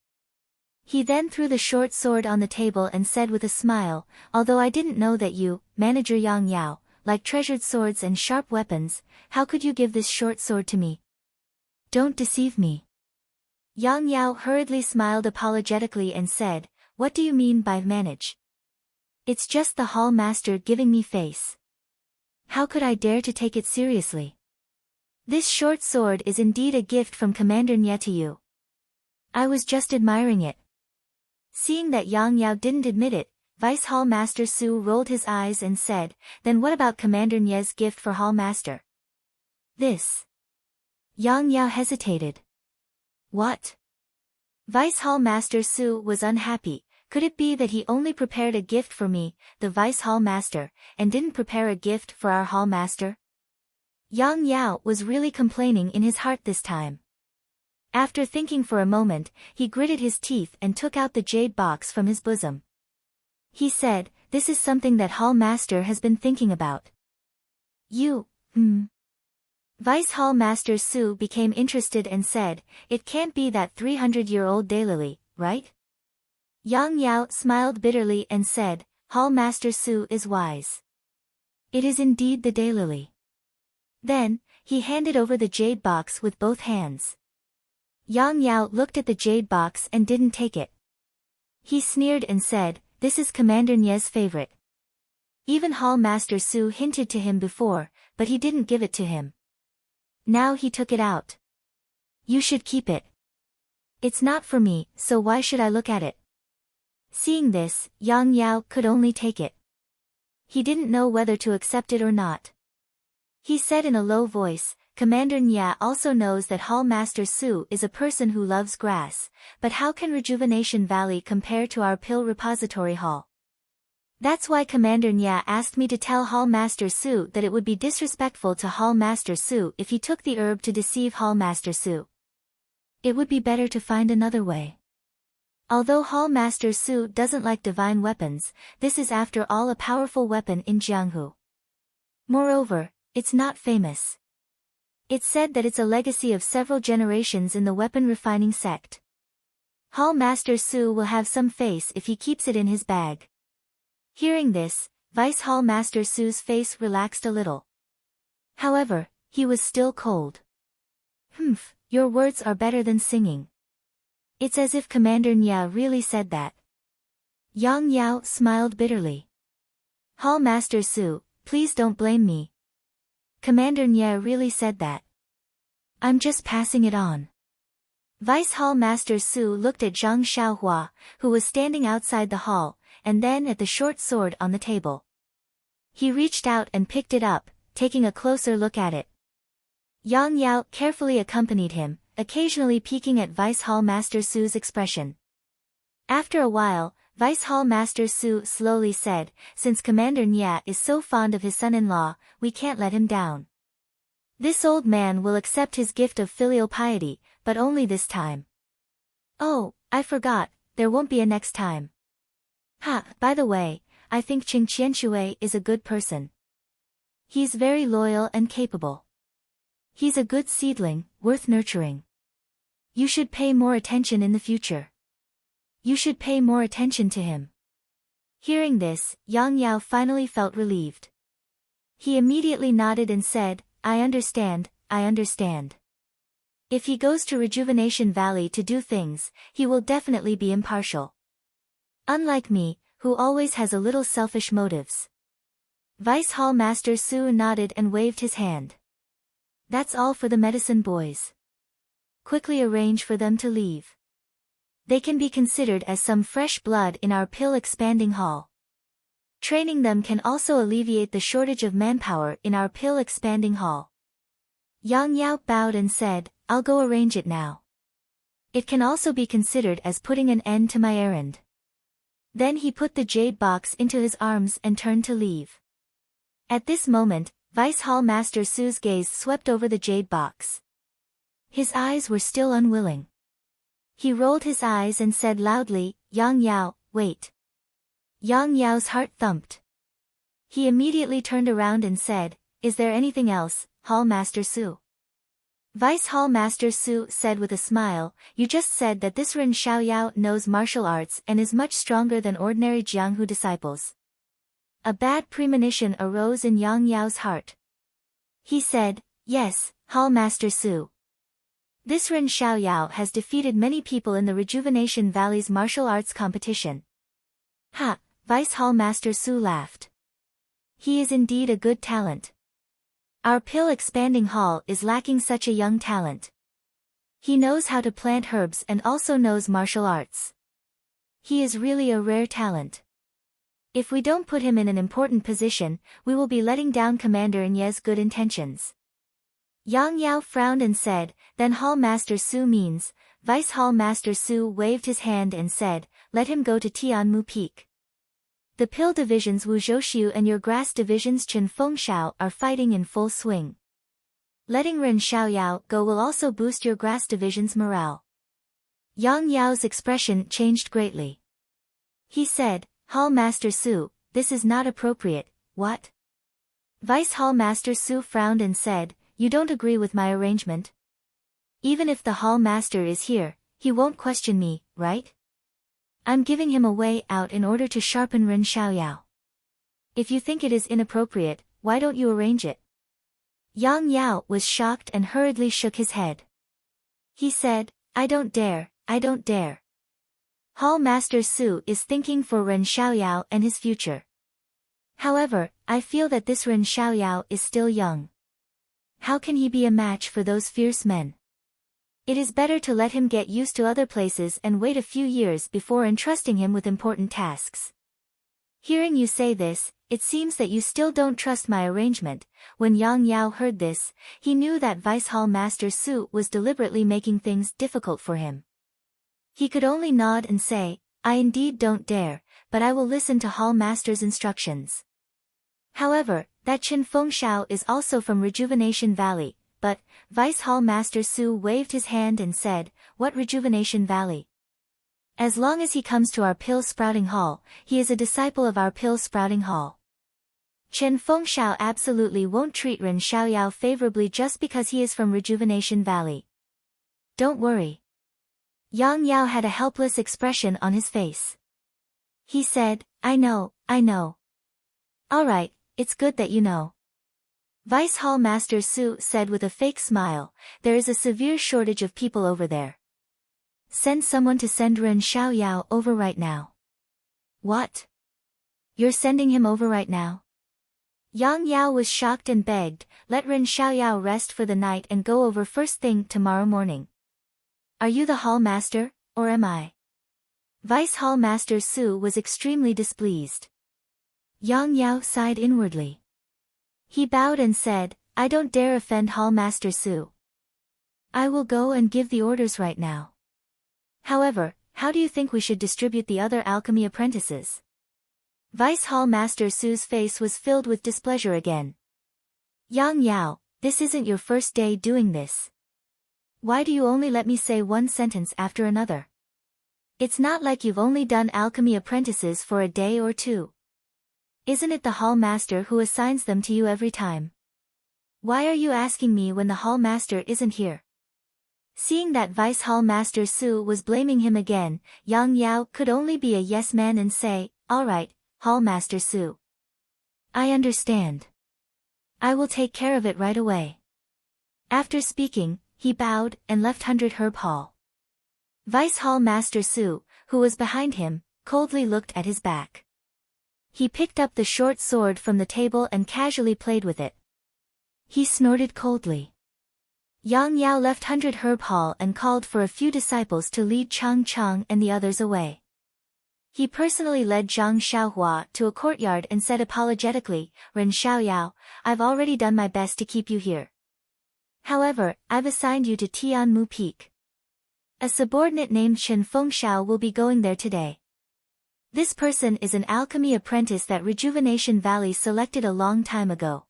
He then threw the short sword on the table and said with a smile, although I didn't know that you, Manager Yang Yao, like treasured swords and sharp weapons, how could you give this short sword to me? Don't deceive me. Yang Yao hurriedly smiled apologetically and said, what do you mean by manage? It's just the hall master giving me face. How could I dare to take it seriously? This short sword is indeed a gift from Commander Nye to you. I was just admiring it. Seeing that Yang Yao didn't admit it, Vice Hall Master Su rolled his eyes and said, then what about Commander Nye's gift for Hall Master? This. Yang Yao hesitated. What? Vice Hall Master Su was unhappy. Could it be that he only prepared a gift for me, the Vice Hall Master, and didn't prepare a gift for our Hall Master? Yang Yao was really complaining in his heart this time. After thinking for a moment, he gritted his teeth and took out the jade box from his bosom. He said, this is something that Hall Master has been thinking about. Vice Hall Master Su became interested and said, it can't be that 300-year-old daylily, right? Yang Yao smiled bitterly and said, Hall Master Su is wise. It is indeed the daylily. Then, he handed over the jade box with both hands. Yang Yao looked at the jade box and didn't take it. He sneered and said, this is Commander Nye's favorite. Even Hall Master Su hinted to him before, but he didn't give it to him. Now he took it out. You should keep it. It's not for me, so why should I look at it? Seeing this, Yang Yao could only take it. He didn't know whether to accept it or not. He said in a low voice, Commander Nye also knows that Hall Master Su is a person who loves grass, but how can Rejuvenation Valley compare to our pill repository hall? That's why Commander Nye asked me to tell Hall Master Su that it would be disrespectful to Hall Master Su if he took the herb to deceive Hall Master Su. It would be better to find another way. Although Hall Master Su doesn't like divine weapons, this is after all a powerful weapon in Jianghu. Moreover, it's not famous. It's said that it's a legacy of several generations in the weapon refining sect. Hall Master Su will have some face if he keeps it in his bag. Hearing this, Vice Hall Master Su's face relaxed a little. However, he was still cold. Your words are better than singing. It's as if Commander Nye really said that. Yang Yao smiled bitterly. Hall Master Su, please don't blame me. Commander Nye really said that. I'm just passing it on. Vice Hall Master Su looked at Zhang Xiaohua, who was standing outside the hall, and then at the short sword on the table. He reached out and picked it up, taking a closer look at it. Yang Yao carefully accompanied him, occasionally peeking at Vice Hall Master Su's expression. After a while, Vice Hall Master Su slowly said, since Commander Nye is so fond of his son-in-law, we can't let him down. This old man will accept his gift of filial piety, but only this time. Oh, I forgot, there won't be a next time. By the way, I think Qing Qianshui is a good person. He's very loyal and capable. He's a good seedling, worth nurturing. You should pay more attention in the future. You should pay more attention to him. Hearing this, Yang Yao finally felt relieved. He immediately nodded and said, I understand, I understand. If he goes to Rejuvenation Valley to do things, he will definitely be impartial. Unlike me, who always has a little selfish motives. Vice Hall Master Su nodded and waved his hand. That's all for the medicine boys. Quickly arrange for them to leave. They can be considered as some fresh blood in our pill-expanding hall. Training them can also alleviate the shortage of manpower in our pill-expanding hall. Yang Yao bowed and said, I'll go arrange it now. It can also be considered as putting an end to my errand. Then he put the jade box into his arms and turned to leave. At this moment, Vice Hall Master Su's gaze swept over the jade box. His eyes were still unwilling. He rolled his eyes and said loudly, Yang Yao, wait. Yang Yao's heart thumped. He immediately turned around and said, is there anything else, Hall Master Su? Vice Hall Master Su said with a smile, you just said that this Ren Xiaoyao knows martial arts and is much stronger than ordinary Jianghu disciples. A bad premonition arose in Yang Yao's heart. He said, yes, Hall Master Su. This Ren Xiaoyao has defeated many people in the Rejuvenation Valley's martial arts competition. Ha, Vice Hall Master Su laughed. He is indeed a good talent. Our pill expanding hall is lacking such a young talent. He knows how to plant herbs and also knows martial arts. He is really a rare talent. If we don't put him in an important position, we will be letting down Commander Nye's good intentions. Yang Yao frowned and said, then Hall Master Su means, Vice Hall Master Su waved his hand and said, let him go to Tianmu Peak. The pill division's Wu Zhouxiu and your grass division's Chen Fengshao are fighting in full swing. Letting Ren Xiaoyao go will also boost your grass division's morale. Yang Yao's expression changed greatly. He said, Hall Master Su, this is not appropriate, what? Vice Hall Master Su frowned and said, you don't agree with my arrangement? Even if the Hall Master is here, he won't question me, right? I'm giving him a way out in order to sharpen Ren Xiaoyao. If you think it is inappropriate, why don't you arrange it? Yang Yao was shocked and hurriedly shook his head. He said, I don't dare, I don't dare. Hall Master Su is thinking for Ren Xiaoyao and his future. However, I feel that this Ren Xiaoyao is still young. How can he be a match for those fierce men? It is better to let him get used to other places and wait a few years before entrusting him with important tasks. Hearing you say this, it seems that you still don't trust my arrangement. When Yang Yao heard this, he knew that Vice Hall Master Su was deliberately making things difficult for him. He could only nod and say, I indeed don't dare, but I will listen to Hall Master's instructions. However, that Chen Fengshao is also from Rejuvenation Valley. But, Vice Hall Master Su waved his hand and said, what Rejuvenation Valley? As long as he comes to our pill sprouting hall, he is a disciple of our pill sprouting hall. Chen Fengshao absolutely won't treat Ren Xiaoyao favorably just because he is from Rejuvenation Valley. Don't worry. Yang Yao had a helpless expression on his face. He said, I know. Alright, it's good that you know. Vice Hall Master Su said with a fake smile, there is a severe shortage of people over there. Send someone to send Ren Xiaoyao over right now. What? You're sending him over right now? Yang Yao was shocked and begged, let Ren Xiaoyao rest for the night and go over first thing tomorrow morning. Are you the Hall Master, or am I? Vice Hall Master Su was extremely displeased. Yang Yao sighed inwardly. He bowed and said, I don't dare offend Hall Master Su. I will go and give the orders right now. However, how do you think we should distribute the other alchemy apprentices? Vice Hall Master Su's face was filled with displeasure again. Yang Yao, this isn't your first day doing this. Why do you only let me say one sentence after another? It's not like you've only done alchemy apprentices for a day or two. Isn't it the Hall Master who assigns them to you every time? Why are you asking me when the Hall Master isn't here? Seeing that Vice Hall Master Su was blaming him again, Yang Yao could only be a yes man and say, all right, Hall Master Su. I understand. I will take care of it right away. After speaking, he bowed and left 100 Herb Hall. Vice Hall Master Su, who was behind him, coldly looked at his back. He picked up the short sword from the table and casually played with it. He snorted coldly. Yang Yao left 100 Herb Hall and called for a few disciples to lead Chang Chang and the others away. He personally led Zhang Xiaohua to a courtyard and said apologetically, Ren Xiaoyao, I've already done my best to keep you here. However, I've assigned you to Tianmu Peak. A subordinate named Chen Fengshao will be going there today. This person is an alchemy apprentice that Rejuvenation Valley selected a long time ago.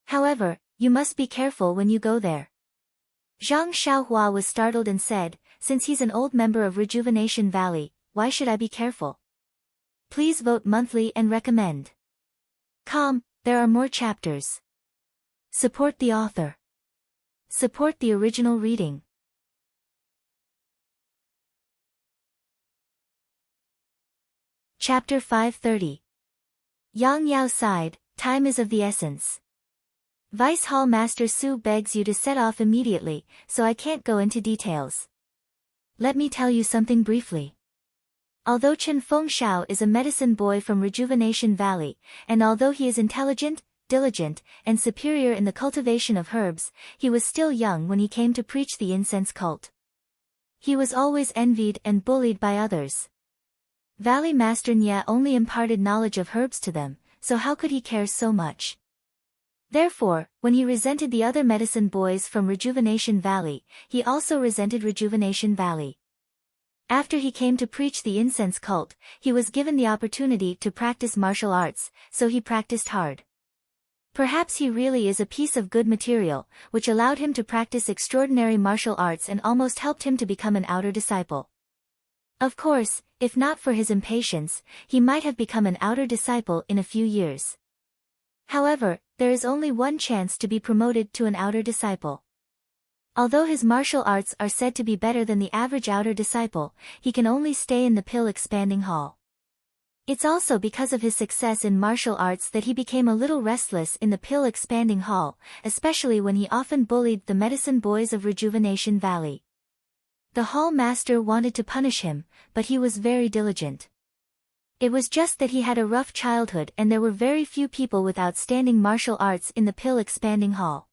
However, you must be careful when you go there. Zhang Xiaohua was startled and said, since he's an old member of Rejuvenation Valley, why should I be careful? Please vote monthly and recommend. There are more chapters. Support the author. Support the original reading. Chapter 530. Yang Yao sighed, time is of the essence. Vice Hall Master Su begs you to set off immediately, so I can't go into details. Let me tell you something briefly. Although Chen Fengxiao is a medicine boy from Rejuvenation Valley, and although he is intelligent, diligent, and superior in the cultivation of herbs, he was still young when he came to preach the incense cult. He was always envied and bullied by others. Valley Master Nya only imparted knowledge of herbs to them, so how could he care so much? Therefore, when he resented the other medicine boys from Rejuvenation Valley, he also resented Rejuvenation Valley. After he came to preach the incense cult, he was given the opportunity to practice martial arts, so he practiced hard. Perhaps he really is a piece of good material, which allowed him to practice extraordinary martial arts and almost helped him to become an outer disciple. Of course, if not for his impatience, he might have become an outer disciple in a few years. However, there is only one chance to be promoted to an outer disciple. Although his martial arts are said to be better than the average outer disciple, he can only stay in the pill expanding hall. It's also because of his success in martial arts that he became a little restless in the pill expanding hall, especially when he often bullied the medicine boys of Rejuvenation Valley. The hall master wanted to punish him, but he was very diligent. It was just that he had a rough childhood and there were very few people with outstanding martial arts in the pill expanding hall.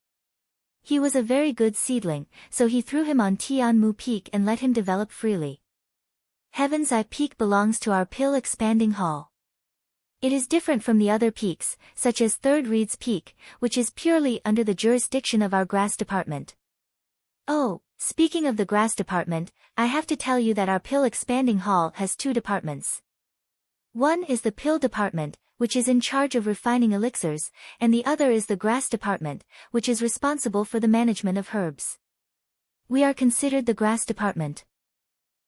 He was a very good seedling, so he threw him on Tianmu Peak and let him develop freely. Heaven's Eye Peak belongs to our pill expanding hall. It is different from the other peaks, such as Third Reed's Peak, which is purely under the jurisdiction of our grass department. Oh, speaking of the grass department, I have to tell you that our pill expanding hall has two departments. One is the pill department, which is in charge of refining elixirs, and the other is the grass department, which is responsible for the management of herbs. We are considered the grass department.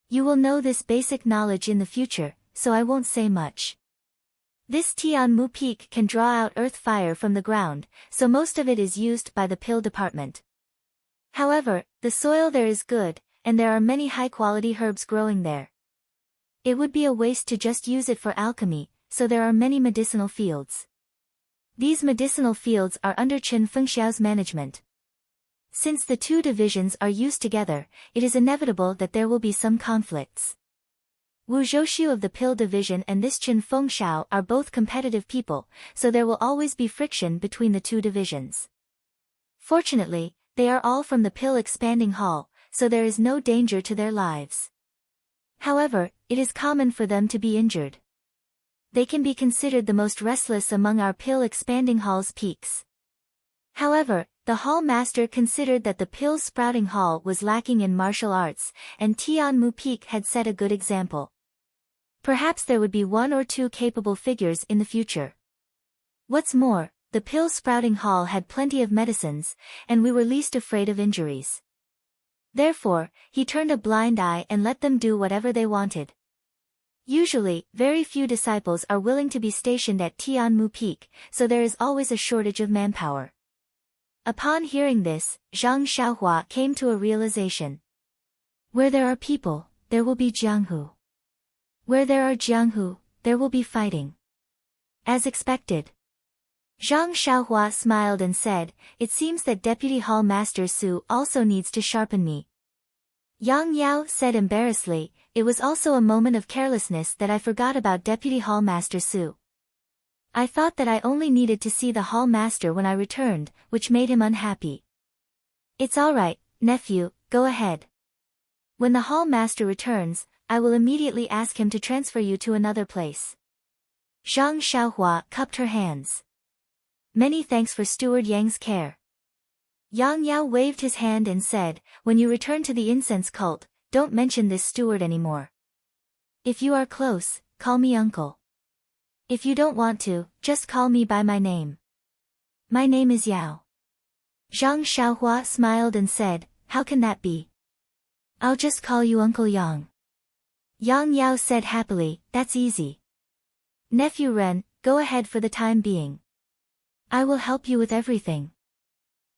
You will know this basic knowledge in the future, so I won't say much. This Tianmu Peak can draw out earth fire from the ground, so most of it is used by the pill department. However, the soil there is good, and there are many high-quality herbs growing there. It would be a waste to just use it for alchemy, so there are many medicinal fields. These medicinal fields are under Chen Fengxiao's management. Since the two divisions are used together, it is inevitable that there will be some conflicts. Wu Zhouxiu of the pill division and this Chen Fengxiao are both competitive people, so there will always be friction between the two divisions. Fortunately, they are all from the pill expanding hall, so there is no danger to their lives. However, it is common for them to be injured. They can be considered the most restless among our pill expanding hall's peaks. However, the hall master considered that the pill sprouting hall was lacking in martial arts, and Tianmu Peak had set a good example. Perhaps there would be one or two capable figures in the future. What's more, the pill sprouting hall had plenty of medicines, and we were least afraid of injuries. Therefore, he turned a blind eye and let them do whatever they wanted. Usually, very few disciples are willing to be stationed at Tianmu Peak, so there is always a shortage of manpower. Upon hearing this, Zhang Xiaohua came to a realization. Where there are people, there will be jianghu. Where there are jianghu, there will be fighting. As expected. Zhang Xiaohua smiled and said, it seems that Deputy Hall Master Su also needs to sharpen me. Yang Yao said embarrassedly, it was also a moment of carelessness that I forgot about Deputy Hall Master Su. I thought that I only needed to see the Hall Master when I returned, which made him unhappy. It's alright, nephew, go ahead. When the Hall Master returns, I will immediately ask him to transfer you to another place. Zhang Xiaohua cupped her hands. Many thanks for Steward Yang's care. Yang Yao waved his hand and said, when you return to the incense cult, don't mention this steward anymore. If you are close, call me uncle. If you don't want to, just call me by my name. My name is Yao. Zhang Xiaohua smiled and said, how can that be? I'll just call you Uncle Yang. Yang Yao said happily, that's easy. Nephew Ren, go ahead for the time being. I will help you with everything.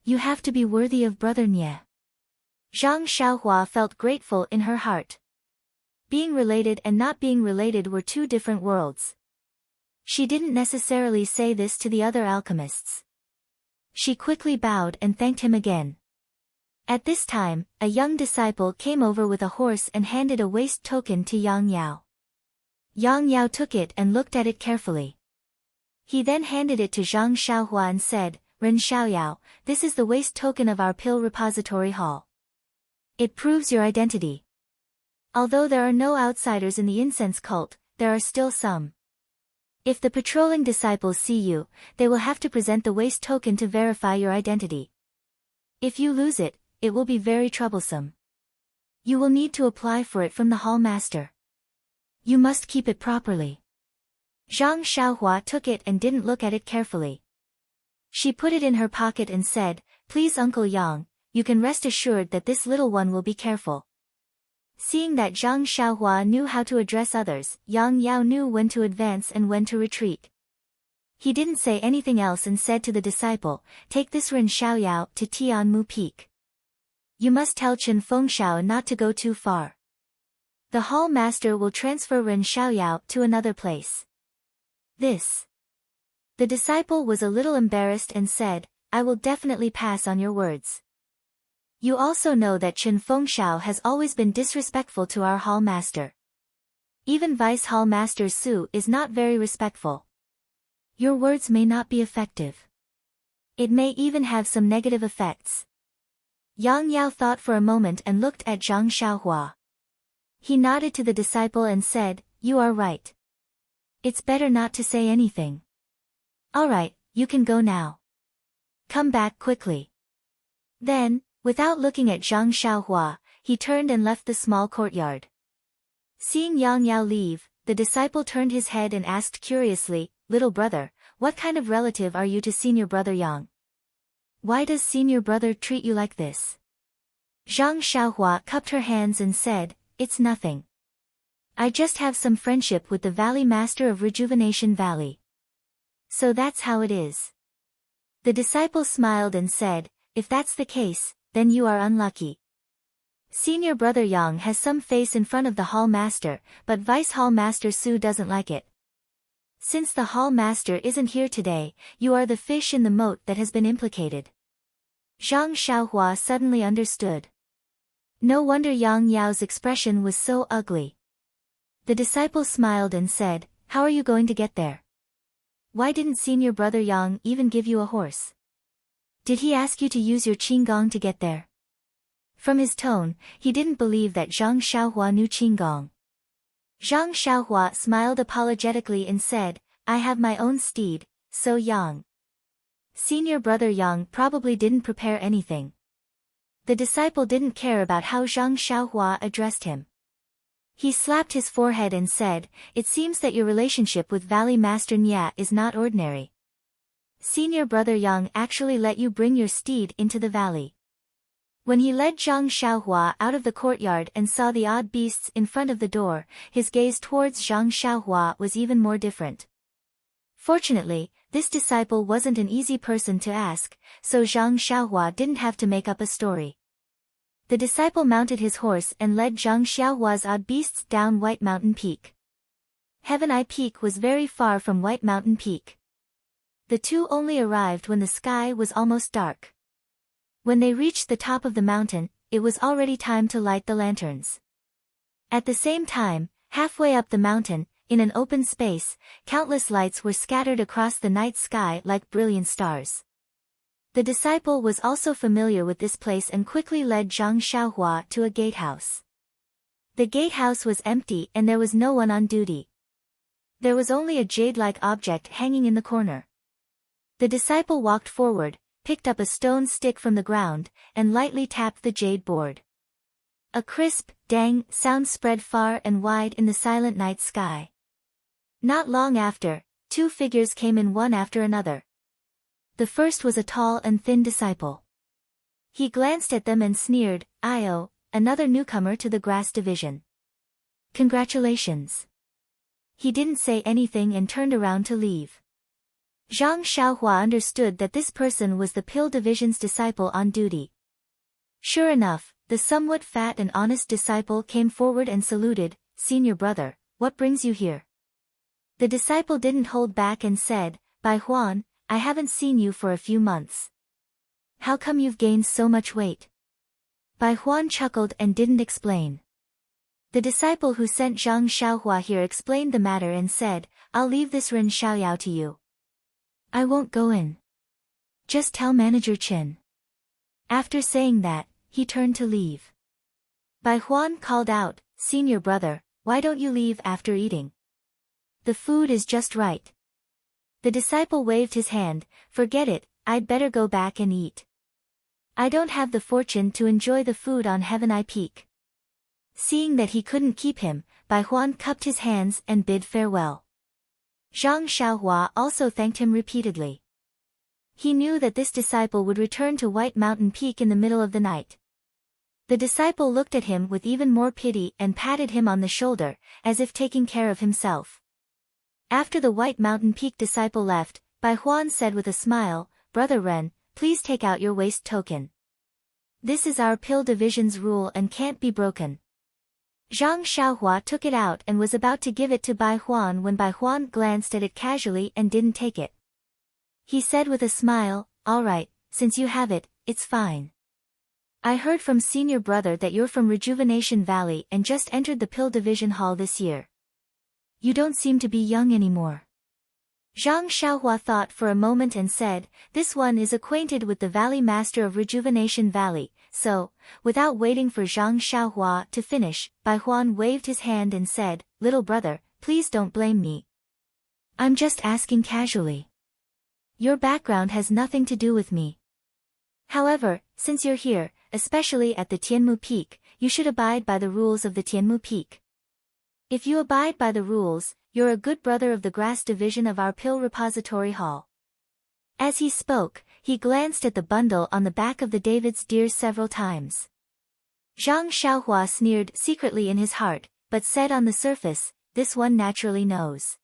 You have to be worthy of brother Nye. Zhang Xiaohua felt grateful in her heart. Being related and not being related were two different worlds. She didn't necessarily say this to the other alchemists. She quickly bowed and thanked him again. At this time, a young disciple came over with a horse and handed a waist token to Yang Yao. Yang Yao took it and looked at it carefully. He then handed it to Zhang Xiaohua and said, Ren Xiaoyao, this is the waist token of our pill repository hall. It proves your identity. Although there are no outsiders in the incense cult, there are still some. If the patrolling disciples see you, they will have to present the waist token to verify your identity. If you lose it, it will be very troublesome. You will need to apply for it from the hall master. You must keep it properly. Zhang Xiaohua took it and didn't look at it carefully. She put it in her pocket and said, Please Uncle Yang, you can rest assured that this little one will be careful. Seeing that Zhang Xiaohua knew how to address others, Yang Yao knew when to advance and when to retreat. He didn't say anything else and said to the disciple, Take this Ren Xiaoyao to Tianmu Peak. You must tell Chen Fengshao not to go too far. The hall master will transfer Ren Xiaoyao to another place. This. The disciple was a little embarrassed and said, I will definitely pass on your words. You also know that Chen Fengshao has always been disrespectful to our hall master. Even Vice Hall Master Su is not very respectful. Your words may not be effective. It may even have some negative effects. Yang Yao thought for a moment and looked at Zhang Xiaohua. He nodded to the disciple and said, You are right. It's better not to say anything. Alright, you can go now. Come back quickly. Then, without looking at Zhang Xiaohua, he turned and left the small courtyard. Seeing Yang Yao leave, the disciple turned his head and asked curiously, Little brother, what kind of relative are you to senior brother Yang? Why does senior brother treat you like this? Zhang Xiaohua cupped her hands and said, It's nothing. I just have some friendship with the Valley Master of Rejuvenation Valley. So that's how it is. The disciple smiled and said, If that's the case, then you are unlucky. Senior brother Yang has some face in front of the hall master, but Vice Hall Master Su doesn't like it. Since the hall master isn't here today, you are the fish in the moat that has been implicated. Zhang Xiaohua suddenly understood. No wonder Yang Yao's expression was so ugly. The disciple smiled and said, How are you going to get there? Why didn't senior brother Yang even give you a horse? Did he ask you to use your qinggong to get there? From his tone, he didn't believe that Zhang Xiaohua knew qinggong. Zhang Xiaohua smiled apologetically and said, I have my own steed, so Yang. Senior brother Yang probably didn't prepare anything. The disciple didn't care about how Zhang Xiaohua addressed him. He slapped his forehead and said, It seems that your relationship with Valley Master Nya is not ordinary. Senior brother Yang actually let you bring your steed into the valley. When he led Zhang Xiaohua out of the courtyard and saw the odd beasts in front of the door, his gaze towards Zhang Xiaohua was even more different. Fortunately, this disciple wasn't an easy person to ask, so Zhang Xiaohua didn't have to make up a story. The disciple mounted his horse and led Zhang Xiaohua's odd beasts down White Mountain Peak. Heaven Eye Peak was very far from White Mountain Peak. The two only arrived when the sky was almost dark. When they reached the top of the mountain, it was already time to light the lanterns. At the same time, halfway up the mountain, in an open space, countless lights were scattered across the night sky like brilliant stars. The disciple was also familiar with this place and quickly led Zhang Xiaohua to a gatehouse. The gatehouse was empty and there was no one on duty. There was only a jade-like object hanging in the corner. The disciple walked forward, picked up a stone stick from the ground, and lightly tapped the jade board. A crisp, dang sound spread far and wide in the silent night sky. Not long after, two figures came in one after another. The first was a tall and thin disciple. He glanced at them and sneered, "Io, another newcomer to the grass division. Congratulations." He didn't say anything and turned around to leave. Zhang Xiaohua understood that this person was the pill division's disciple on duty. Sure enough, the somewhat fat and honest disciple came forward and saluted, "Senior brother, what brings you here?" The disciple didn't hold back and said, "Bai Huan, I haven't seen you for a few months. How come you've gained so much weight?" Bai Huan chuckled and didn't explain. The disciple who sent Zhang Xiaohua here explained the matter and said, "I'll leave this Ren Xiaoyao to you. I won't go in. Just tell Manager Chen." After saying that, he turned to leave. Bai Huan called out, "Senior brother, why don't you leave after eating? The food is just right." The disciple waved his hand, "Forget it, I'd better go back and eat. I don't have the fortune to enjoy the food on Heaven I Peak." Seeing that he couldn't keep him, Bai Huan cupped his hands and bid farewell. Zhang Xiaohua also thanked him repeatedly. He knew that this disciple would return to White Mountain Peak in the middle of the night. The disciple looked at him with even more pity and patted him on the shoulder, as if taking care of himself. After the White Mountain Peak disciple left, Bai Huan said with a smile, "Brother Ren, please take out your waist token. This is our pill division's rule and can't be broken." Zhang Xiaohua took it out and was about to give it to Bai Huan when Bai Huan glanced at it casually and didn't take it. He said with a smile, "All right, since you have it, it's fine. I heard from Senior Brother that you're from Rejuvenation Valley and just entered the pill division hall this year. You don't seem to be young anymore." Zhang Xiaohua thought for a moment and said, "This one is acquainted with the Valley Master of Rejuvenation Valley," so, without waiting for Zhang Xiaohua to finish, Bai Huan waved his hand and said, "Little brother, please don't blame me. I'm just asking casually. Your background has nothing to do with me. However, since you're here, especially at the Tianmu Peak, you should abide by the rules of the Tianmu Peak. If you abide by the rules, you're a good brother of the grass division of our pill repository hall." As he spoke, he glanced at the bundle on the back of the David's deer several times. Zhang Xiaohua sneered secretly in his heart, but said on the surface, "This one naturally knows.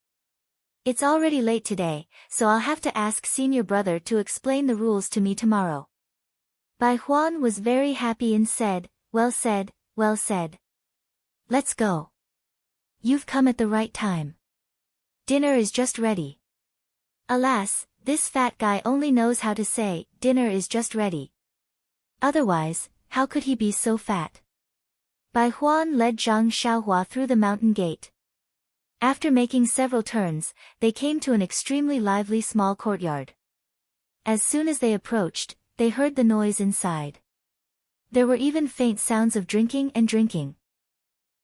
It's already late today, so I'll have to ask Senior Brother to explain the rules to me tomorrow." Bai Huan was very happy and said, "Well said, well said. Let's go. You've come at the right time. Dinner is just ready." Alas, this fat guy only knows how to say, "Dinner is just ready." Otherwise, how could he be so fat? Bai Huan led Zhang Xiaohua through the mountain gate. After making several turns, they came to an extremely lively small courtyard. As soon as they approached, they heard the noise inside. There were even faint sounds of drinking and drinking.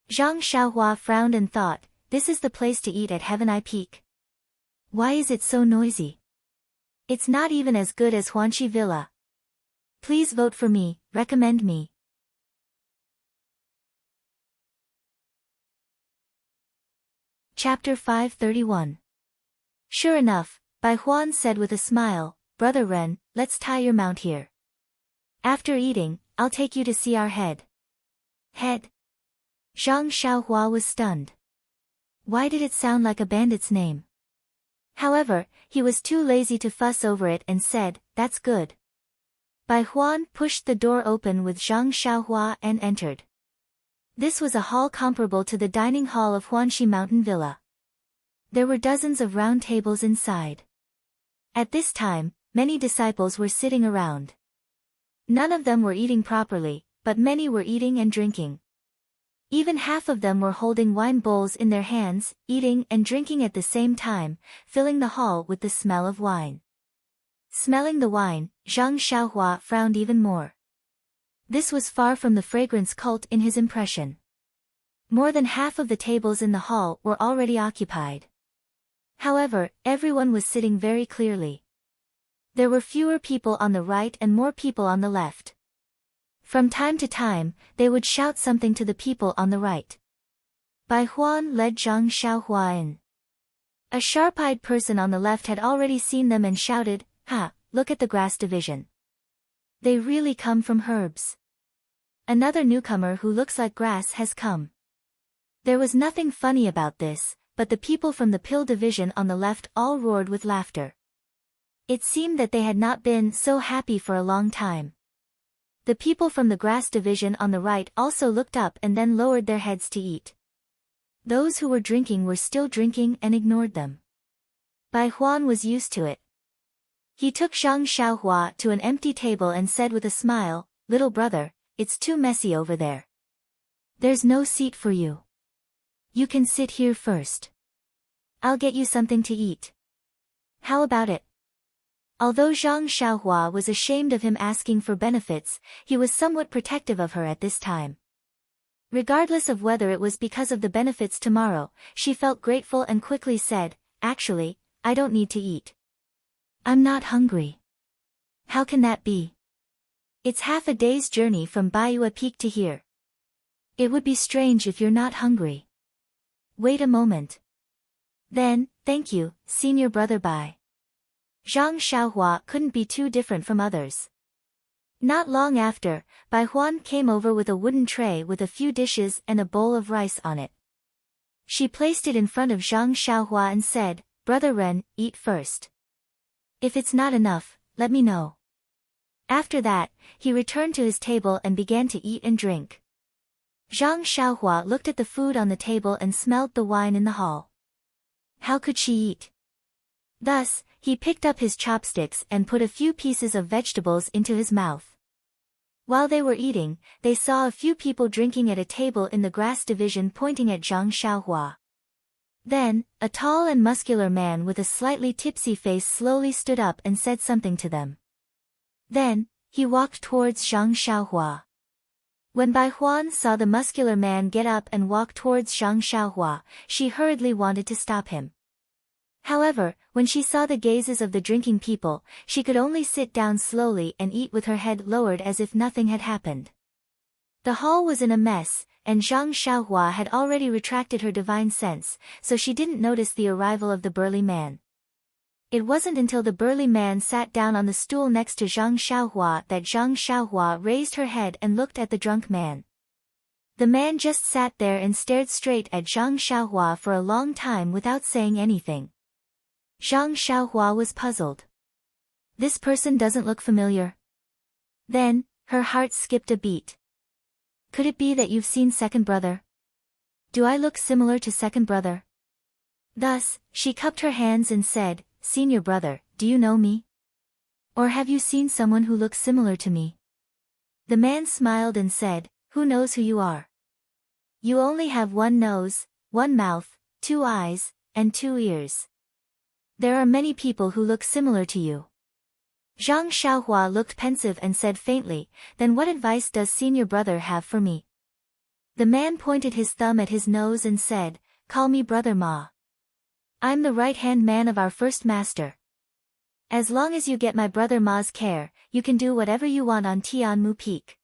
Zhang Xiaohua frowned and thought, "This is the place to eat at Heaven I Peak. Why is it so noisy? It's not even as good as Huanxi Villa. Please vote for me, recommend me." Chapter 531. Sure enough, Bai Huan said with a smile, "Brother Ren, let's tie your mount here. After eating, I'll take you to see our head." Head? Zhang Xiaohua was stunned. Why did it sound like a bandit's name? However, he was too lazy to fuss over it and said, "That's good." Bai Huan pushed the door open with Zhang Xiaohua and entered. This was a hall comparable to the dining hall of Huanxi Mountain Villa. There were dozens of round tables inside. At this time, many disciples were sitting around. None of them were eating properly, but many were eating and drinking. Even half of them were holding wine bowls in their hands, eating and drinking at the same time, filling the hall with the smell of wine. Smelling the wine, Zhang Xiaohua frowned even more. This was far from the fragrance cult in his impression. More than half of the tables in the hall were already occupied. However, everyone was sitting very clearly. There were fewer people on the right and more people on the left. From time to time, they would shout something to the people on the right. Bai Huan led Zhang Xiaohua in. A sharp-eyed person on the left had already seen them and shouted, "Ha, look at the grass division. They really come from herbs. Another newcomer who looks like grass has come. There was nothing funny about this, but the people from the pill division on the left all roared with laughter. It seemed that they had not been so happy for a long time. The people from the grass division on the right also looked up and then lowered their heads to eat. Those who were drinking were still drinking and ignored them. Bai Huan was used to it. He took Zhang Xiaohua to an empty table and said with a smile, "Little brother, it's too messy over there. There's no seat for you. You can sit here first. I'll get you something to eat. How about it?" Although Zhang Xiaohua was ashamed of him asking for benefits, he was somewhat protective of her at this time. Regardless of whether it was because of the benefits tomorrow, she felt grateful and quickly said, "Actually, I don't need to eat. I'm not hungry." "How can that be? It's half a day's journey from Baiyue Peak to here. It would be strange if you're not hungry." "Wait a moment. Then, thank you, senior brother Bai." Zhang Xiaohua couldn't be too different from others. Not long after, Bai Huan came over with a wooden tray with a few dishes and a bowl of rice on it. She placed it in front of Zhang Xiaohua and said, "Brother Ren, eat first. If it's not enough, let me know." After that, he returned to his table and began to eat and drink. Zhang Xiaohua looked at the food on the table and smelled the wine in the hall. How could she eat? Thus, he picked up his chopsticks and put a few pieces of vegetables into his mouth. While they were eating, they saw a few people drinking at a table in the grass division pointing at Zhang Xiaohua. Then, a tall and muscular man with a slightly tipsy face slowly stood up and said something to them. Then, he walked towards Zhang Xiaohua. When Bai Huan saw the muscular man get up and walk towards Zhang Xiaohua, she hurriedly wanted to stop him. However, when she saw the gazes of the drinking people, she could only sit down slowly and eat with her head lowered as if nothing had happened. The hall was in a mess, and Zhang Xiaohua had already retracted her divine sense, so she didn't notice the arrival of the burly man. It wasn't until the burly man sat down on the stool next to Zhang Xiaohua that Zhang Xiaohua raised her head and looked at the drunk man. The man just sat there and stared straight at Zhang Xiaohua for a long time without saying anything. Zhang Xiaohua was puzzled. This person doesn't look familiar. Then, her heart skipped a beat. Could it be that you've seen second brother? Do I look similar to second brother? Thus, she cupped her hands and said, "Senior brother, do you know me? Or have you seen someone who looks similar to me?" The man smiled and said, "Who knows who you are? You only have one nose, one mouth, two eyes, and two ears. There are many people who look similar to you." Zhang Xiaohua looked pensive and said faintly, "Then what advice does senior brother have for me?" The man pointed his thumb at his nose and said, "Call me Brother Ma. I'm the right-hand man of our first master. As long as you get my brother Ma's care, you can do whatever you want on Tianmu Peak."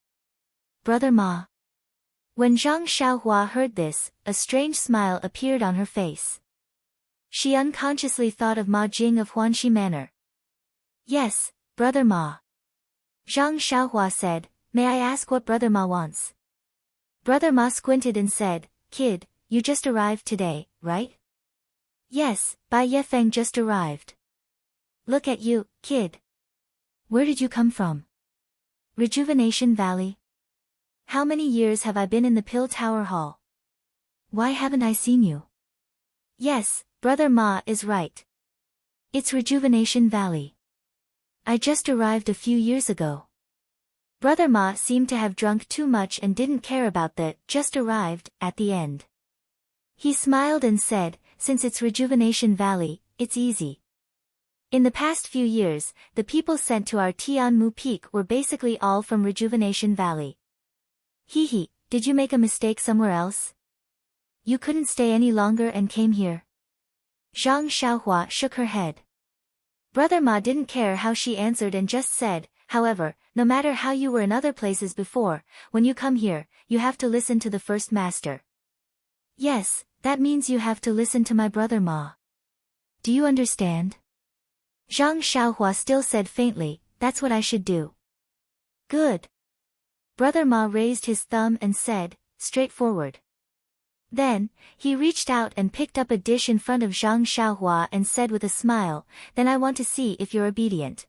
Brother Ma. When Zhang Xiaohua heard this, a strange smile appeared on her face. She unconsciously thought of Ma Jing of Huanxi Manor. "Yes, Brother Ma." Zhang Xiaohua said, "May I ask what Brother Ma wants?" Brother Ma squinted and said, "Kid, you just arrived today, right?" "Yes, Bai Yefeng just arrived." "Look at you, kid. Where did you come from?" "Rejuvenation Valley." "How many years have I been in the Pill Tower Hall? Why haven't I seen you?" "Yes, Brother Ma is right. It's Rejuvenation Valley. I just arrived a few years ago." Brother Ma seemed to have drunk too much and didn't care about the "just arrived" at the end. He smiled and said, "Since it's Rejuvenation Valley, it's easy. In the past few years, the people sent to our Tianmu Peak were basically all from Rejuvenation Valley." Hee, did you make a mistake somewhere else? You couldn't stay any longer and came here?" Zhang Xiaohua shook her head. Brother Ma didn't care how she answered and just said, "However, no matter how you were in other places before, when you come here, you have to listen to the first master." "Yes, that means you have to listen to my brother Ma. Do you understand?" Zhang Xiaohua still said faintly, "That's what I should do." Good. Brother Ma raised his thumb and said, straightforward. Then, he reached out and picked up a dish in front of Zhang Xiaohua and said with a smile, then I want to see if you're obedient.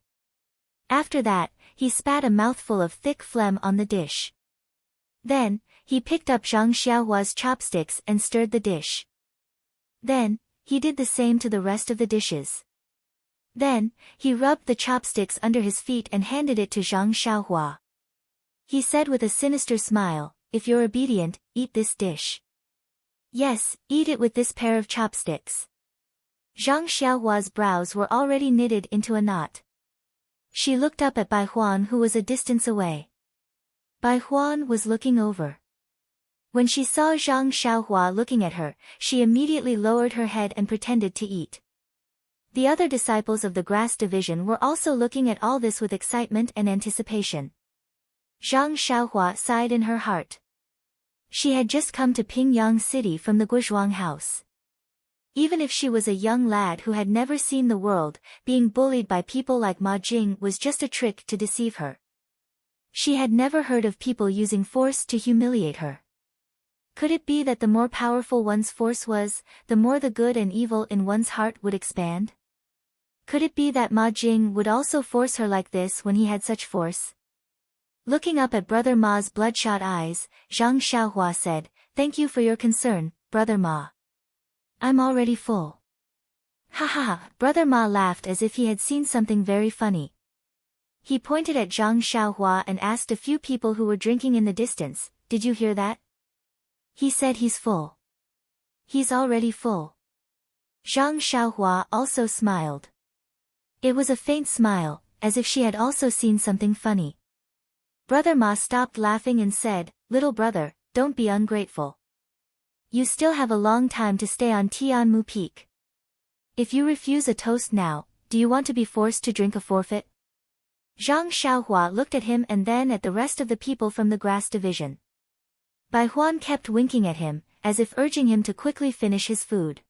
After that, he spat a mouthful of thick phlegm on the dish. Then, he picked up Zhang Xiaohua's chopsticks and stirred the dish. Then, he did the same to the rest of the dishes. Then, he rubbed the chopsticks under his feet and handed it to Zhang Xiaohua. He said with a sinister smile, if you're obedient, eat this dish. Yes, eat it with this pair of chopsticks. Zhang Xiaohua's brows were already knitted into a knot. She looked up at Bai Huan, who was a distance away. Bai Huan was looking over. When she saw Zhang Xiaohua looking at her, she immediately lowered her head and pretended to eat. The other disciples of the grass division were also looking at all this with excitement and anticipation. Zhang Xiaohua sighed in her heart. She had just come to Pingyang City from the Guizhuang house. Even if she was a young lad who had never seen the world, being bullied by people like Ma Jing was just a trick to deceive her. She had never heard of people using force to humiliate her. Could it be that the more powerful one's force was, the more the good and evil in one's heart would expand? Could it be that Ma Jing would also force her like this when he had such force? Looking up at Brother Ma's bloodshot eyes, Zhang Xiaohua said, thank you for your concern, Brother Ma. I'm already full. Ha ha ha, Brother Ma laughed as if he had seen something very funny. He pointed at Zhang Xiaohua and asked a few people who were drinking in the distance, did you hear that? He said he's full. He's already full. Zhang Xiaohua also smiled. It was a faint smile, as if she had also seen something funny. Brother Ma stopped laughing and said, little brother, don't be ungrateful. You still have a long time to stay on Tianmu Peak. If you refuse a toast now, do you want to be forced to drink a forfeit? Zhang Xiaohua looked at him and then at the rest of the people from the grass division. Bai Huan kept winking at him, as if urging him to quickly finish his food.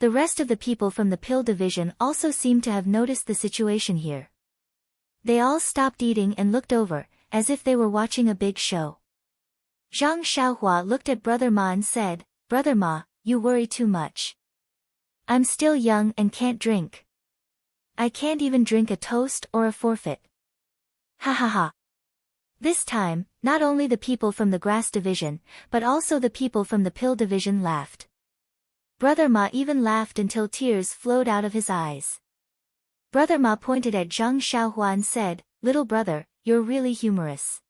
The rest of the people from the pill division also seemed to have noticed the situation here. They all stopped eating and looked over, as if they were watching a big show. Zhang Xiaohua looked at Brother Ma and said, Brother Ma, you worry too much. I'm still young and can't drink. I can't even drink a toast or a forfeit. Ha ha ha. This time, not only the people from the grass division, but also the people from the pill division laughed. Brother Ma even laughed until tears flowed out of his eyes. Brother Ma pointed at Zhang Xiaohua and said, little brother, you're really humorous.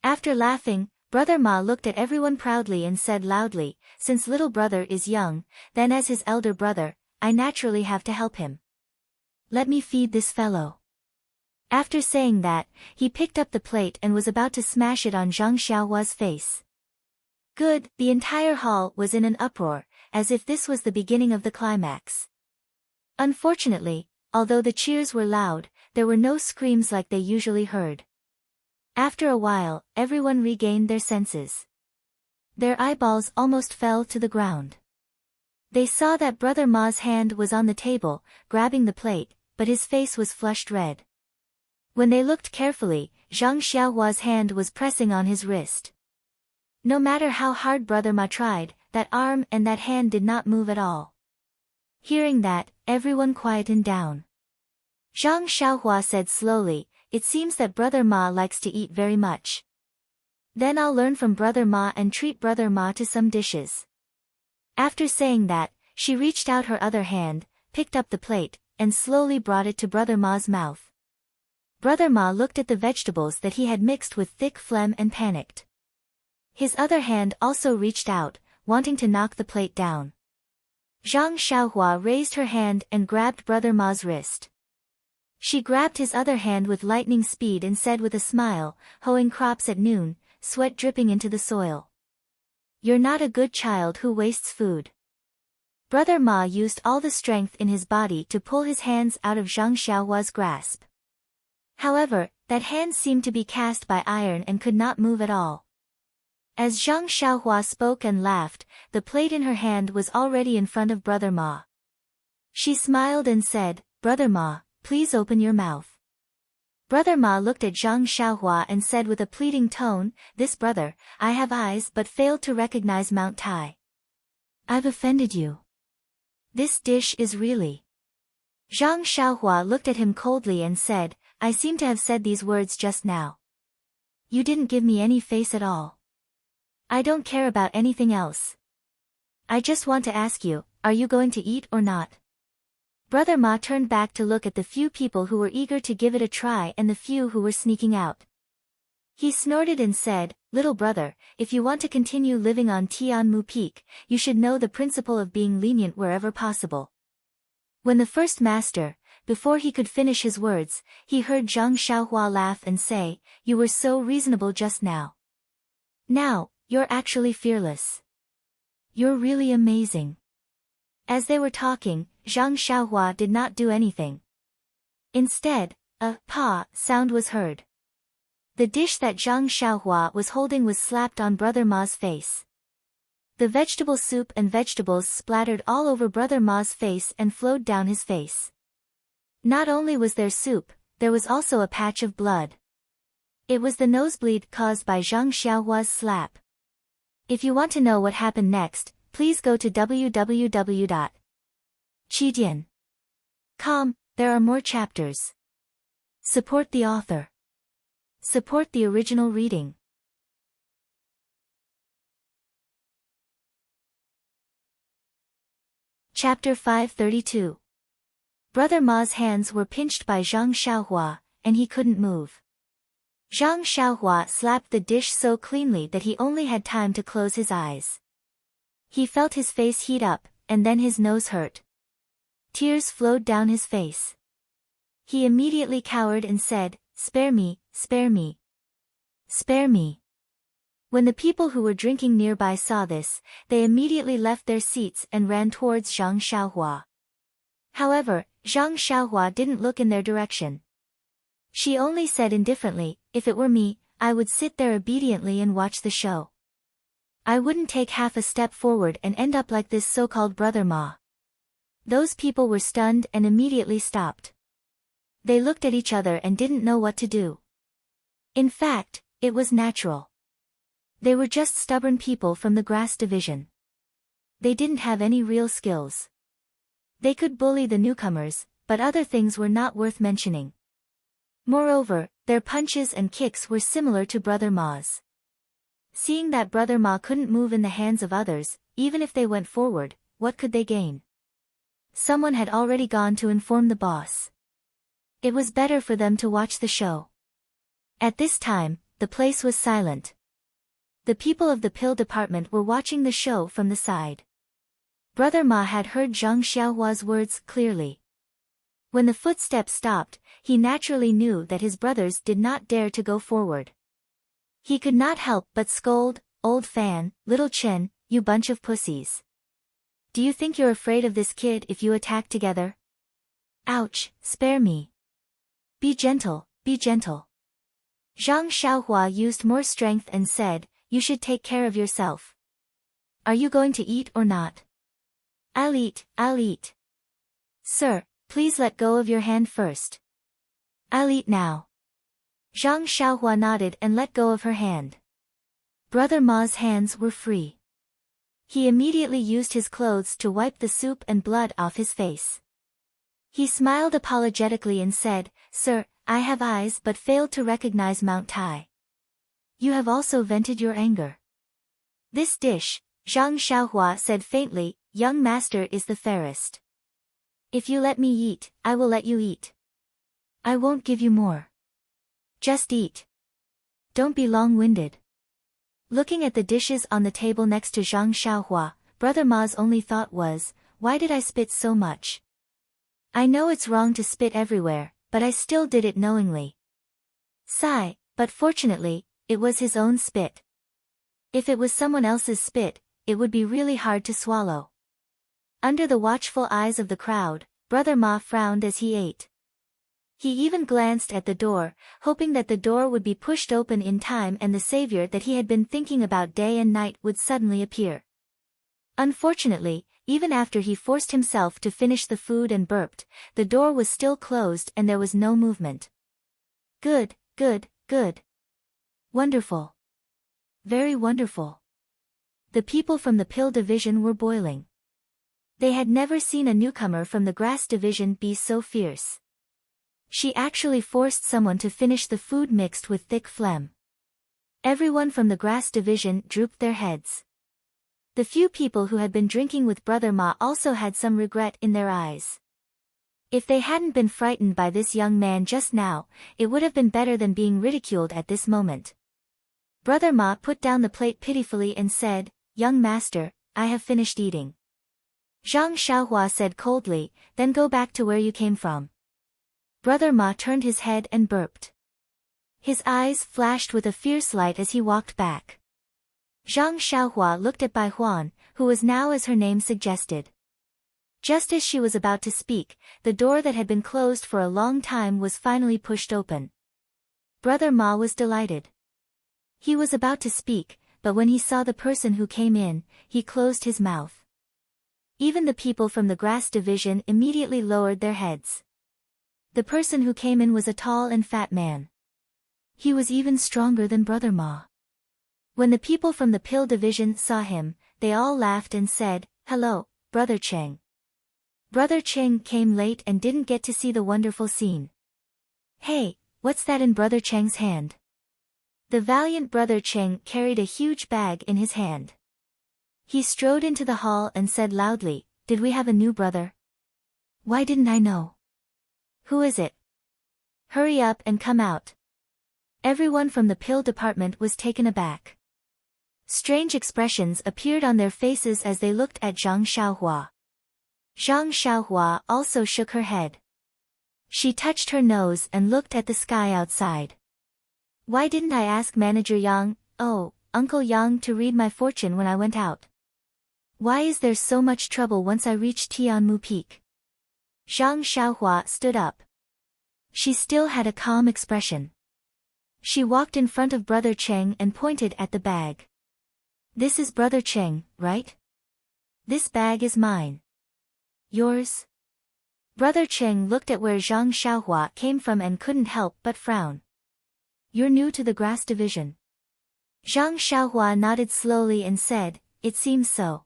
After laughing, Brother Ma looked at everyone proudly and said loudly, since little brother is young, then as his elder brother, I naturally have to help him. Let me feed this fellow. After saying that, he picked up the plate and was about to smash it on Zhang Xiaohua's face. Good, the entire hall was in an uproar, as if this was the beginning of the climax. Unfortunately, although the cheers were loud, there were no screams like they usually heard. After a while, everyone regained their senses. Their eyeballs almost fell to the ground. They saw that Brother Ma's hand was on the table, grabbing the plate, but his face was flushed red. When they looked carefully, Zhang Xiaohua's hand was pressing on his wrist. No matter how hard Brother Ma tried, that arm and that hand did not move at all. Hearing that, everyone quietened down. Zhang Xiaohua said slowly, it seems that Brother Ma likes to eat very much. Then I'll learn from Brother Ma and treat Brother Ma to some dishes. After saying that, she reached out her other hand, picked up the plate, and slowly brought it to Brother Ma's mouth. Brother Ma looked at the vegetables that he had mixed with thick phlegm and panicked. His other hand also reached out, wanting to knock the plate down. Zhang Xiaohua raised her hand and grabbed Brother Ma's wrist. She grabbed his other hand with lightning speed and said with a smile, hoeing crops at noon, sweat dripping into the soil. You're not a good child who wastes food. Brother Ma used all the strength in his body to pull his hands out of Zhang Xiaohua's grasp. However, that hand seemed to be cast by iron and could not move at all. As Zhang Xiaohua spoke and laughed, the plate in her hand was already in front of Brother Ma. She smiled and said, Brother Ma, please open your mouth. Brother Ma looked at Zhang Xiaohua and said with a pleading tone, "This brother, I have eyes but failed to recognize Mount Tai. I've offended you. This dish is really..." Zhang Xiaohua looked at him coldly and said, "I seem to have said these words just now. You didn't give me any face at all. I don't care about anything else. I just want to ask you, are you going to eat or not?" Brother Ma turned back to look at the few people who were eager to give it a try and the few who were sneaking out. He snorted and said, "Little brother, if you want to continue living on Tianmu Peak, you should know the principle of being lenient wherever possible." When the first master, before he could finish his words, he heard Zhang Xiaohua laugh and say, "You were so reasonable just now. Now, you're actually fearless. You're really amazing." As they were talking, Zhang Xiaohua did not do anything. Instead, a "pa" sound was heard. The dish that Zhang Xiaohua was holding was slapped on Brother Ma's face. The vegetable soup and vegetables splattered all over Brother Ma's face and flowed down his face. Not only was there soup, there was also a patch of blood. It was the nosebleed caused by Zhang Xiaohua's slap. If you want to know what happened next, please go to www.chidian.com. There are more chapters. Support the author. Support the original reading. Chapter 532. Brother Ma's hands were pinched by Zhang Xiaohua, and he couldn't move. Zhang Xiaohua slapped the dish so cleanly that he only had time to close his eyes. He felt his face heat up, and then his nose hurt. Tears flowed down his face. He immediately cowered and said, "Spare me, spare me. Spare me." When the people who were drinking nearby saw this, they immediately left their seats and ran towards Zhang Xiaohua. However, Zhang Xiaohua didn't look in their direction. She only said indifferently, "If it were me, I would sit there obediently and watch the show. I wouldn't take half a step forward and end up like this so-called Brother Ma." Those people were stunned and immediately stopped. They looked at each other and didn't know what to do. In fact, it was natural. They were just stubborn people from the grass division. They didn't have any real skills. They could bully the newcomers, but other things were not worth mentioning. Moreover, their punches and kicks were similar to Brother Ma's. Seeing that Brother Ma couldn't move in the hands of others, even if they went forward, what could they gain? Someone had already gone to inform the boss. It was better for them to watch the show. At this time, the place was silent. The people of the pill department were watching the show from the side. Brother Ma had heard Zhang Xiaohua's words clearly. When the footsteps stopped, he naturally knew that his brothers did not dare to go forward. He could not help but scold, "Old Fan, little Chen, you bunch of pussies. Do you think you're afraid of this kid if you attack together? Ouch, spare me. Be gentle, be gentle." Zhang Xiaohua used more strength and said, "You should take care of yourself. Are you going to eat or not?" I'll eat, I'll eat." "Sir, please let go of your hand first." "I'll eat now." Zhang Xiaohua nodded and let go of her hand. Brother Ma's hands were free. He immediately used his clothes to wipe the soup and blood off his face. He smiled apologetically and said, "Sir, I have eyes but failed to recognize Mount Tai. You have also vented your anger." "This dish," Zhang Xiaohua said faintly, "young master, is the fairest. If you let me eat, I will let you eat. I won't give you more. Just eat. Don't be long-winded." Looking at the dishes on the table next to Zhang Xiaohua, Brother Ma's only thought was, "Why did I spit so much? I know it's wrong to spit everywhere, but I still did it knowingly." Sigh, but fortunately, it was his own spit. If it was someone else's spit, it would be really hard to swallow. Under the watchful eyes of the crowd, Brother Ma frowned as he ate. He even glanced at the door, hoping that the door would be pushed open in time and the savior that he had been thinking about day and night would suddenly appear. Unfortunately, even after he forced himself to finish the food and burped, the door was still closed and there was no movement. Good, good, good. Wonderful. Very wonderful. The people from the pill division were boiling. They had never seen a newcomer from the grass division be so fierce. She actually forced someone to finish the food mixed with thick phlegm. Everyone from the grass division drooped their heads. The few people who had been drinking with Brother Ma also had some regret in their eyes. If they hadn't been frightened by this young man just now, it would have been better than being ridiculed at this moment. Brother Ma put down the plate pitifully and said, "Young master, I have finished eating." Zhang Xiaohua said coldly, "Then go back to where you came from." Brother Ma turned his head and burped. His eyes flashed with a fierce light as he walked back. Zhang Xiaohua looked at Bai Huan, who was now as her name suggested. Just as she was about to speak, the door that had been closed for a long time was finally pushed open. Brother Ma was delighted. He was about to speak, but when he saw the person who came in, he closed his mouth. Even the people from the grass division immediately lowered their heads. The person who came in was a tall and fat man. He was even stronger than Brother Ma. When the people from the pill division saw him, they all laughed and said, "Hello, Brother Cheng." Brother Cheng came late and didn't get to see the wonderful scene. "Hey, what's that in Brother Cheng's hand?" The valiant Brother Cheng carried a huge bag in his hand. He strode into the hall and said loudly, "Did we have a new brother? Why didn't I know? Who is it? Hurry up and come out." Everyone from the pill department was taken aback. Strange expressions appeared on their faces as they looked at Zhang Xiaohua. Zhang Xiaohua also shook her head. She touched her nose and looked at the sky outside. "Why didn't I ask Manager Yang, Uncle Yang, to read my fortune when I went out? Why is there so much trouble once I reach Tianmu Peak?" Zhang Xiaohua stood up. She still had a calm expression. She walked in front of Brother Cheng and pointed at the bag. "This is Brother Cheng, right? This bag is mine. Yours?" Brother Cheng looked at where Zhang Xiaohua came from and couldn't help but frown. "You're new to the grass division?" Zhang Xiaohua nodded slowly and said, "It seems so."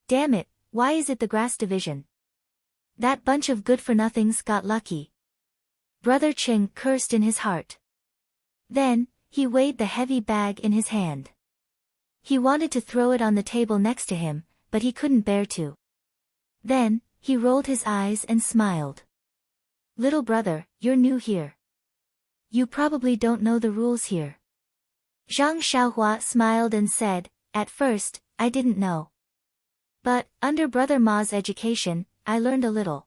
"Damn it, why is it the grass division? That bunch of good-for-nothings got lucky." Brother Cheng cursed in his heart. Then, he weighed the heavy bag in his hand. He wanted to throw it on the table next to him, but he couldn't bear to. Then, he rolled his eyes and smiled. "Little brother, you're new here. You probably don't know the rules here." Zhang Xiaohua smiled and said, "At first, I didn't know. But, under Brother Ma's education, I learned a little."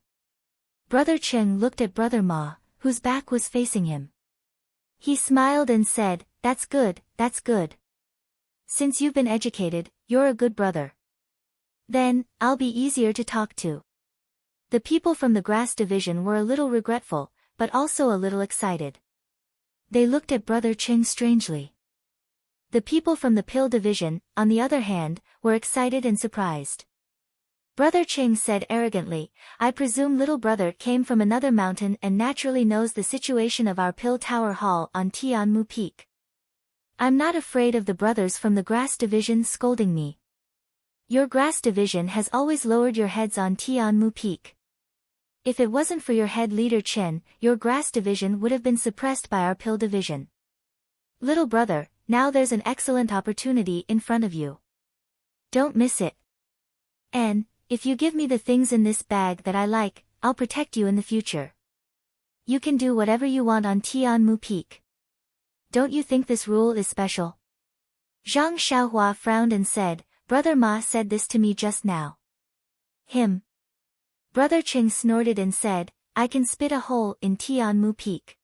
Brother Cheng looked at Brother Ma, whose back was facing him. He smiled and said, "That's good, that's good. Since you've been educated, you're a good brother. Then, I'll be easier to talk to." The people from the grass division were a little regretful, but also a little excited. They looked at Brother Cheng strangely. The people from the pill division, on the other hand, were excited and surprised. Brother Cheng said arrogantly, "I presume little brother came from another mountain and naturally knows the situation of our pill tower hall on Tianmu Peak. I'm not afraid of the brothers from the grass division scolding me. Your grass division has always lowered your heads on Tianmu Peak. If it wasn't for your head leader Chen, your grass division would have been suppressed by our pill division. Little brother, now there's an excellent opportunity in front of you. Don't miss it. And, if you give me the things in this bag that I like, I'll protect you in the future. You can do whatever you want on Tianmu Peak. Don't you think this rule is special?" Zhang Xiaohua frowned and said, "Brother Ma said this to me just now." "Him?" Brother Cheng snorted and said, "I can spit a hole in Tianmu Peak.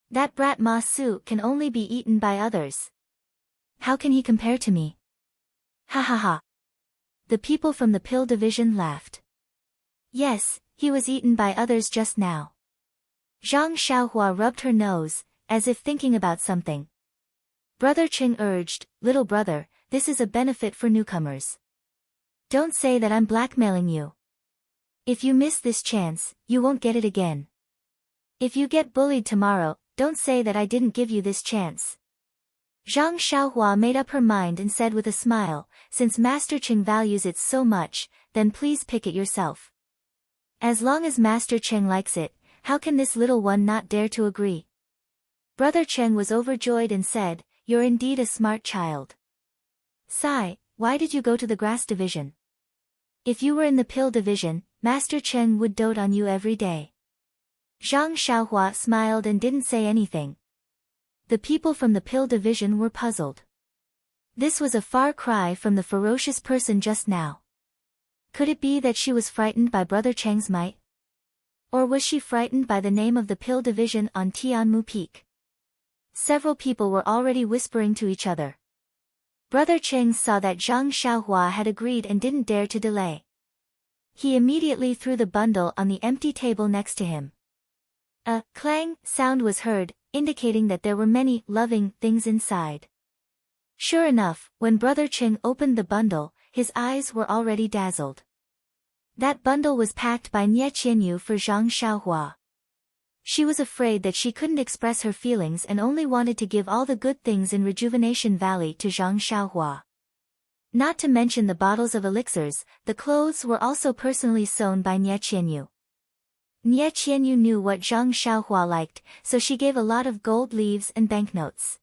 That brat Ma Su can only be eaten by others. How can he compare to me?" "Ha ha ha." The people from the pill division laughed. "Yes, he was eaten by others just now." Zhang Xiaohua rubbed her nose, as if thinking about something. Brother Cheng urged, "Little brother, this is a benefit for newcomers. Don't say that I'm blackmailing you. If you miss this chance, you won't get it again. If you get bullied tomorrow, don't say that I didn't give you this chance. Zhang Xiaohua made up her mind and said with a smile, since Master Cheng values it so much, then please pick it yourself. As long as Master Cheng likes it, how can this little one not dare to agree? Brother Cheng was overjoyed and said, you're indeed a smart child. Sai, why did you go to the grass division? If you were in the pill division, Master Cheng would dote on you every day. Zhang Xiaohua smiled and didn't say anything. The people from the pill division were puzzled. This was a far cry from the ferocious person just now. Could it be that she was frightened by Brother Cheng's might? Or was she frightened by the name of the pill division on Tianmu Peak? Several people were already whispering to each other. Brother Cheng saw that Zhang Xiaohua had agreed and didn't dare to delay. He immediately threw the bundle on the empty table next to him. A clang sound was heard, indicating that there were many loving things inside. Sure enough, when Brother Cheng opened the bundle, his eyes were already dazzled. That bundle was packed by Nie Qianyu for Zhang Xiaohua. She was afraid that she couldn't express her feelings and only wanted to give all the good things in Rejuvenation Valley to Zhang Xiaohua. Not to mention the bottles of elixirs, the clothes were also personally sewn by Nie Qianyu. Nie Qianyu knew what Zhang Xiaohua liked, so she gave a lot of gold leaves and banknotes.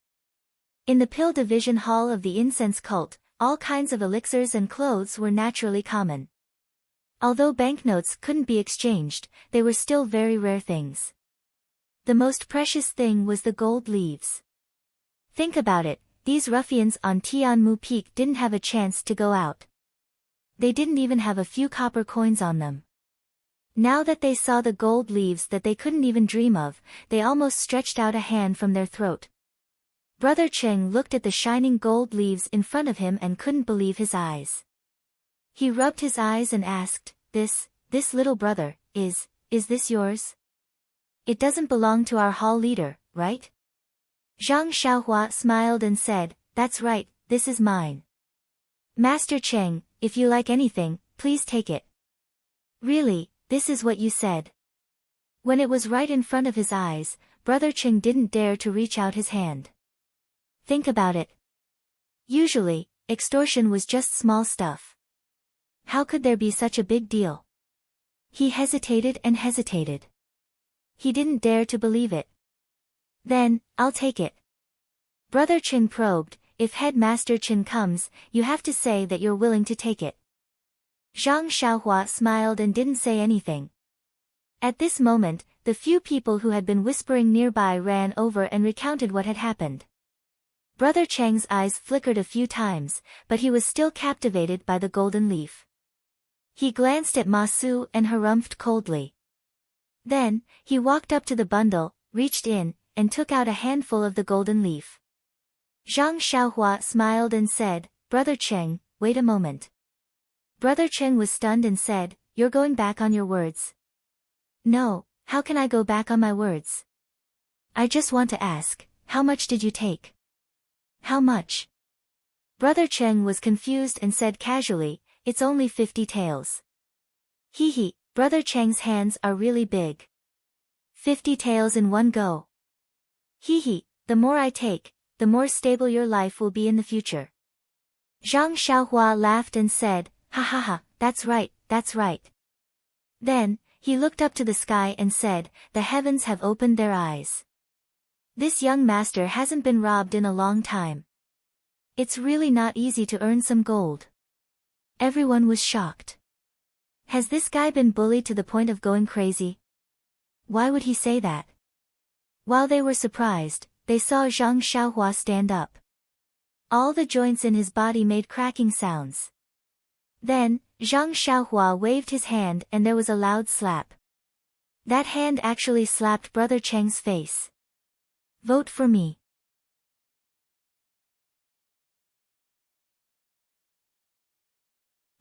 In the pill division hall of the incense cult, all kinds of elixirs and clothes were naturally common. Although banknotes couldn't be exchanged, they were still very rare things. The most precious thing was the gold leaves. Think about it, these ruffians on Tianmu Peak didn't have a chance to go out. They didn't even have a few copper coins on them. Now that they saw the gold leaves that they couldn't even dream of, they almost stretched out a hand from their throat. Brother Cheng looked at the shining gold leaves in front of him and couldn't believe his eyes. He rubbed his eyes and asked, this little brother, is this yours? It doesn't belong to our hall leader, right? Zhang Xiaohua smiled and said, that's right, this is mine. Master Cheng, if you like anything, please take it. Really, this is what you said. When it was right in front of his eyes, Brother Cheng didn't dare to reach out his hand. Think about it. Usually, extortion was just small stuff. How could there be such a big deal? He hesitated and hesitated. He didn't dare to believe it. Then, I'll take it. Brother Cheng probed, if Headmaster Chen comes, you have to say that you're willing to take it. Zhang Xiaohua smiled and didn't say anything. At this moment, the few people who had been whispering nearby ran over and recounted what had happened. Brother Cheng's eyes flickered a few times, but he was still captivated by the golden leaf. He glanced at Ma Su and harumphed coldly. Then, he walked up to the bundle, reached in, and took out a handful of the golden leaf. Zhang Xiaohua smiled and said, Brother Cheng, wait a moment. Brother Cheng was stunned and said, you're going back on your words. No, how can I go back on my words? I just want to ask, how much did you take? How much? Brother Cheng was confused and said casually, it's only 50 taels. Hee. Brother Cheng's hands are really big. 50 taels in one go. Hee, the more I take, the more stable your life will be in the future. Zhang Xiaohua laughed and said, ha ha ha, that's right, that's right. Then, he looked up to the sky and said, the heavens have opened their eyes. This young master hasn't been robbed in a long time. It's really not easy to earn some gold. Everyone was shocked. Has this guy been bullied to the point of going crazy? Why would he say that? While they were surprised, they saw Zhang Xiaohua stand up. All the joints in his body made cracking sounds. Then, Zhang Xiaohua waved his hand and there was a loud slap. That hand actually slapped Brother Cheng's face. Vote for me.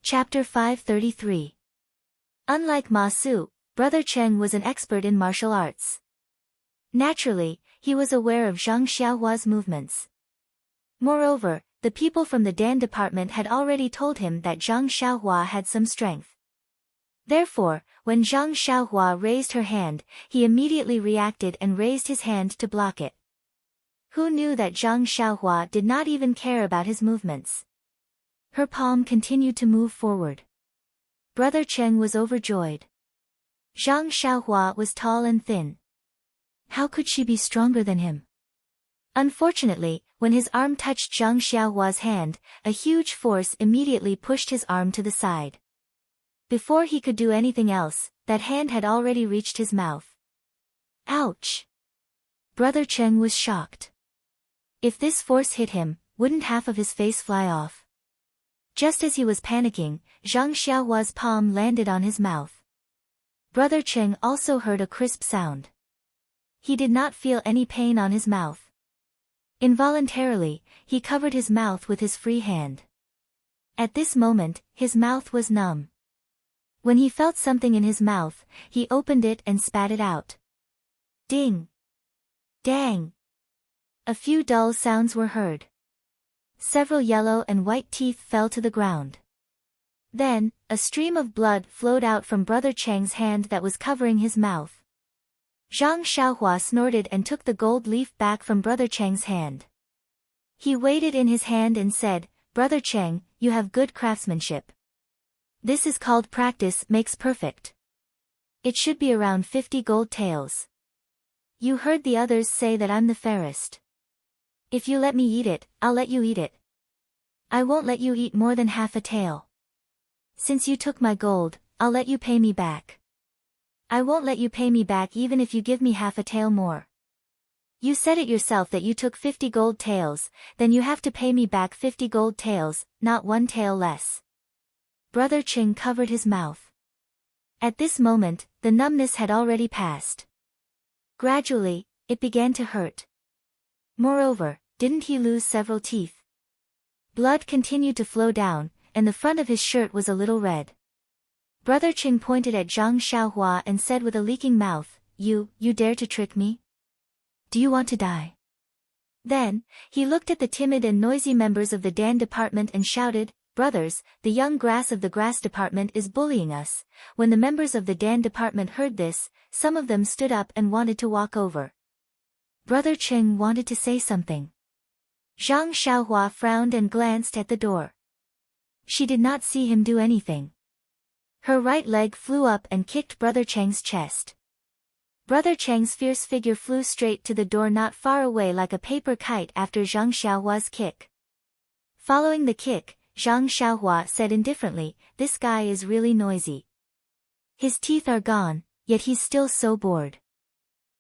Chapter 533. Unlike Ma Su, Brother Cheng was an expert in martial arts. Naturally, he was aware of Zhang Xiaohua's movements. Moreover, the people from the Dan department had already told him that Zhang Xiaohua had some strength. Therefore, when Zhang Xiaohua raised her hand, he immediately reacted and raised his hand to block it. Who knew that Zhang Xiaohua did not even care about his movements? Her palm continued to move forward. Brother Cheng was overjoyed. Zhang Xiaohua was tall and thin. How could she be stronger than him? Unfortunately, when his arm touched Zhang Xiaohua's hand, a huge force immediately pushed his arm to the side. Before he could do anything else, that hand had already reached his mouth. Ouch! Brother Cheng was shocked. If this force hit him, wouldn't half of his face fly off? Just as he was panicking, Zhang Xiaohua's palm landed on his mouth. Brother Cheng also heard a crisp sound. He did not feel any pain on his mouth. Involuntarily, he covered his mouth with his free hand. At this moment, his mouth was numb. When he felt something in his mouth, he opened it and spat it out. Ding! Dang! A few dull sounds were heard. Several yellow and white teeth fell to the ground. Then, a stream of blood flowed out from Brother Cheng's hand that was covering his mouth. Zhang Xiaohua snorted and took the gold leaf back from Brother Cheng's hand. He weighed it in his hand and said, "Brother Cheng, you have good craftsmanship. This is called practice makes perfect. It should be around 50 gold taels. You heard the others say that I'm the fairest. If you let me eat it, I'll let you eat it. I won't let you eat more than half a tael. Since you took my gold, I'll let you pay me back. I won't let you pay me back even if you give me half a tael more. You said it yourself that you took 50 gold taels, then you have to pay me back 50 gold taels, not 1 tael less." Brother Cheng covered his mouth. At this moment, the numbness had already passed. Gradually, it began to hurt. Moreover, didn't he lose several teeth? Blood continued to flow down, and the front of his shirt was a little red. Brother Cheng pointed at Zhang Xiaohua and said with a leaking mouth, You dare to trick me? Do you want to die?" Then, he looked at the timid and noisy members of the Dan department and shouted, "Brothers, the young grass of the grass department is bullying us." When the members of the Dan department heard this, some of them stood up and wanted to walk over. Brother Cheng wanted to say something. Zhang Xiaohua frowned and glanced at the door. She did not see him do anything. Her right leg flew up and kicked Brother Cheng's chest. Brother Cheng's fierce figure flew straight to the door not far away like a paper kite after Zhang Xiaohua's kick. Following the kick, Zhang Xiaohua said indifferently, "This guy is really noisy. His teeth are gone, yet he's still so bored.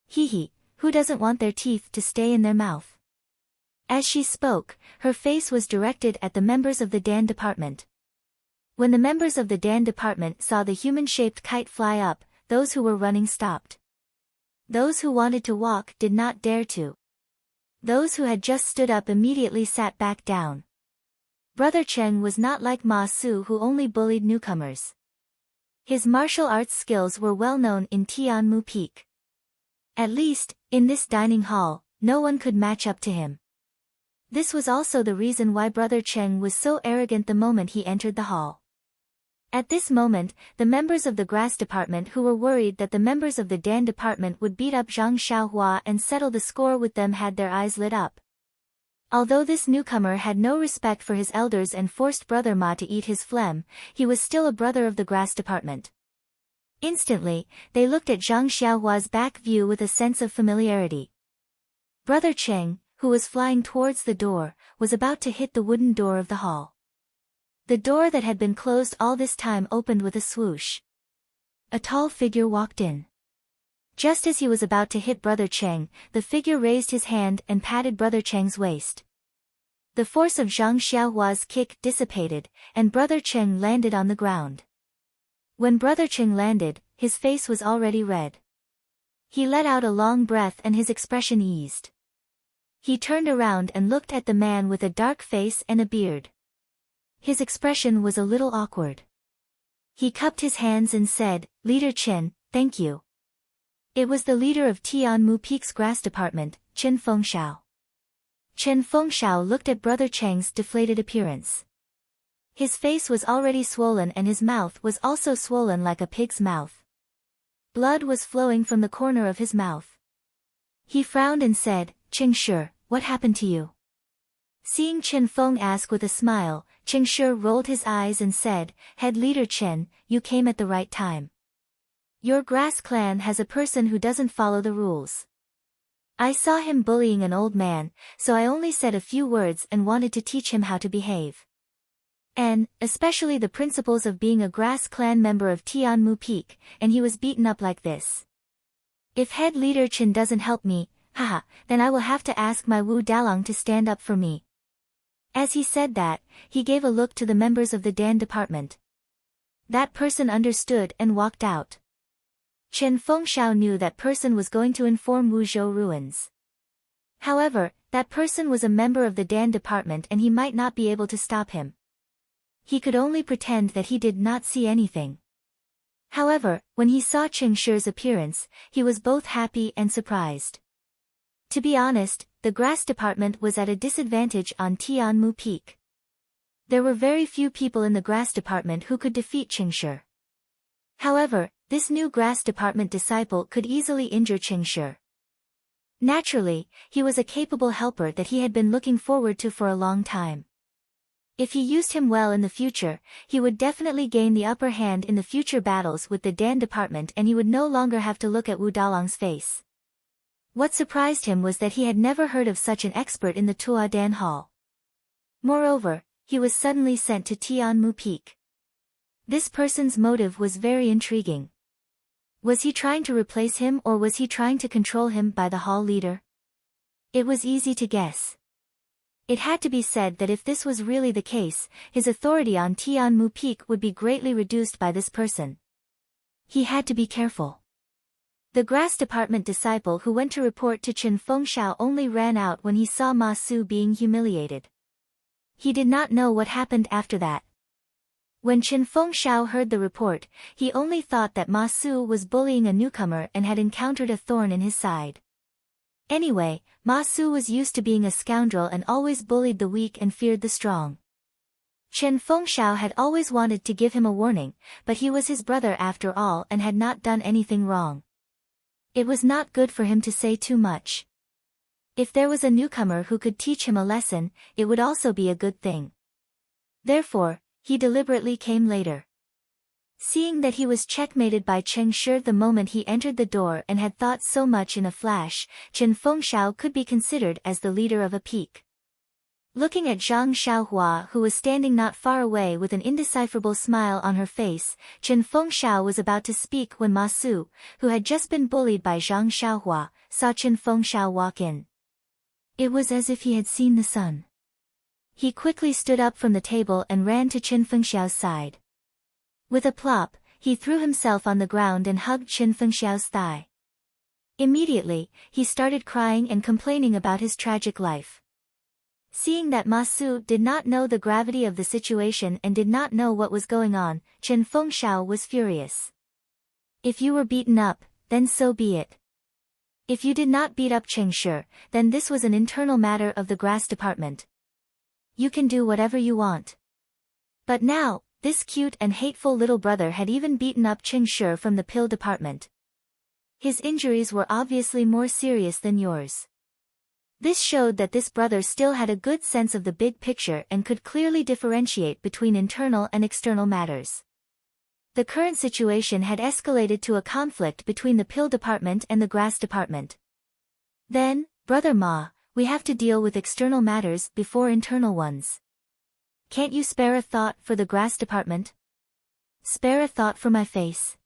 Hee, who doesn't want their teeth to stay in their mouth?" As she spoke, her face was directed at the members of the Dan department. When the members of the Dan department saw the human-shaped kite fly up, those who were running stopped. Those who wanted to walk did not dare to. Those who had just stood up immediately sat back down. Brother Cheng was not like Ma Su who only bullied newcomers. His martial arts skills were well known in Tianmu Peak. At least, in this dining hall, no one could match up to him. This was also the reason why Brother Cheng was so arrogant the moment he entered the hall. At this moment, the members of the grass department who were worried that the members of the Dan department would beat up Zhang Xiaohua and settle the score with them had their eyes lit up. Although this newcomer had no respect for his elders and forced Brother Ma to eat his phlegm, he was still a brother of the grass department. Instantly, they looked at Zhang Xiaohua's back view with a sense of familiarity. Brother Cheng, who was flying towards the door, was about to hit the wooden door of the hall. The door that had been closed all this time opened with a swoosh. A tall figure walked in. Just as he was about to hit Brother Cheng, the figure raised his hand and patted Brother Cheng's waist. The force of Zhang Xiaohua's kick dissipated, and Brother Cheng landed on the ground. When Brother Cheng landed, his face was already red. He let out a long breath and his expression eased. He turned around and looked at the man with a dark face and a beard. His expression was a little awkward. He cupped his hands and said, "Leader Chen, thank you." It was the leader of Tianmu Peak's grass department, Chen Fengshao. Chen Fengshao looked at Brother Cheng's deflated appearance. His face was already swollen and his mouth was also swollen like a pig's mouth. Blood was flowing from the corner of his mouth. He frowned and said, "Cheng Shi, what happened to you?" Seeing Chen Feng ask with a smile, Cheng Shi rolled his eyes and said, "Head leader Chen, you came at the right time. Your grass clan has a person who doesn't follow the rules. I saw him bullying an old man, so I only said a few words and wanted to teach him how to behave. And, especially the principles of being a grass clan member of Tianmu Peak, and he was beaten up like this. If head leader Chen doesn't help me, haha, then I will have to ask my Wu Dalong to stand up for me." As he said that, he gave a look to the members of the Dan department. That person understood and walked out. Chen Fengxiao knew that person was going to inform Wuzhou ruins. However, that person was a member of the Dan department and he might not be able to stop him. He could only pretend that he did not see anything. However, when he saw Cheng Shi's appearance, he was both happy and surprised. To be honest, the grass department was at a disadvantage on Tianmu Peak. There were very few people in the grass department who could defeat Cheng Shi. However, this new grass department disciple could easily injure Cheng Shi. Naturally, he was a capable helper that he had been looking forward to for a long time. If he used him well in the future, he would definitely gain the upper hand in the future battles with the Dan department and he would no longer have to look at Wu Dalong's face. What surprised him was that he had never heard of such an expert in the Tua Dan Hall. Moreover, he was suddenly sent to Tianmu Peak. This person's motive was very intriguing. Was he trying to replace him or was he trying to control him by the hall leader? It was easy to guess. It had to be said that if this was really the case, his authority on Tianmu Peak would be greatly reduced by this person. He had to be careful. The grass department disciple who went to report to Chen Fengxiao only ran out when he saw Ma Su being humiliated. He did not know what happened after that. When Chen Fengxiao heard the report, he only thought that Ma Su was bullying a newcomer and had encountered a thorn in his side. Anyway, Ma Su was used to being a scoundrel and always bullied the weak and feared the strong. Chen Fengxiao had always wanted to give him a warning, but he was his brother after all and had not done anything wrong. It was not good for him to say too much. If there was a newcomer who could teach him a lesson, it would also be a good thing. Therefore, he deliberately came later. Seeing that he was checkmated by Cheng Shi the moment he entered the door and had thought so much in a flash, Chen Fengxiao could be considered as the leader of a peak. Looking at Zhang Xiaohua who was standing not far away with an indecipherable smile on her face, Chen Fengxiao was about to speak when Ma Su, who had just been bullied by Zhang Xiaohua, saw Chen Fengxiao walk in. It was as if he had seen the sun. He quickly stood up from the table and ran to Chen Fengxiao's side. With a plop, he threw himself on the ground and hugged Chen Fengxiao's thigh. Immediately, he started crying and complaining about his tragic life. Seeing that Ma Su did not know the gravity of the situation and did not know what was going on, Chen Fengxiao was furious. If you were beaten up, then so be it. If you did not beat up Cheng Shi, then this was an internal matter of the grass department. You can do whatever you want. But now, this cute and hateful little brother had even beaten up Cheng Shi from the pill department. His injuries were obviously more serious than yours. This showed that this brother still had a good sense of the big picture and could clearly differentiate between internal and external matters. The current situation had escalated to a conflict between the pill department and the grass department. Then, Brother Ma, we have to deal with external matters before internal ones. Can't you spare a thought for the grass department? Spare a thought for my face.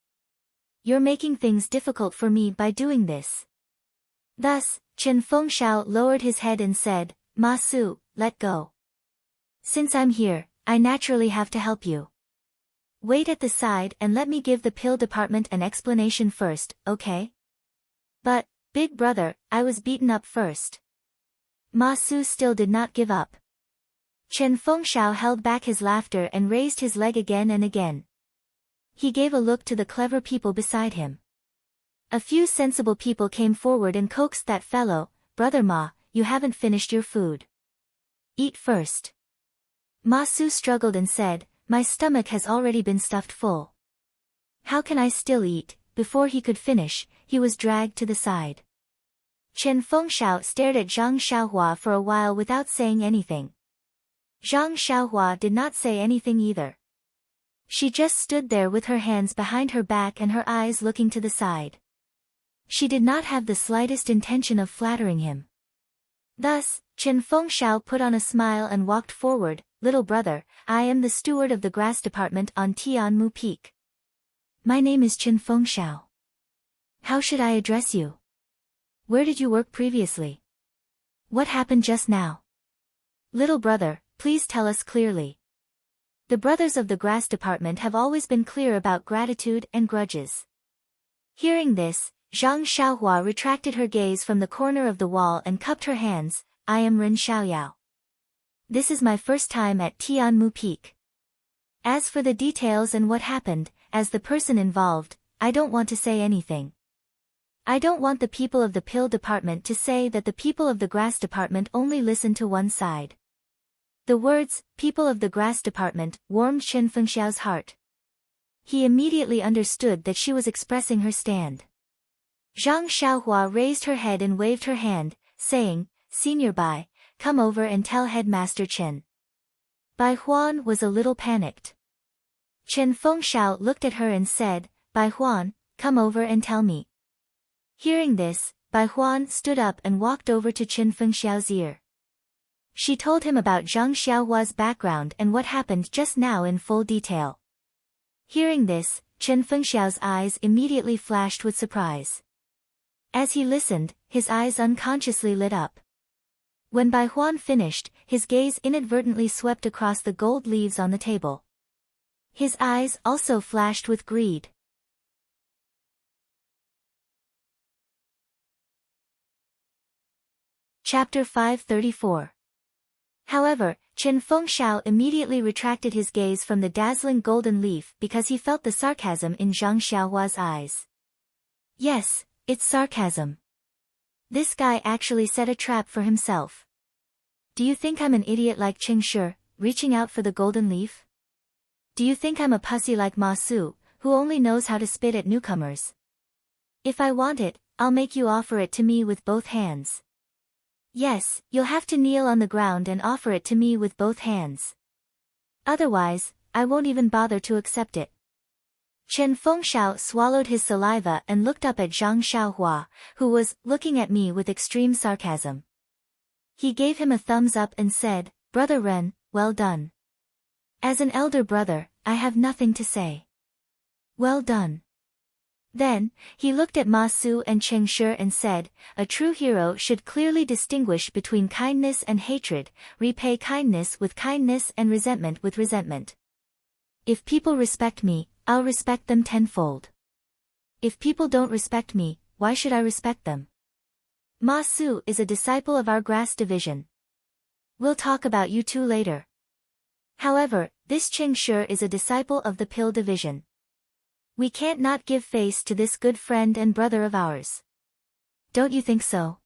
You're making things difficult for me by doing this. Thus, Chen Fengxiao lowered his head and said, Ma Su, let go. Since I'm here, I naturally have to help you. Wait at the side and let me give the pill department an explanation first, okay? But, big brother, I was beaten up first. Ma Su still did not give up. Chen Fengxiao held back his laughter and raised his leg again and again. He gave a look to the clever people beside him. A few sensible people came forward and coaxed that fellow, Brother Ma, you haven't finished your food. Eat first. Ma Su struggled and said, "My stomach has already been stuffed full. How can I still eat?" Before he could finish, he was dragged to the side. Chen Fengxiao stared at Zhang Xiaohua for a while without saying anything. Zhang Xiaohua did not say anything either. She just stood there with her hands behind her back and her eyes looking to the side. She did not have the slightest intention of flattering him. Thus, Chen Fengxiao put on a smile and walked forward. "Little brother, I am the steward of the grass department on Tianmu Peak. My name is Chen Fengxiao. How should I address you? Where did you work previously? What happened just now? Little brother, please tell us clearly." The brothers of the grass department have always been clear about gratitude and grudges. Hearing this, Zhang Xiaohua retracted her gaze from the corner of the wall and cupped her hands. "I am Ren Xiaoyao. This is my first time at Tianmu Peak. As for the details and what happened, as the person involved, I don't want to say anything. I don't want the people of the pill department to say that the people of the grass department only listen to one side." The words, "people of the grass department," warmed Chen Fengxiao's heart. He immediately understood that she was expressing her stand. Zhang Xiaohua raised her head and waved her hand, saying, "Senior Bai, come over and tell Headmaster Chen." Bai Huan was a little panicked. Chen Fengxiao looked at her and said, "Bai Huan, come over and tell me." Hearing this, Bai Huan stood up and walked over to Chen Fengxiao's ear. She told him about Zhang Xiaohua's background and what happened just now in full detail. Hearing this, Chen Fengxiao's eyes immediately flashed with surprise. As he listened, his eyes unconsciously lit up. When Bai Huan finished, his gaze inadvertently swept across the gold leaves on the table. His eyes also flashed with greed. Chapter 534. However, Chen Fengxiao immediately retracted his gaze from the dazzling golden leaf because he felt the sarcasm in Zhang Xiaohua's eyes. Yes, it's sarcasm. This guy actually set a trap for himself. Do you think I'm an idiot like Qing Shi, reaching out for the golden leaf? Do you think I'm a pussy like Ma Su, who only knows how to spit at newcomers? If I want it, I'll make you offer it to me with both hands. Yes, you'll have to kneel on the ground and offer it to me with both hands. Otherwise, I won't even bother to accept it. Chen Fengxiao swallowed his saliva and looked up at Zhang Xiaohua, who was looking at me with extreme sarcasm. He gave him a thumbs up and said, "Brother Ren, well done. As an elder brother, I have nothing to say. Well done." Then, he looked at Ma Su and Cheng Shi and said, "A true hero should clearly distinguish between kindness and hatred, repay kindness with kindness and resentment with resentment. If people respect me, I'll respect them tenfold. If people don't respect me, why should I respect them? Ma Su is a disciple of our grass division. We'll talk about you two later. However, this Cheng Shi is a disciple of the pill division. We can't not give face to this good friend and brother of ours. Don't you think so?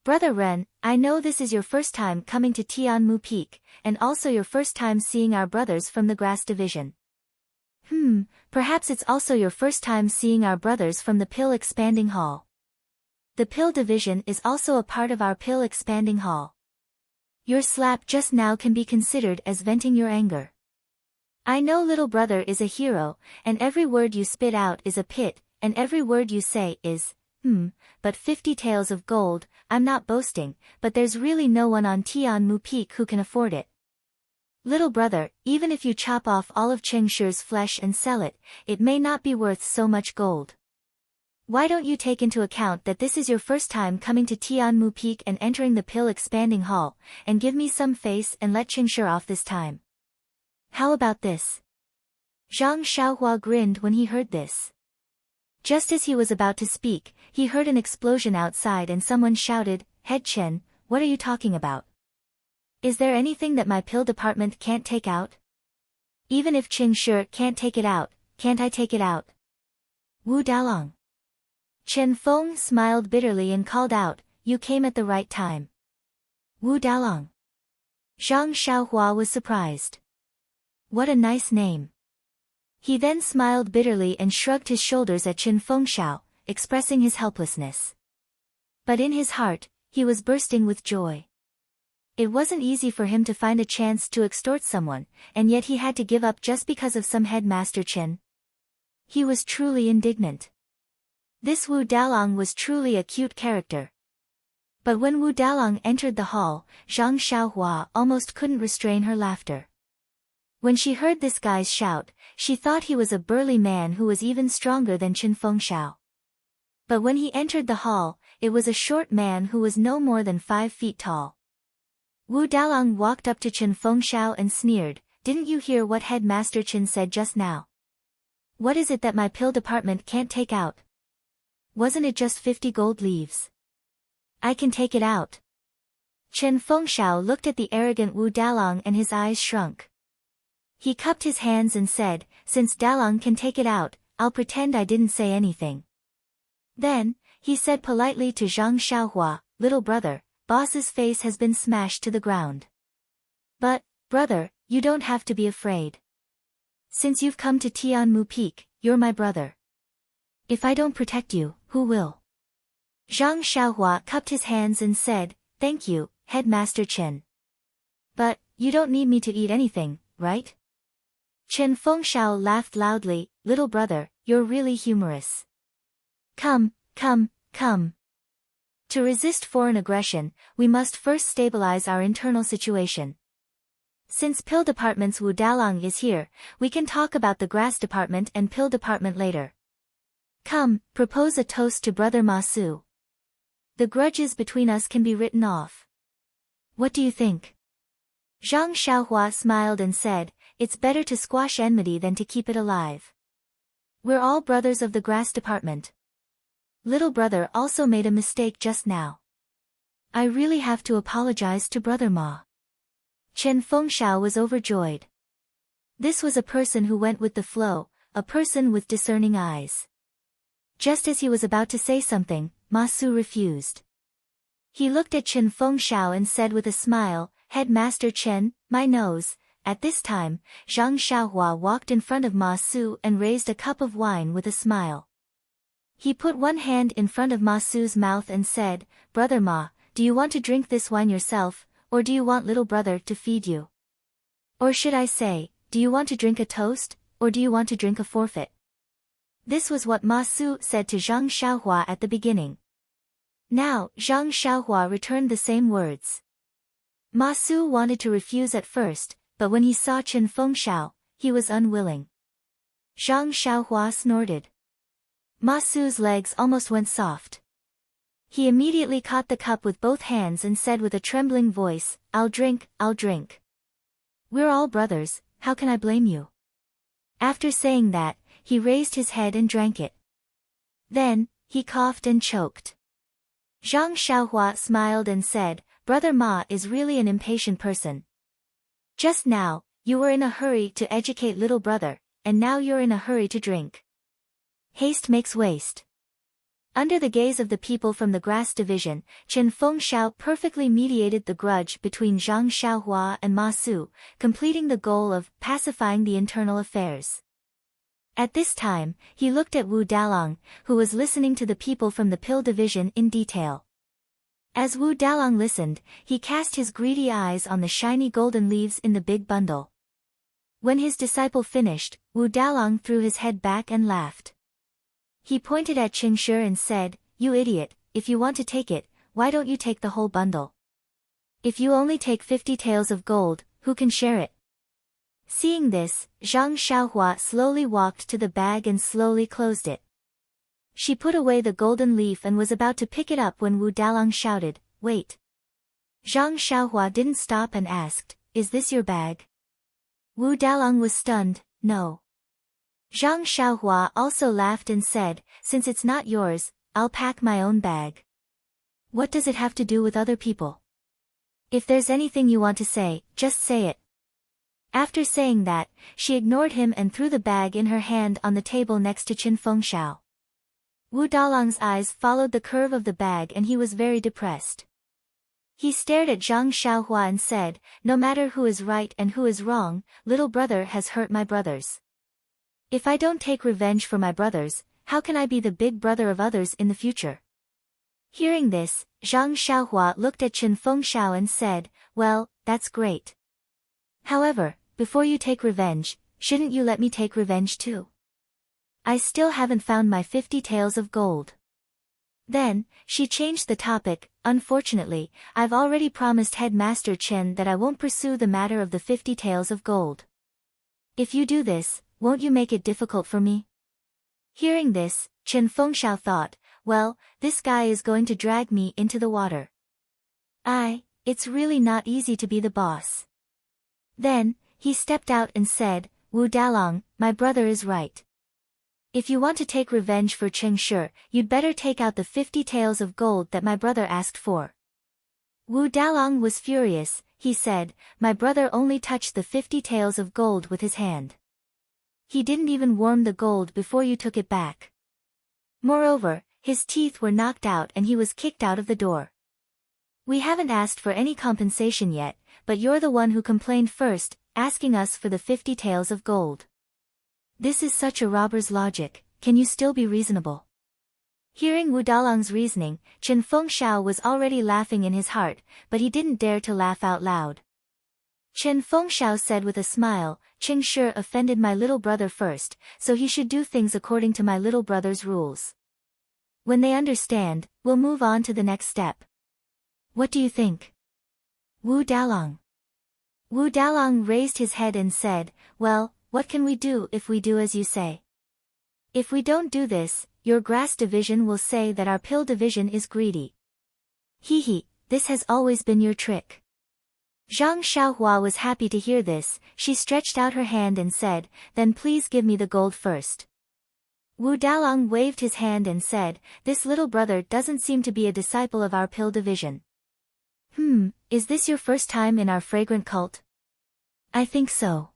Brother Ren, I know this is your first time coming to Tianmu Peak, and also your first time seeing our brothers from the grass division. Perhaps it's also your first time seeing our brothers from the pill expanding hall. The pill division is also a part of our pill expanding hall. Your slap just now can be considered as venting your anger. I know little brother is a hero, and every word you spit out is a pit, and every word you say is, but 50 taels of gold. I'm not boasting, but there's really no one on Tianmu Peak who can afford it. Little brother, even if you chop off all of Cheng Shi's flesh and sell it, it may not be worth so much gold. Why don't you take into account that this is your first time coming to Tianmu Peak and entering the pill expanding hall, and give me some face and let Cheng Shi off this time? How about this?" Zhang Xiaohua grinned when he heard this. Just as he was about to speak, he heard an explosion outside and someone shouted, "Head Chen, what are you talking about? Is there anything that my pill department can't take out? Even if Cheng Shi can't take it out, can't I take it out?" Wu Dalong. Chen Feng smiled bitterly and called out, "You came at the right time. Wu Dalong. Zhang Xiaohua was surprised. What a nice name. He then smiled bitterly and shrugged his shoulders at Qin Fengxiao, expressing his helplessness. But in his heart, he was bursting with joy. It wasn't easy for him to find a chance to extort someone, and yet he had to give up just because of some headmaster Qin. He was truly indignant. This Wu Dalong was truly a cute character. But when Wu Dalong entered the hall, Zhang Xiaohua almost couldn't restrain her laughter. When she heard this guy's shout, she thought he was a burly man who was even stronger than Qin Fengxiao. But when he entered the hall, it was a short man who was no more than 5 feet tall. Wu Dalong walked up to Qin Fengxiao and sneered, "Didn't you hear what Headmaster Qin said just now? What is it that my pill department can't take out? Wasn't it just 50 gold leaves? I can take it out." Qin Fengxiao looked at the arrogant Wu Dalong and his eyes shrunk. He cupped his hands and said, "Since Dalong can take it out, I'll pretend I didn't say anything." Then, he said politely to Zhang Xiaohua, "Little brother, boss's face has been smashed to the ground. But, brother, you don't have to be afraid. Since you've come to Tianmu Peak, you're my brother. If I don't protect you, who will?" Zhang Xiaohua cupped his hands and said, "Thank you, Headmaster Qin. But, you don't need me to eat anything, right?" Qin Fengxiao laughed loudly, "Little brother, you're really humorous. Come, come, come. To resist foreign aggression, we must first stabilize our internal situation. Since pill department's Wu Dalong is here, we can talk about the grass department and pill department later. Come, propose a toast to brother Ma Su. The grudges between us can be written off. What do you think?" Zhang Xiaohua smiled and said, "It's better to squash enmity than to keep it alive. We're all brothers of the grass department. Little brother also made a mistake just now. I really have to apologize to brother Ma." Qin Fengxiao was overjoyed. This was a person who went with the flow, a person with discerning eyes. Just as he was about to say something, Ma Su refused. He looked at Qin Fengxiao and said with a smile, "Headmaster Qin, my nose." At this time, Zhang Xiaohua walked in front of Ma Su and raised a cup of wine with a smile. He put one hand in front of Ma Su's mouth and said, "Brother Ma, do you want to drink this wine yourself, or do you want little brother to feed you? Or should I say, do you want to drink a toast, or do you want to drink a forfeit?" This was what Ma Su said to Zhang Xiaohua at the beginning. Now, Zhang Xiaohua returned the same words. Ma Su wanted to refuse at first, but when he saw Qin Fengxiao, he was unwilling. Zhang Xiaohua snorted. Ma Su's legs almost went soft. He immediately caught the cup with both hands and said with a trembling voice, I'll drink, I'll drink. We're all brothers, how can I blame you?" After saying that, he raised his head and drank it. Then, he coughed and choked. Zhang Xiaohua smiled and said, "Brother Ma is really an impatient person. Just now, you were in a hurry to educate little brother, and now you're in a hurry to drink. Haste makes waste." Under the gaze of the people from the grass division, Qin Fengxiao perfectly mediated the grudge between Zhang Xiaohua and Ma Su, completing the goal of pacifying the internal affairs. At this time, he looked at Wu Dalong, who was listening to the people from the pill division in detail. As Wu Dalong listened, he cast his greedy eyes on the shiny golden leaves in the big bundle. When his disciple finished, Wu Dalong threw his head back and laughed. He pointed at Qin Shi and said, "You idiot, if you want to take it, why don't you take the whole bundle? If you only take 50 taels of gold, who can share it?" Seeing this, Zhang Xiaohua slowly walked to the bag and slowly closed it. She put away the golden leaf and was about to pick it up when Wu Dalong shouted, "Wait." Zhang Xiaohua didn't stop and asked, "Is this your bag?" Wu Dalong was stunned, "No." Zhang Xiaohua also laughed and said, "Since it's not yours, I'll pack my own bag. What does it have to do with other people? If there's anything you want to say, just say it." After saying that, she ignored him and threw the bag in her hand on the table next to Qin Fengxiao. Wu Dalong's eyes followed the curve of the bag and he was very depressed. He stared at Zhang Xiaohua and said, no matter who is right and who is wrong, little brother has hurt my brothers. If I don't take revenge for my brothers, how can I be the big brother of others in the future? Hearing this, Zhang Xiaohua looked at Chen Fengshao and said, well, that's great. However, before you take revenge, shouldn't you let me take revenge too? I still haven't found my 50 taels of gold. Then, she changed the topic. Unfortunately, I've already promised Headmaster Chen that I won't pursue the matter of the 50 taels of gold. If you do this, won't you make it difficult for me? Hearing this, Chen Fengshao thought, well, this guy is going to drag me into the water. It's really not easy to be the boss. Then, he stepped out and said, Wu Dalong, my brother is right. If you want to take revenge for Cheng Shi, you'd better take out the 50 taels of gold that my brother asked for. Wu Dalong was furious. He said, my brother only touched the 50 taels of gold with his hand. He didn't even warm the gold before you took it back. Moreover, his teeth were knocked out and he was kicked out of the door. We haven't asked for any compensation yet, but you're the one who complained first, asking us for the 50 taels of gold. This is such a robber's logic. Can you still be reasonable? Hearing Wu Dalong's reasoning, Chen Fengshao was already laughing in his heart, but he didn't dare to laugh out loud. Chen Fengshao said with a smile, Cheng Shi offended my little brother first, so he should do things according to my little brother's rules. When they understand, we'll move on to the next step. What do you think? Wu Dalong. Wu Dalong raised his head and said, well, what can we do if we do as you say? If we don't do this, your grass division will say that our pill division is greedy. Hee, this has always been your trick. Zhang Xiaohua was happy to hear this. She stretched out her hand and said, then please give me the gold first. Wu Dalong waved his hand and said, this little brother doesn't seem to be a disciple of our pill division. Is this your first time in our fragrant cult? I think so.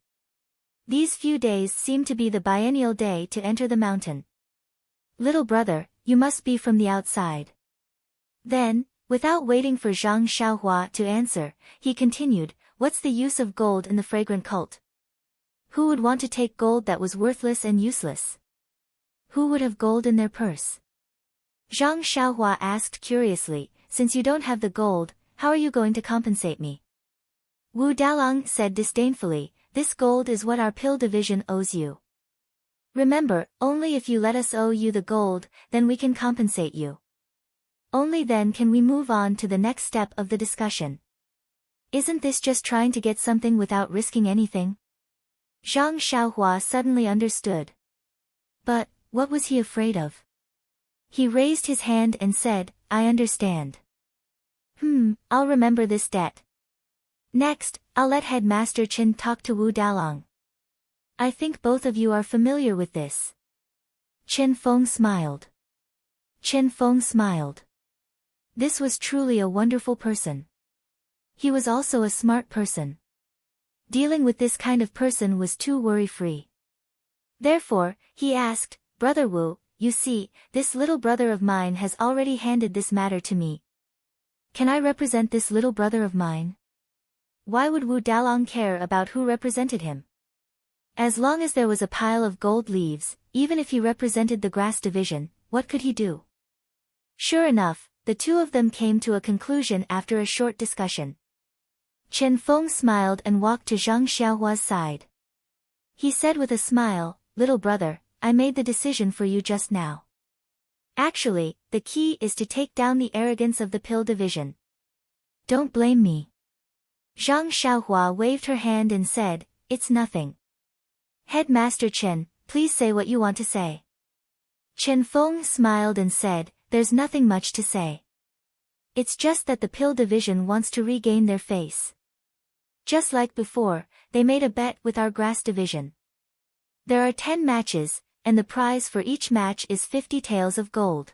These few days seem to be the biennial day to enter the mountain. Little brother, you must be from the outside. Then, without waiting for Zhang Xiaohua to answer, he continued, what's the use of gold in the fragrant cult? Who would want to take gold that was worthless and useless? Who would have gold in their purse? Zhang Xiaohua asked curiously, since you don't have the gold, how are you going to compensate me? Wu Dalong said disdainfully, this gold is what our pill division owes you. Remember, only if you let us owe you the gold, then we can compensate you. Only then can we move on to the next step of the discussion. Isn't this just trying to get something without risking anything? Zhang Xiaohua suddenly understood. But, what was he afraid of? He raised his hand and said, I understand. I'll remember this debt. Next, I'll let Headmaster Chen talk to Wu Dalong. I think both of you are familiar with this. Chen Feng smiled. This was truly a wonderful person. He was also a smart person. Dealing with this kind of person was too worry-free. Therefore, he asked, Brother Wu, you see, this little brother of mine has already handed this matter to me. Can I represent this little brother of mine? Why would Wu Dalong care about who represented him? As long as there was a pile of gold leaves, even if he represented the grass division, what could he do? Sure enough, the two of them came to a conclusion after a short discussion. Chen Feng smiled and walked to Zhang Xiaohua's side. He said with a smile, little brother, I made the decision for you just now. Actually, the key is to take down the arrogance of the pill division. Don't blame me. Zhang Xiaohua waved her hand and said, it's nothing. Headmaster Chen, please say what you want to say. Chen Feng smiled and said, there's nothing much to say. It's just that the pill division wants to regain their face. Just like before, they made a bet with our grass division. There are 10 matches, and the prize for each match is 50 taels of gold.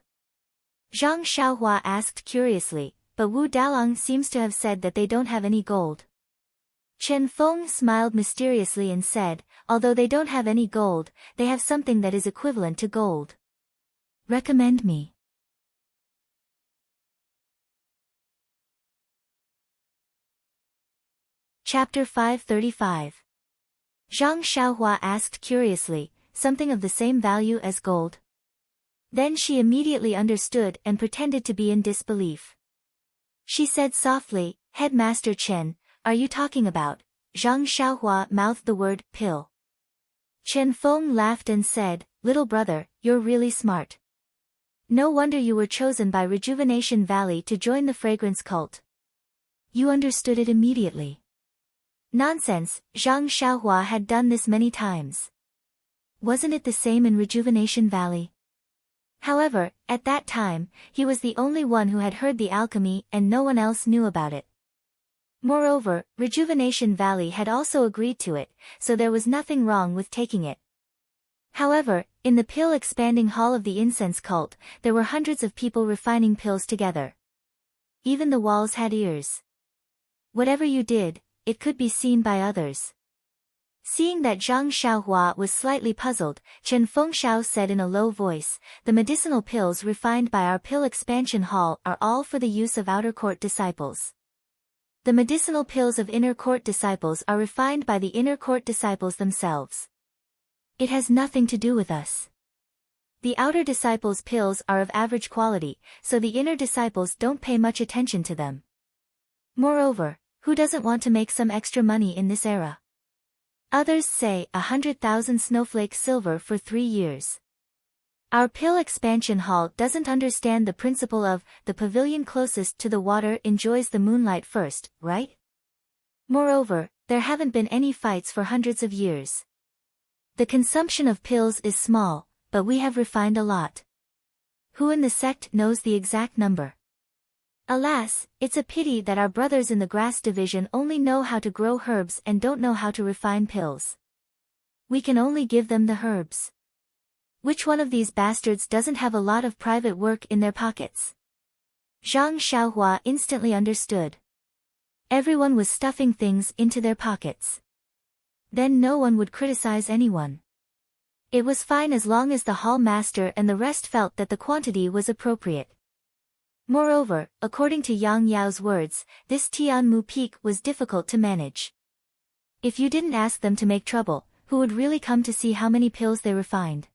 Zhang Xiaohua asked curiously, but Wu Dalong seems to have said that they don't have any gold. Chen Feng smiled mysteriously and said, although they don't have any gold, they have something that is equivalent to gold. Recommend me. Chapter 535. Zhang Xiaohua asked curiously, something of the same value as gold? Then she immediately understood and pretended to be in disbelief. She said softly, Headmaster Chen, are you talking about? Zhang Xiaohua mouthed the word, pill. Chen Feng laughed and said, little brother, you're really smart. No wonder you were chosen by Rejuvenation Valley to join the fragrance cult. You understood it immediately. Nonsense, Zhang Xiaohua had done this many times. Wasn't it the same in Rejuvenation Valley? However, at that time, he was the only one who had heard the alchemy and no one else knew about it. Moreover, Rejuvenation Valley had also agreed to it, so there was nothing wrong with taking it. However, in the pill expanding hall of the incense cult, there were hundreds of people refining pills together. Even the walls had ears. Whatever you did, it could be seen by others. Seeing that Zhang Xiaohua was slightly puzzled, Chen Fengxiao said in a low voice, the medicinal pills refined by our pill expansion hall are all for the use of outer court disciples. The medicinal pills of inner court disciples are refined by the inner court disciples themselves. It has nothing to do with us. The outer disciples' pills are of average quality, so the inner disciples don't pay much attention to them. Moreover, who doesn't want to make some extra money in this era? Others say 100,000 snowflake silver for 3 years. Our pill expansion hall doesn't understand the principle of, the pavilion closest to the water enjoys the moonlight first, right? Moreover, there haven't been any fights for hundreds of years. The consumption of pills is small, but we have refined a lot. Who in the sect knows the exact number? Alas, it's a pity that our brothers in the grass division only know how to grow herbs and don't know how to refine pills. We can only give them the herbs. Which one of these bastards doesn't have a lot of private work in their pockets? Zhang Xiaohua instantly understood. Everyone was stuffing things into their pockets. Then no one would criticize anyone. It was fine as long as the hall master and the rest felt that the quantity was appropriate. Moreover, according to Yang Yao's words, this Tianmu Peak was difficult to manage. If you didn't ask them to make trouble, who would really come to see how many pills they refined?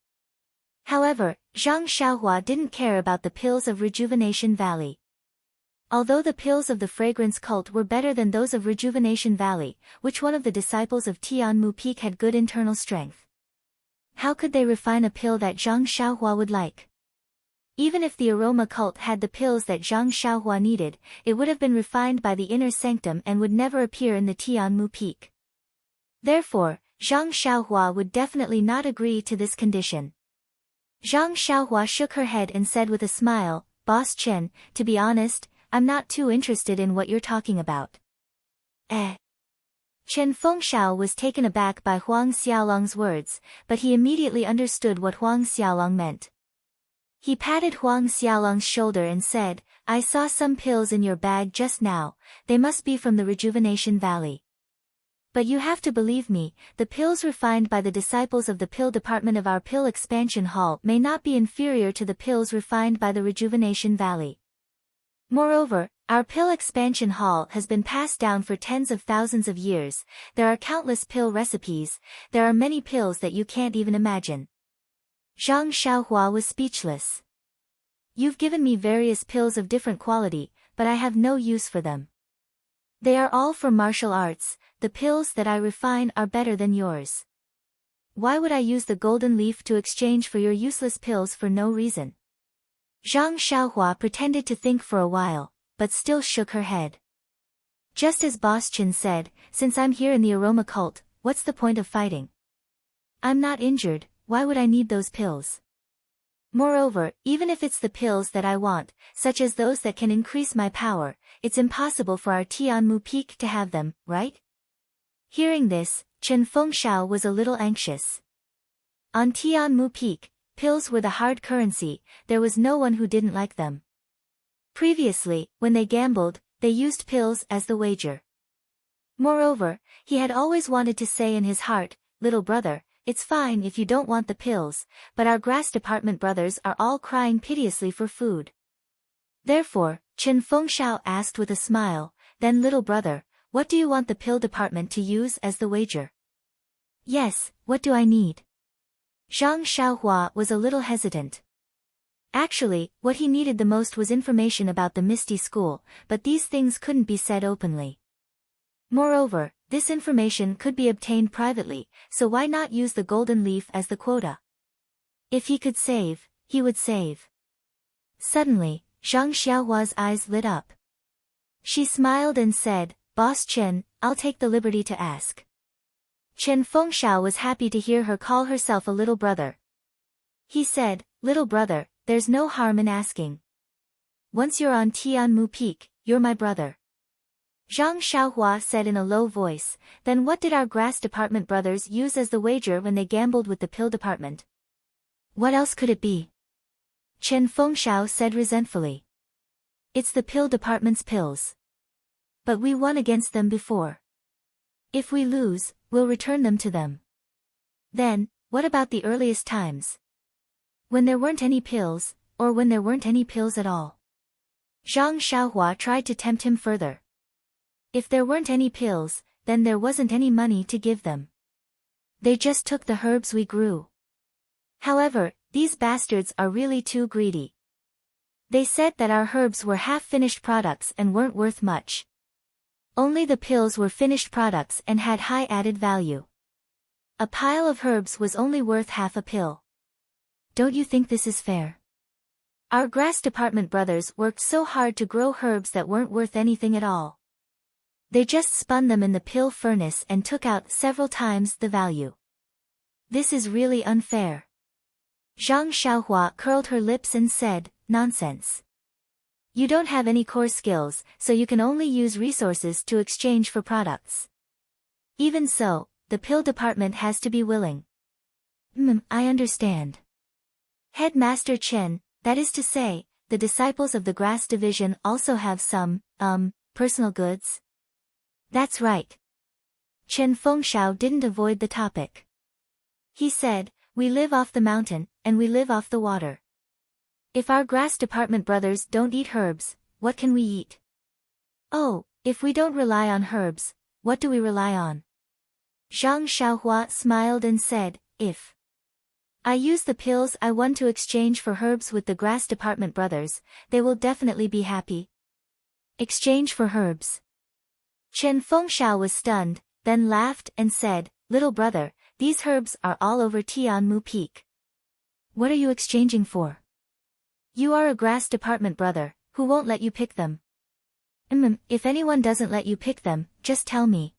However, Zhang Xiaohua didn't care about the pills of Rejuvenation Valley. Although the pills of the fragrance cult were better than those of Rejuvenation Valley, which one of the disciples of Tianmu Peak had good internal strength? How could they refine a pill that Zhang Xiaohua would like? Even if the aroma cult had the pills that Zhang Xiaohua needed, it would have been refined by the inner sanctum and would never appear in the Tianmu Peak. Therefore, Zhang Xiaohua would definitely not agree to this condition. Zhang Xiaohua shook her head and said with a smile, Boss Chen, to be honest, I'm not too interested in what you're talking about. Chen Fengxiao was taken aback by Huang Xiaolong's words, but he immediately understood what Huang Xiaolong meant. He patted Huang Xiaolong's shoulder and said, I saw some pills in your bag just now, they must be from the Rejuvenation Valley. But you have to believe me, the pills refined by the disciples of the pill department of our pill expansion hall may not be inferior to the pills refined by the Rejuvenation Valley. Moreover, our pill expansion hall has been passed down for tens of thousands of years, there are countless pill recipes, there are many pills that you can't even imagine. Zhang Xiaohua was speechless. You've given me various pills of different quality, but I have no use for them. They are all for martial arts, the pills that I refine are better than yours. Why would I use the golden leaf to exchange for your useless pills for no reason? Zhang Xiaohua pretended to think for a while, but still shook her head. Just as Boss Chen said, since I'm here in the aroma cult, what's the point of fighting? I'm not injured, why would I need those pills? Moreover, even if it's the pills that I want, such as those that can increase my power, it's impossible for our Tianmu Peak to have them, right? Hearing this, Chen Fengxiao was a little anxious. On Tianmu Peak, pills were the hard currency, there was no one who didn't like them. Previously, when they gambled, they used pills as the wager. Moreover, he had always wanted to say in his heart, little brother, it's fine if you don't want the pills, but our grass department brothers are all crying piteously for food. Therefore, Chen Fengxiao asked with a smile, then little brother, what do you want the pill department to use as the wager? Yes, what do I need? Zhang Xiaohua was a little hesitant. Actually, what he needed the most was information about the Misty School, but these things couldn't be said openly. Moreover, this information could be obtained privately, so why not use the golden leaf as the quota? If he could save, he would save. Suddenly, Zhang Xiaohua's eyes lit up. She smiled and said, Boss Chen, I'll take the liberty to ask. Chen Fengxiao was happy to hear her call herself a little brother. He said, Little brother, there's no harm in asking. Once you're on Tianmu Peak, you're my brother. Zhang Xiaohua said in a low voice, then what did our grass department brothers use as the wager when they gambled with the pill department? What else could it be? Chen Fengxiao said resentfully. It's the pill department's pills. But we won against them before. If we lose, we'll return them to them. Then, what about the earliest times? When there weren't any pills, or when there weren't any pills at all? Zhang Xiaohua tried to tempt him further. If there weren't any pills, then there wasn't any money to give them. They just took the herbs we grew. However, these bastards are really too greedy. They said that our herbs were half-finished products and weren't worth much. Only the pills were finished products and had high added value. A pile of herbs was only worth half a pill. Don't you think this is fair? Our grass department brothers worked so hard to grow herbs that weren't worth anything at all. They just spun them in the pill furnace and took out several times the value. This is really unfair. Zhang Xiaohua curled her lips and said, Nonsense. You don't have any core skills, so you can only use resources to exchange for products. Even so, the pill department has to be willing. I understand. Headmaster Chen, that is to say, the disciples of the grass division also have some, personal goods? That's right. Chen Fengxiao didn't avoid the topic. He said, we live off the mountain, and we live off the water. If our grass department brothers don't eat herbs, what can we eat? Oh, if we don't rely on herbs, what do we rely on? Zhang Xiaohua smiled and said, if I use the pills I won to exchange for herbs with the grass department brothers, they will definitely be happy. Exchange for herbs. Chen Fengxiao was stunned, then laughed and said, Little brother, these herbs are all over Tianmu Peak. What are you exchanging for? You are a grass department brother, who won't let you pick them. If anyone doesn't let you pick them, just tell me.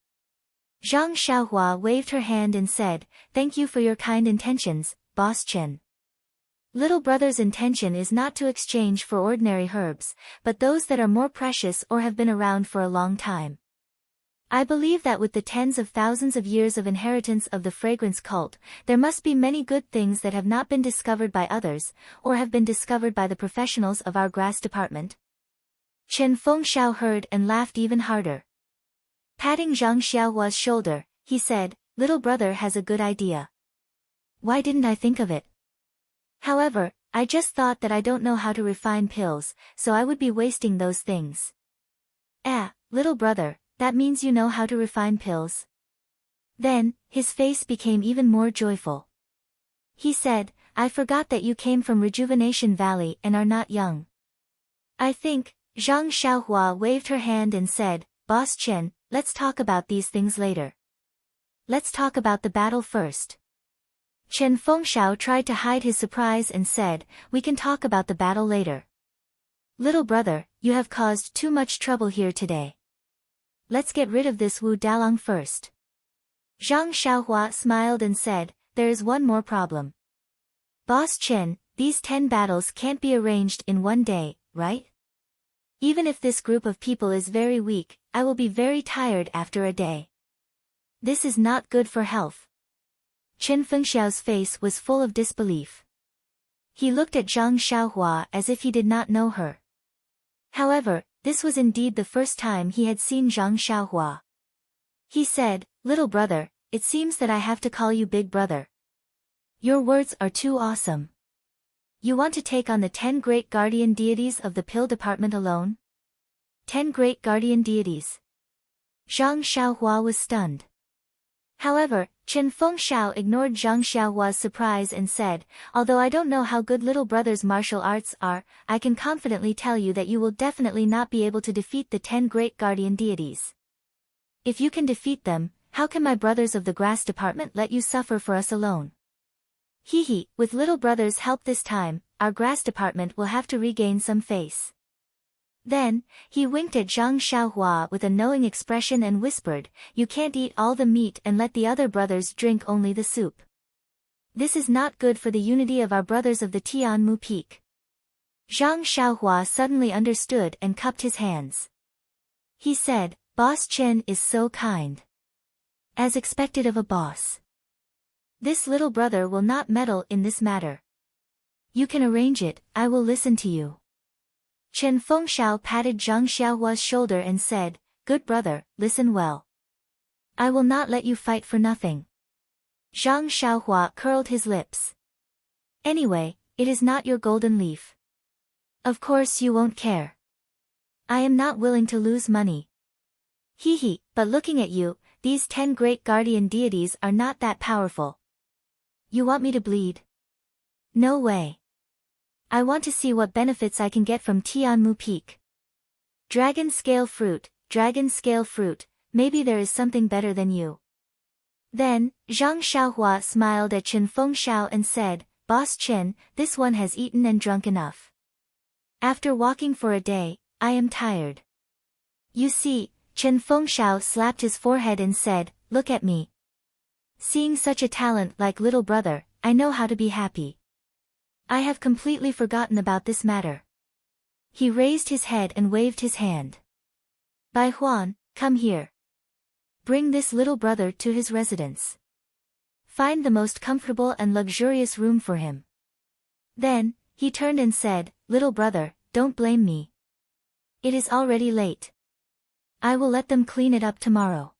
Zhang Xiaohua waved her hand and said, Thank you for your kind intentions, Boss Chen. Little brother's intention is not to exchange for ordinary herbs, but those that are more precious or have been around for a long time. I believe that with the tens of thousands of years of inheritance of the fragrance cult, there must be many good things that have not been discovered by others, or have been discovered by the professionals of our grass department. Chen Fengxiao heard and laughed even harder. Patting Zhang Xiaohua's shoulder, he said, Little brother has a good idea. Why didn't I think of it? However, I just thought that I don't know how to refine pills, so I would be wasting those things. Little brother, that means you know how to refine pills? Then, his face became even more joyful. He said, I forgot that you came from Rejuvenation Valley and are not young. I think, Zhang Xiaohua waved her hand and said, Boss Chen, let's talk about these things later. Let's talk about the battle first. Chen Fengxiao tried to hide his surprise and said, We can talk about the battle later. Little brother, you have caused too much trouble here today. Let's get rid of this Wu Dalong first. Zhang Xiaohua smiled and said, There is one more problem. Boss Chen, these 10 battles can't be arranged in one day, right? Even if this group of people is very weak, I will be very tired after a day. This is not good for health. Chen Fengxiao's face was full of disbelief. He looked at Zhang Xiaohua as if he did not know her. However, this was indeed the first time he had seen Zhang Xiaohua. He said, Little brother, it seems that I have to call you big brother. Your words are too awesome. You want to take on the 10 great guardian deities of the pill department alone? 10 great guardian deities. Zhang Xiaohua was stunned. However, Chen Fengxiao ignored Zhang Xiaohua's surprise and said, although I don't know how good little brother's martial arts are, I can confidently tell you that you will definitely not be able to defeat the 10 great guardian deities. If you can defeat them, how can my brothers of the grass department let you suffer for us alone? Hehe, with little brother's help this time, our grass department will have to regain some face. Then, he winked at Zhang Xiaohua with a knowing expression and whispered, you can't eat all the meat and let the other brothers drink only the soup. This is not good for the unity of our brothers of the Tianmu Peak. Zhang Xiaohua suddenly understood and cupped his hands. He said, Boss Chen is so kind. As expected of a boss. This little brother will not meddle in this matter. You can arrange it, I will listen to you. Chen Fengxiao patted Zhang Xiaohua's shoulder and said, good brother, listen well. I will not let you fight for nothing. Zhang Xiaohua curled his lips. Anyway, it is not your golden leaf. Of course you won't care. I am not willing to lose money. Hehe, but looking at you, these 10 great guardian deities are not that powerful. You want me to bleed? No way. I want to see what benefits I can get from Tianmu Peak. Dragon scale fruit, maybe there is something better than you. Then, Zhang Xiaohua smiled at Chen Fengxiao and said, Boss Chen, this one has eaten and drunk enough. After walking for a day, I am tired. You see, Chen Fengxiao slapped his forehead and said, look at me. Seeing such a talent like little brother, I know how to be happy. I have completely forgotten about this matter. He raised his head and waved his hand. Bai Huan, come here. Bring this little brother to his residence. Find the most comfortable and luxurious room for him. Then, he turned and said, little brother, don't blame me. It is already late. I will let them clean it up tomorrow.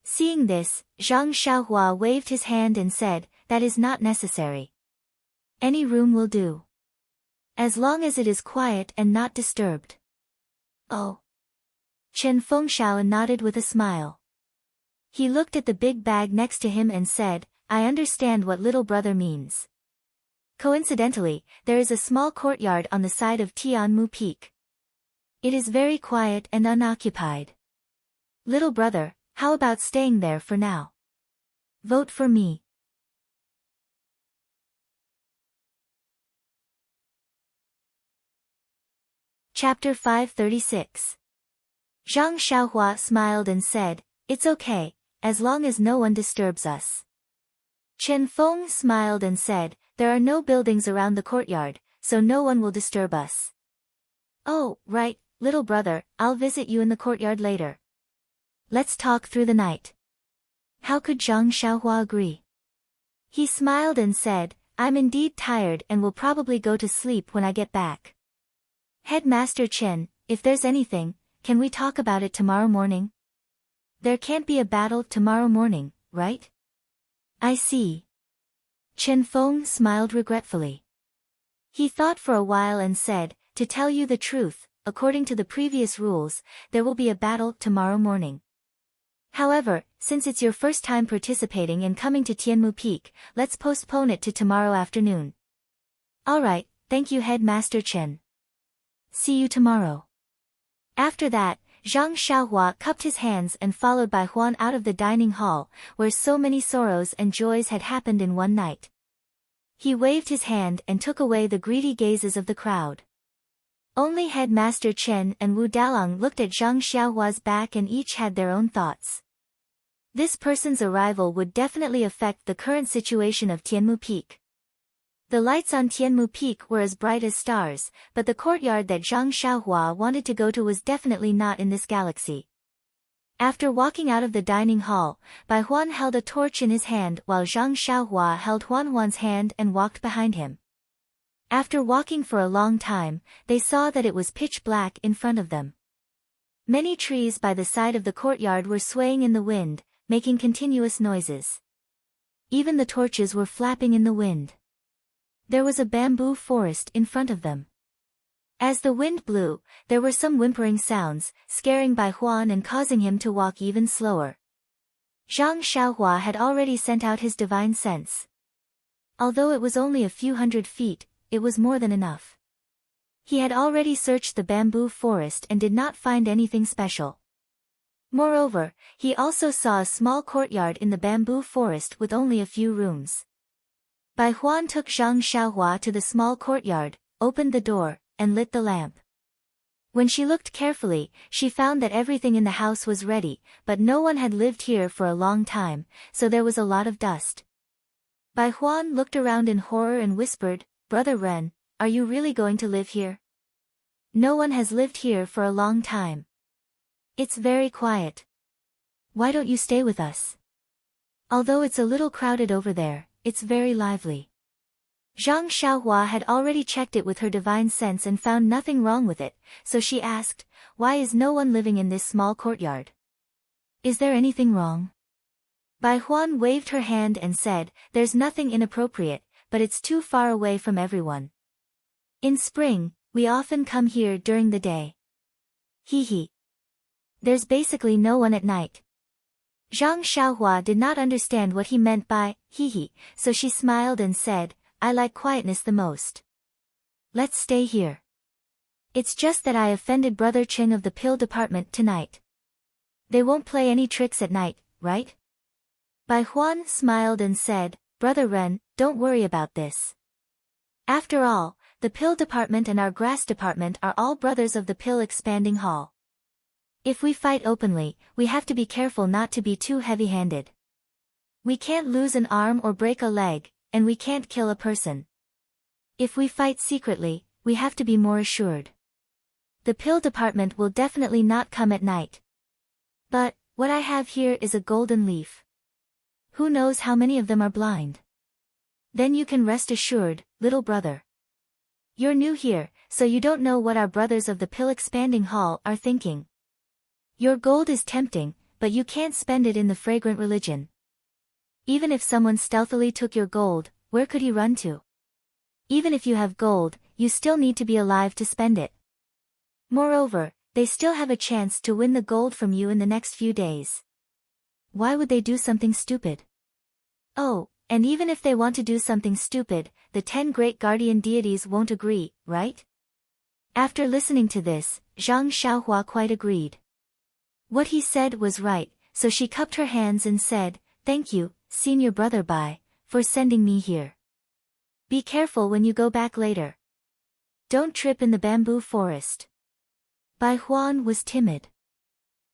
Seeing this, Zhang Xiaohua waved his hand and said, that is not necessary. Any room will do. As long as it is quiet and not disturbed. Oh. Chen Fengxiao nodded with a smile. He looked at the big bag next to him and said, I understand what little brother means. Coincidentally, there is a small courtyard on the side of Tianmu Peak. It is very quiet and unoccupied. Little brother, how about staying there for now? Vote for me. Chapter 536. Zhang Xiaohua smiled and said, it's okay, as long as no one disturbs us. Chen Feng smiled and said, there are no buildings around the courtyard, so no one will disturb us. Oh, right, little brother, I'll visit you in the courtyard later. Let's talk through the night. How could Zhang Xiaohua agree? He smiled and said, I'm indeed tired and will probably go to sleep when I get back. Headmaster Chen, if there's anything, can we talk about it tomorrow morning? There can't be a battle tomorrow morning, right? I see. Chen Feng smiled regretfully. He thought for a while and said, to tell you the truth, according to the previous rules, there will be a battle tomorrow morning. However, since it's your first time participating and coming to Tianmu Peak, let's postpone it to tomorrow afternoon. Alright, thank you Headmaster Chen. See you tomorrow. After that, Zhang Xiaohua cupped his hands and followed Bai Huan out of the dining hall, where so many sorrows and joys had happened in one night. He waved his hand and took away the greedy gazes of the crowd. Only Headmaster Chen and Wu Dalong looked at Zhang Xiaohua's back and each had their own thoughts. This person's arrival would definitely affect the current situation of Tianmu Peak. The lights on Tianmu Peak were as bright as stars, but the courtyard that Zhang Xiaohua wanted to go to was definitely not in this galaxy. After walking out of the dining hall, Bai Huan held a torch in his hand while Zhang Xiaohua held Huan's hand and walked behind him. After walking for a long time, they saw that it was pitch black in front of them. Many trees by the side of the courtyard were swaying in the wind, making continuous noises. Even the torches were flapping in the wind. There was a bamboo forest in front of them. As the wind blew, there were some whimpering sounds, scaring Bai Huan and causing him to walk even slower. Zhang Xiaohua had already sent out his divine sense. Although it was only a few hundred feet, it was more than enough. He had already searched the bamboo forest and did not find anything special. Moreover, he also saw a small courtyard in the bamboo forest with only a few rooms. Bai Huan took Zhang Xiaohua to the small courtyard, opened the door, and lit the lamp. When she looked carefully, she found that everything in the house was ready, but no one had lived here for a long time, so there was a lot of dust. Bai Huan looked around in horror and whispered, "Brother Ren, are you really going to live here? No one has lived here for a long time. It's very quiet. Why don't you stay with us? Although it's a little crowded over there, it's very lively." Zhang Xiaohua had already checked it with her divine sense and found nothing wrong with it, so she asked, "Why is no one living in this small courtyard? Is there anything wrong?" Bai Huan waved her hand and said, "There's nothing inappropriate, but it's too far away from everyone. In spring, we often come here during the day. Hee. There's basically no one at night." Zhang Xiaohua did not understand what he meant by hee, so she smiled and said, "I like quietness the most. Let's stay here. It's just that I offended Brother Ching of the pill department tonight. They won't play any tricks at night, right?" Bai Huan smiled and said, "Brother Ren, don't worry about this. After all, the pill department and our grass department are all brothers of the pill expanding hall. If we fight openly, we have to be careful not to be too heavy-handed. We can't lose an arm or break a leg, and we can't kill a person. If we fight secretly, we have to be more assured. The pill department will definitely not come at night. But, what I have here is a golden leaf. Who knows how many of them are blind? Then you can rest assured, little brother. You're new here, so you don't know what our brothers of the pill expanding hall are thinking. Your gold is tempting, but you can't spend it in the fragrant religion. Even if someone stealthily took your gold, where could he run to? Even if you have gold, you still need to be alive to spend it. Moreover, they still have a chance to win the gold from you in the next few days. Why would they do something stupid? Oh, and even if they want to do something stupid, the 10 great guardian deities won't agree, right?" After listening to this, Zhang Xiaohua quite agreed. What he said was right, so she cupped her hands and said, "Thank you, Senior Brother Bai, for sending me here. Be careful when you go back later. Don't trip in the bamboo forest." Bai Huan was timid.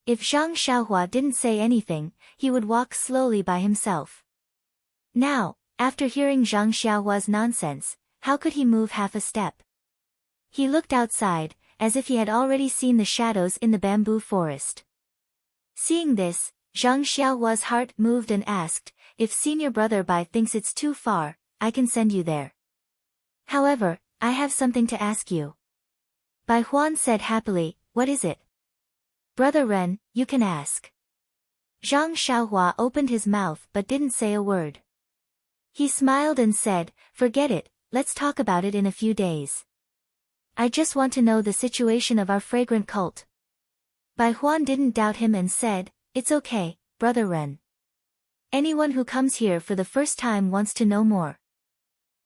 If Zhang Xiaohua didn't say anything, he would walk slowly by himself. Now, after hearing Zhang Xiaohua's nonsense, how could he move half a step? He looked outside, as if he had already seen the shadows in the bamboo forest. Seeing this, Zhang Xiaohua's heart moved and asked, "If Senior Brother Bai thinks it's too far, I can send you there. However, I have something to ask you." Bai Huan said happily, "What is it?" "Brother Ren, you can ask." Zhang Xiaohua opened his mouth but didn't say a word. He smiled and said, "Forget it, let's talk about it in a few days. I just want to know the situation of our fragrant cult." Bai Huan didn't doubt him and said, "It's okay, Brother Ren. Anyone who comes here for the first time wants to know more.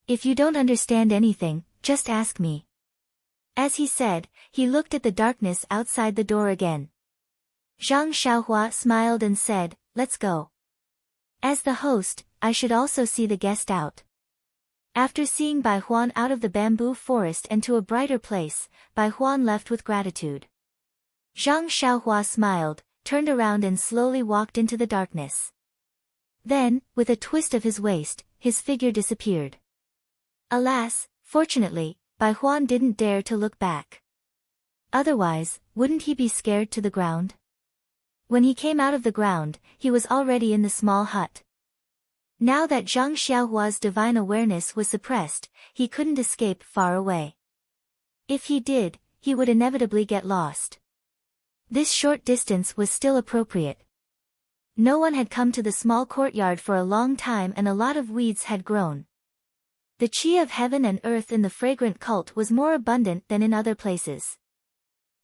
If you don't understand anything, just ask me." As he said, he looked at the darkness outside the door again. Zhang Xiaohua smiled and said, "Let's go. As the host, I should also see the guest out." After seeing Bai Huan out of the bamboo forest and to a brighter place, Bai Huan left with gratitude. Zhang Xiaohua smiled, turned around and slowly walked into the darkness. Then, with a twist of his waist, his figure disappeared. Alas, fortunately, Bai Huan didn't dare to look back. Otherwise, wouldn't he be scared to the ground? When he came out of the ground, he was already in the small hut. Now that Zhang Xiaohua's divine awareness was suppressed, he couldn't escape far away. If he did, he would inevitably get lost. This short distance was still appropriate. No one had come to the small courtyard for a long time and a lot of weeds had grown. The chi of heaven and earth in the fragrant cult was more abundant than in other places.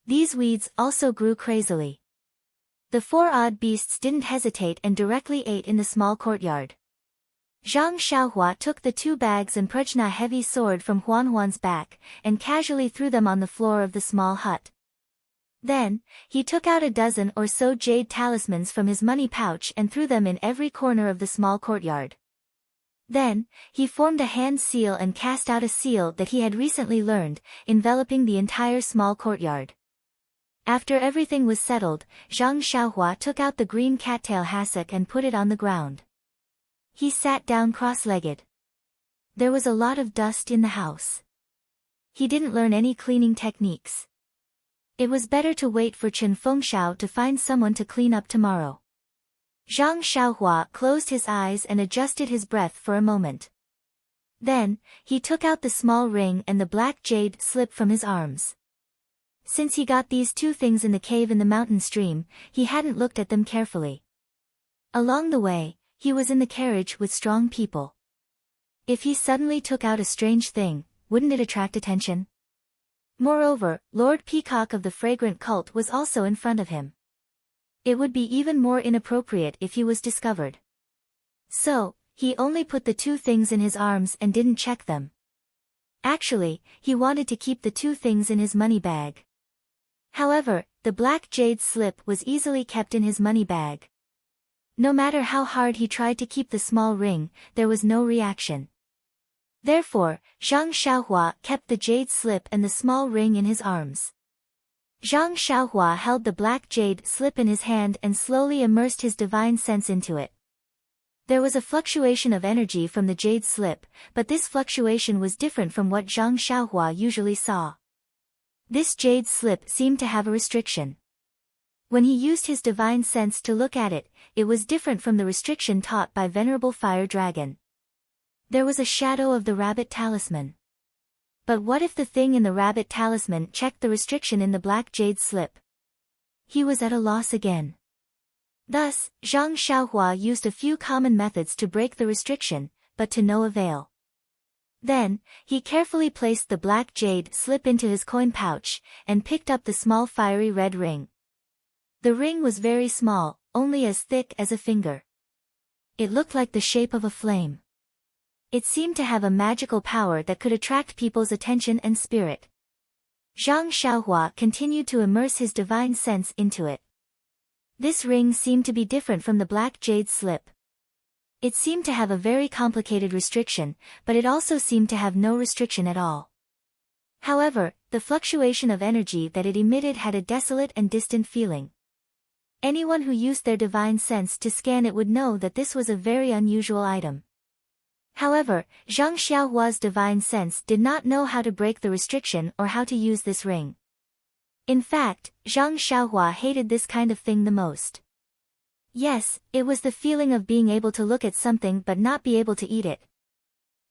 These weeds also grew crazily. The four odd beasts didn't hesitate and directly ate in the small courtyard. Zhang Xiaohua took the 2 bags and Prajna heavy sword from Huan's back, and casually threw them on the floor of the small hut. Then, he took out a dozen or so jade talismans from his money pouch and threw them in every corner of the small courtyard. Then, he formed a hand seal and cast out a seal that he had recently learned, enveloping the entire small courtyard. After everything was settled, Zhang Xiaohua took out the green cattail hassock and put it on the ground. He sat down cross-legged. There was a lot of dust in the house. He didn't learn any cleaning techniques. It was better to wait for Chen Fengshao to find someone to clean up tomorrow. Zhang Xiaohua closed his eyes and adjusted his breath for a moment. Then, he took out the small ring and the black jade slip from his arms. Since he got these 2 things in the cave in the mountain stream, he hadn't looked at them carefully. Along the way, he was in the carriage with strong people. If he suddenly took out a strange thing, wouldn't it attract attention? Moreover, Lord Peacock of the fragrant cult was also in front of him. It would be even more inappropriate if he was discovered. So, he only put the 2 things in his arms and didn't check them. Actually, he wanted to keep the 2 things in his money bag. However, the black jade slip was easily kept in his money bag. No matter how hard he tried to keep the small ring, there was no reaction. Therefore, Zhang Xiaohua kept the jade slip and the small ring in his arms. Zhang Xiaohua held the black jade slip in his hand and slowly immersed his divine sense into it. There was a fluctuation of energy from the jade slip, but this fluctuation was different from what Zhang Xiaohua usually saw. This jade slip seemed to have a restriction. When he used his divine sense to look at it, it was different from the restriction taught by Venerable Fire Dragon. There was a shadow of the rabbit talisman. But what if the thing in the rabbit talisman checked the restriction in the black jade slip? He was at a loss again. Thus, Zhang Xiaohua used a few common methods to break the restriction, but to no avail. Then, he carefully placed the black jade slip into his coin pouch, and picked up the small fiery red ring. The ring was very small, only as thick as a finger. It looked like the shape of a flame. It seemed to have a magical power that could attract people's attention and spirit. Zhang Xiaohua continued to immerse his divine sense into it. This ring seemed to be different from the black jade slip. It seemed to have a very complicated restriction, but it also seemed to have no restriction at all. However, the fluctuation of energy that it emitted had a desolate and distant feeling. Anyone who used their divine sense to scan it would know that this was a very unusual item. However, Zhang Xiaohua's divine sense did not know how to break the restriction or how to use this ring. In fact, Zhang Xiaohua hated this kind of thing the most. Yes, it was the feeling of being able to look at something but not be able to eat it.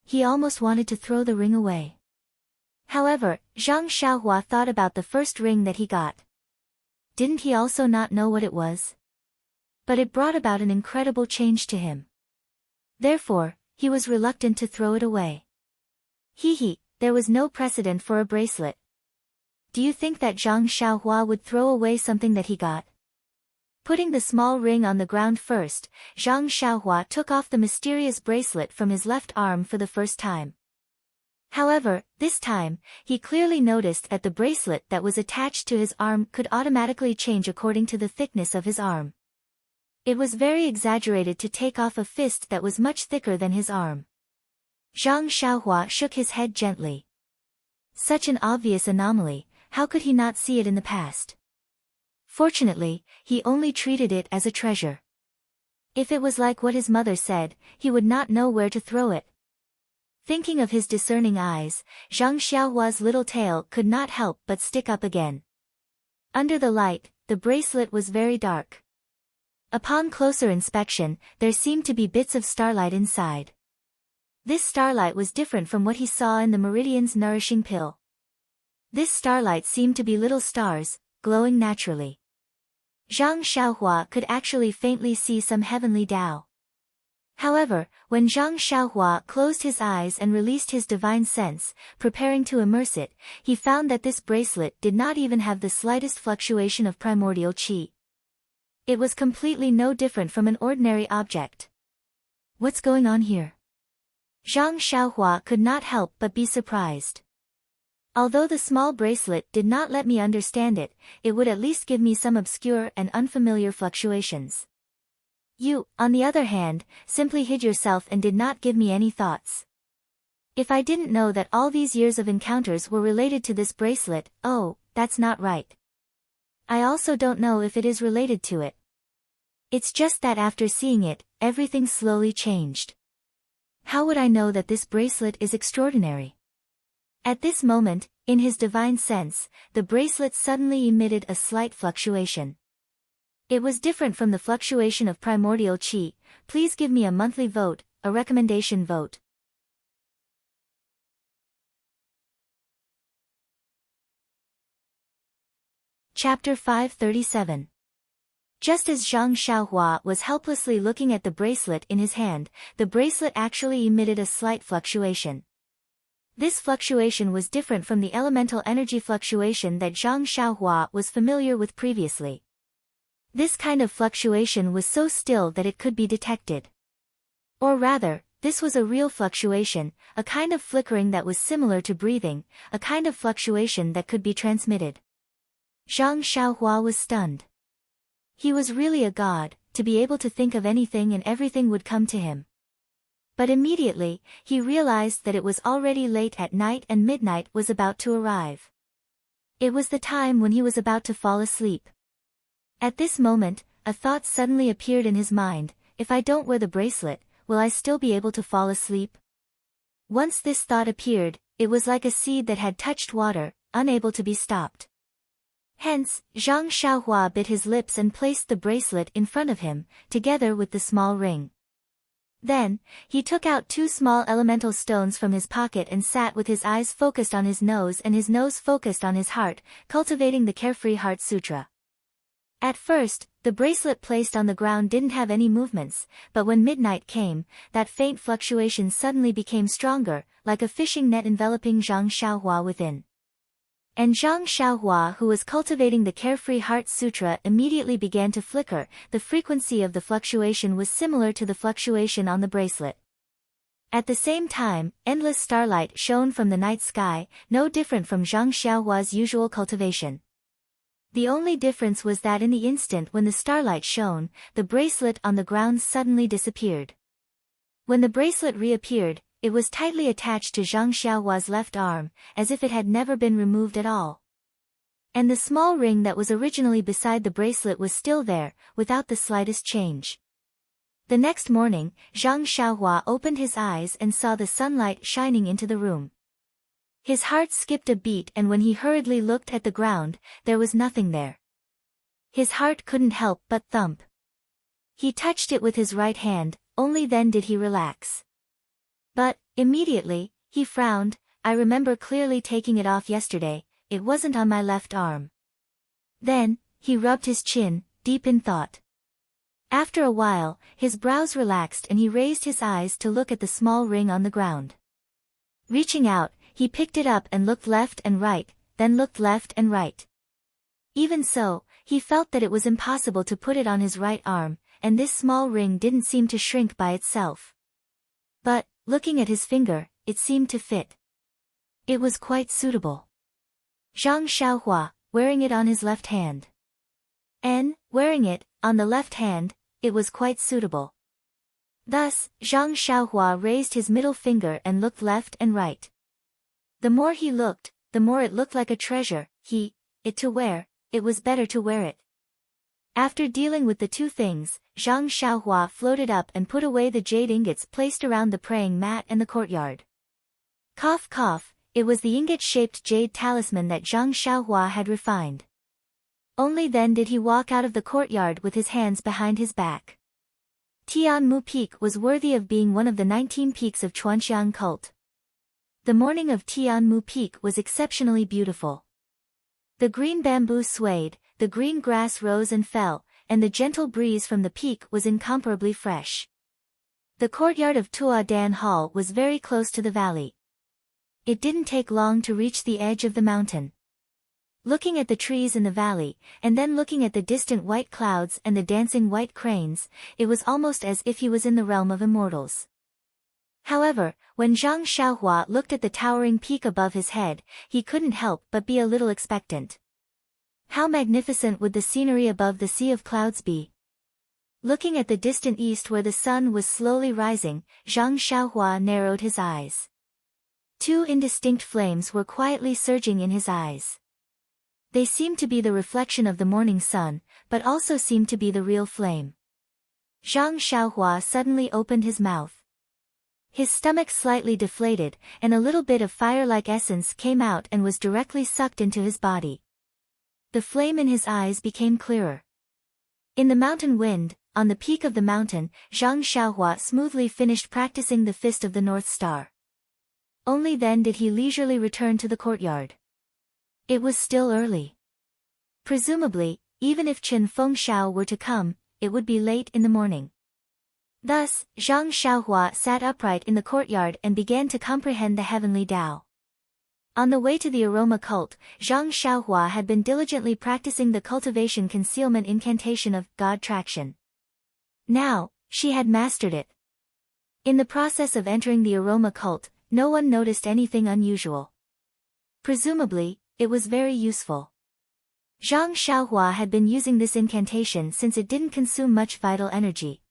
He almost wanted to throw the ring away. However, Zhang Xiaohua thought about the first ring that he got. Didn't he also not know what it was? But it brought about an incredible change to him. Therefore, he was reluctant to throw it away. There was no precedent for a bracelet. Do you think that Zhang Xiaohua would throw away something that he got? Putting the small ring on the ground first, Zhang Xiaohua took off the mysterious bracelet from his left arm for the first time. However, this time, he clearly noticed that the bracelet that was attached to his arm could automatically change according to the thickness of his arm. It was very exaggerated to take off a fist that was much thicker than his arm. Zhang Xiaohua shook his head gently. Such an obvious anomaly, how could he not see it in the past? Fortunately, he only treated it as a treasure. If it was like what his mother said, he would not know where to throw it. Thinking of his discerning eyes, Zhang Xiaohua's little tail could not help but stick up again. Under the light, the bracelet was very dark. Upon closer inspection, there seemed to be bits of starlight inside. This starlight was different from what he saw in the Meridian's nourishing pill. This starlight seemed to be little stars, glowing naturally. Zhang Xiaohua could actually faintly see some heavenly Tao. However, when Zhang Xiaohua closed his eyes and released his divine sense, preparing to immerse it, he found that this bracelet did not even have the slightest fluctuation of primordial qi. It was completely no different from an ordinary object. What's going on here? Zhang Xiaohua could not help but be surprised. Although the small bracelet did not let me understand it, it would at least give me some obscure and unfamiliar fluctuations. You, on the other hand, simply hid yourself and did not give me any thoughts. If I didn't know that all these years of encounters were related to this bracelet, oh, that's not right. I also don't know if it is related to it. It's just that after seeing it, everything slowly changed. How would I know that this bracelet is extraordinary? At this moment, in his divine sense, the bracelet suddenly emitted a slight fluctuation. It was different from the fluctuation of primordial qi. Please give me a monthly vote, a recommendation vote. Chapter 537. Just as Zhang Xiaohua was helplessly looking at the bracelet in his hand, the bracelet actually emitted a slight fluctuation. This fluctuation was different from the elemental energy fluctuation that Zhang Xiaohua was familiar with previously. This kind of fluctuation was so still that it could be detected. Or rather, this was a real fluctuation, a kind of flickering that was similar to breathing, a kind of fluctuation that could be transmitted. Zhang Xiaohua was stunned. He was really a god, to be able to think of anything and everything would come to him. But immediately, he realized that it was already late at night and midnight was about to arrive. It was the time when he was about to fall asleep. At this moment, a thought suddenly appeared in his mind: if I don't wear the bracelet, will I still be able to fall asleep? Once this thought appeared, it was like a seed that had touched water, unable to be stopped. Hence, Zhang Xiaohua bit his lips and placed the bracelet in front of him, together with the small ring. Then, he took out 2 small elemental stones from his pocket and sat with his eyes focused on his nose and his nose focused on his heart, cultivating the Carefree Heart Sutra. At first, the bracelet placed on the ground didn't have any movements, but when midnight came, that faint fluctuation suddenly became stronger, like a fishing net enveloping Zhang Xiaohua within. And Zhang Xiaohua, who was cultivating the Carefree Heart Sutra, immediately began to flicker. The frequency of the fluctuation was similar to the fluctuation on the bracelet. At the same time, endless starlight shone from the night sky, no different from Zhang Xiaohua's usual cultivation. The only difference was that in the instant when the starlight shone, the bracelet on the ground suddenly disappeared. When the bracelet reappeared, it was tightly attached to Zhang Xiaohua's left arm, as if it had never been removed at all. And the small ring that was originally beside the bracelet was still there, without the slightest change. The next morning, Zhang Xiaohua opened his eyes and saw the sunlight shining into the room. His heart skipped a beat, and when he hurriedly looked at the ground, there was nothing there. His heart couldn't help but thump. He touched it with his right hand, only then did he relax. But, immediately, he frowned. I remember clearly taking it off yesterday, it wasn't on my left arm. Then, he rubbed his chin, deep in thought. After a while, his brows relaxed and he raised his eyes to look at the small ring on the ground. Reaching out, he picked it up and looked left and right, then looked left and right. Even so, he felt that it was impossible to put it on his right arm, and this small ring didn't seem to shrink by itself. But, looking at his finger, it seemed to fit. It was quite suitable. Zhang Xiaohua, wearing it on his left hand. Wearing it, on the left hand, it was quite suitable. Thus, Zhang Xiaohua raised his middle finger and looked left and right. The more he looked, the more it looked like a treasure. It was better to wear it. After dealing with the 2 things, Zhang Xiaohua floated up and put away the jade ingots placed around the praying mat and the courtyard. Cough cough, it was the ingot-shaped jade talisman that Zhang Xiaohua had refined. Only then did he walk out of the courtyard with his hands behind his back. Tianmu Peak was worthy of being one of the 19 peaks of Chuanxiang cult. The morning of Tianmu Peak was exceptionally beautiful. The green bamboo swayed, the green grass rose and fell, and the gentle breeze from the peak was incomparably fresh. The courtyard of Tua Dan Hall was very close to the valley. It didn't take long to reach the edge of the mountain. Looking at the trees in the valley, and then looking at the distant white clouds and the dancing white cranes, it was almost as if he was in the realm of immortals. However, when Zhang Xiaohua looked at the towering peak above his head, he couldn't help but be a little expectant. How magnificent would the scenery above the sea of clouds be? Looking at the distant east where the sun was slowly rising, Zhang Xiaohua narrowed his eyes. Two indistinct flames were quietly surging in his eyes. They seemed to be the reflection of the morning sun, but also seemed to be the real flame. Zhang Xiaohua suddenly opened his mouth. His stomach slightly deflated, and a little bit of fire-like essence came out and was directly sucked into his body. The flame in his eyes became clearer. In the mountain wind, on the peak of the mountain, Zhang Xiaohua smoothly finished practicing the Fist of the North Star. Only then did he leisurely return to the courtyard. It was still early. Presumably, even if Chen Fengshao were to come, it would be late in the morning. Thus, Zhang Xiaohua sat upright in the courtyard and began to comprehend the heavenly Tao. On the way to the aroma cult, Zhang Xiaohua had been diligently practicing the cultivation concealment incantation of God Traction. Now, she had mastered it. In the process of entering the aroma cult, no one noticed anything unusual. Presumably, it was very useful. Zhang Xiaohua had been using this incantation since it didn't consume much vital energy.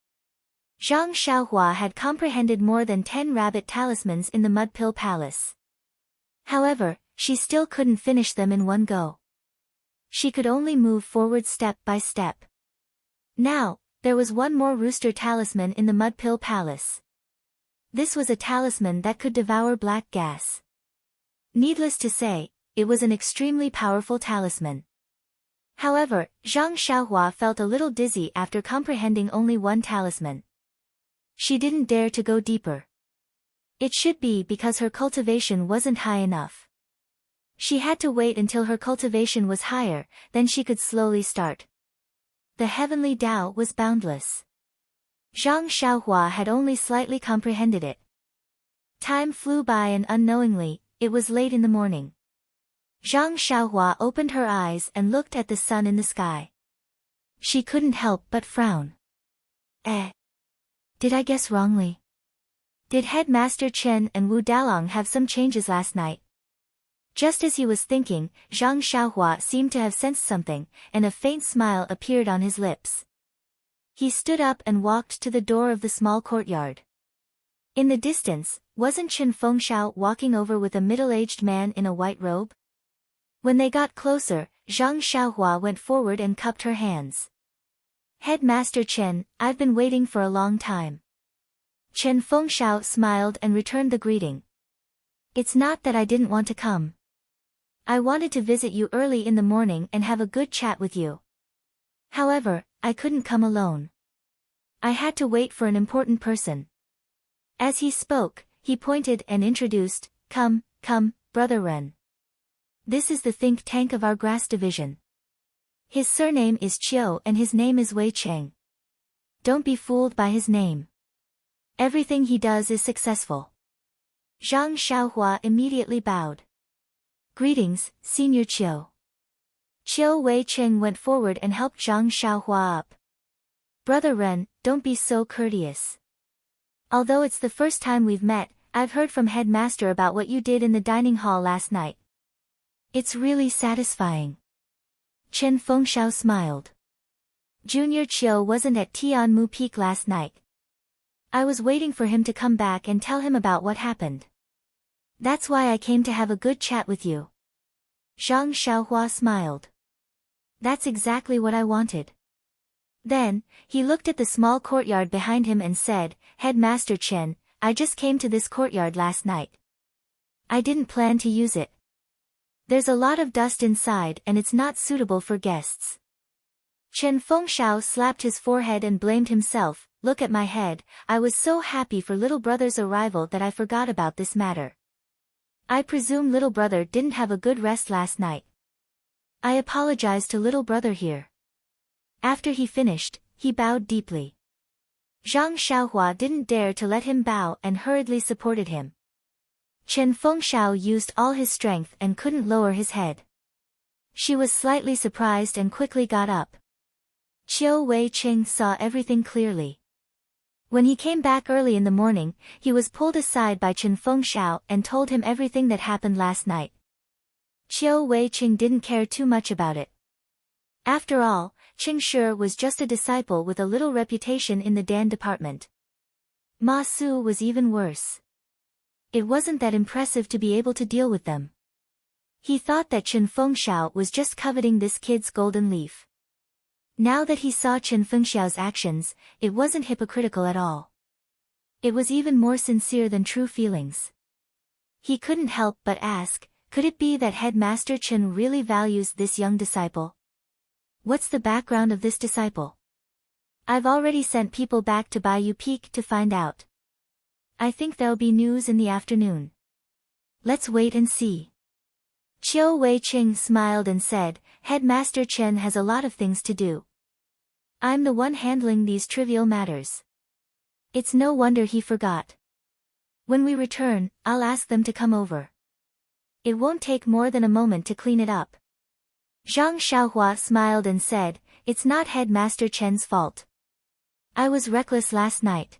Zhang Xiaohua had comprehended more than 10 rabbit talismans in the Mud Pill Palace. However, she still couldn't finish them in one go. She could only move forward step by step. Now, there was one more rooster talisman in the Mud Pill Palace. This was a talisman that could devour black gas. Needless to say, it was an extremely powerful talisman. However, Zhang Xiaohua felt a little dizzy after comprehending only one talisman. She didn't dare to go deeper. It should be because her cultivation wasn't high enough. She had to wait until her cultivation was higher, then she could slowly start. The heavenly Tao was boundless. Zhang Xiaohua had only slightly comprehended it. Time flew by and unknowingly, it was late in the morning. Zhang Xiaohua opened her eyes and looked at the sun in the sky. She couldn't help but frown. Did I guess wrongly? Did Headmaster Chen and Wu Dalong have some changes last night? Just as he was thinking, Zhang Xiaohua seemed to have sensed something, and a faint smile appeared on his lips. He stood up and walked to the door of the small courtyard. In the distance, wasn't Chen Fengshao walking over with a middle-aged man in a white robe? When they got closer, Zhang Xiaohua went forward and cupped her hands. Headmaster Chen, I've been waiting for a long time. Chen Fengshao smiled and returned the greeting. It's not that I didn't want to come. I wanted to visit you early in the morning and have a good chat with you. However, I couldn't come alone. I had to wait for an important person. As he spoke, he pointed and introduced, Come, Brother Ren. This is the think tank of our grass division. His surname is Chiu and his name is Wei Cheng. Don't be fooled by his name. Everything he does is successful. Zhang Xiaohua immediately bowed. Greetings, Senior Chiu. Chiu Wei Cheng went forward and helped Zhang Xiaohua up. Brother Ren, don't be so courteous. Although it's the first time we've met, I've heard from Headmaster about what you did in the dining hall last night. It's really satisfying. Chen Fengshao smiled. Junior Chiu wasn't at Tianmu Peak last night. I was waiting for him to come back and tell him about what happened. That's why I came to have a good chat with you. Zhang Xiaohua smiled. That's exactly what I wanted. Then, he looked at the small courtyard behind him and said, Headmaster Chen, I just came to this courtyard last night. I didn't plan to use it. There's a lot of dust inside and it's not suitable for guests. Chen Fengshao slapped his forehead and blamed himself. Look at my head, I was so happy for little brother's arrival that I forgot about this matter. I presume little brother didn't have a good rest last night. I apologize to little brother here. After he finished, he bowed deeply. Zhang Xiaohua didn't dare to let him bow and hurriedly supported him. Chen Fengxiao used all his strength and couldn't lower his head. She was slightly surprised and quickly got up. Qiu Wei-cheng saw everything clearly. When he came back early in the morning, he was pulled aside by Chen Fengxiao and told him everything that happened last night. Qiu Wei-cheng didn't care too much about it. After all, Qing Shi was just a disciple with a little reputation in the Dan department. Ma Su was even worse. It wasn't that impressive to be able to deal with them. He thought that Chen Fengxiao was just coveting this kid's golden leaf. Now that he saw Chen Fengxiao's actions, it wasn't hypocritical at all. It was even more sincere than true feelings. He couldn't help but ask, could it be that Headmaster Chen really values this young disciple? What's the background of this disciple? I've already sent people back to Bayou Peak to find out. I think there'll be news in the afternoon. Let's wait and see. Qiu Wei-cheng smiled and said, Headmaster Chen has a lot of things to do. I'm the one handling these trivial matters. It's no wonder he forgot. When we return, I'll ask them to come over. It won't take more than a moment to clean it up. Zhang Xiaohua smiled and said, it's not Headmaster Chen's fault. I was reckless last night.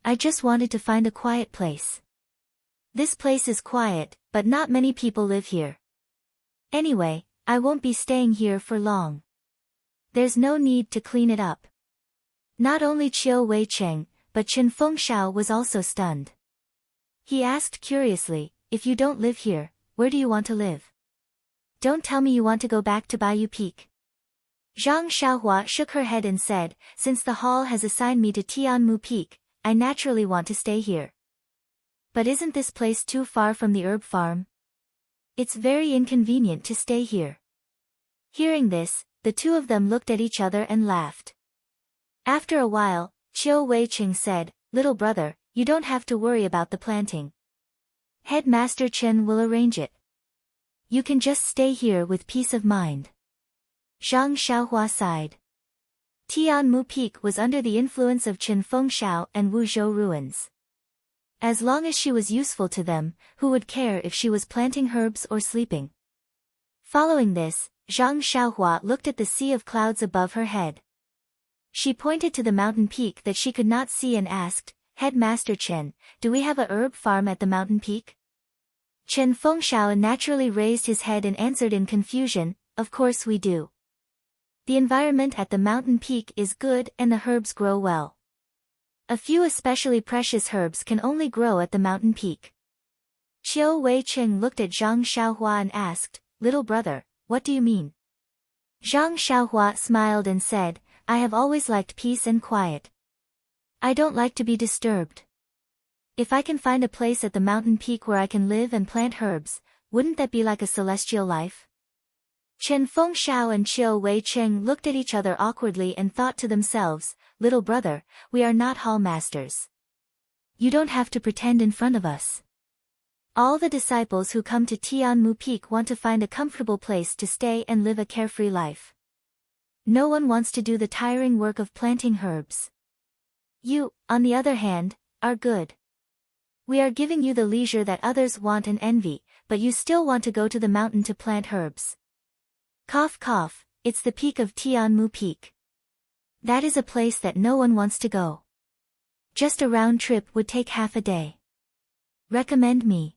I just wanted to find a quiet place. This place is quiet, but not many people live here. Anyway, I won't be staying here for long. There's no need to clean it up. Not only Qiu Wei-cheng, but Chen Fengxiao was also stunned. He asked curiously, if you don't live here, where do you want to live? Don't tell me you want to go back to Bayou Peak. Zhang Xiaohua shook her head and said, since the hall has assigned me to Tianmu Peak, I naturally want to stay here. But isn't this place too far from the herb farm? It's very inconvenient to stay here. Hearing this, the two of them looked at each other and laughed. After a while, Qiu Wei-cheng said, little brother, you don't have to worry about the planting. Headmaster Chen will arrange it. You can just stay here with peace of mind. Zhang Xiaohua sighed. Tianmu Peak was under the influence of Chen Fengxiao and Wuzhou ruins. As long as she was useful to them, who would care if she was planting herbs or sleeping? Following this, Zhang Xiaohua looked at the sea of clouds above her head. She pointed to the mountain peak that she could not see and asked, Headmaster Chen, do we have a herb farm at the mountain peak? Chen Fengxiao naturally raised his head and answered in confusion, of course we do. The environment at the mountain peak is good and the herbs grow well. A few especially precious herbs can only grow at the mountain peak. Qiu Wei-cheng looked at Zhang Xiaohua and asked, little brother, what do you mean? Zhang Xiaohua smiled and said, I have always liked peace and quiet. I don't like to be disturbed. If I can find a place at the mountain peak where I can live and plant herbs, wouldn't that be like a celestial life? Chen Fengxiao and Qiu Wei-cheng looked at each other awkwardly and thought to themselves, little brother, we are not hall masters. You don't have to pretend in front of us. All the disciples who come to Tianmu Peak want to find a comfortable place to stay and live a carefree life. No one wants to do the tiring work of planting herbs. You, on the other hand, are good. We are giving you the leisure that others want and envy, but you still want to go to the mountain to plant herbs. Cough cough, it's the peak of Tianmu Peak. That is a place that no one wants to go. Just a round trip would take half a day. Recommend me.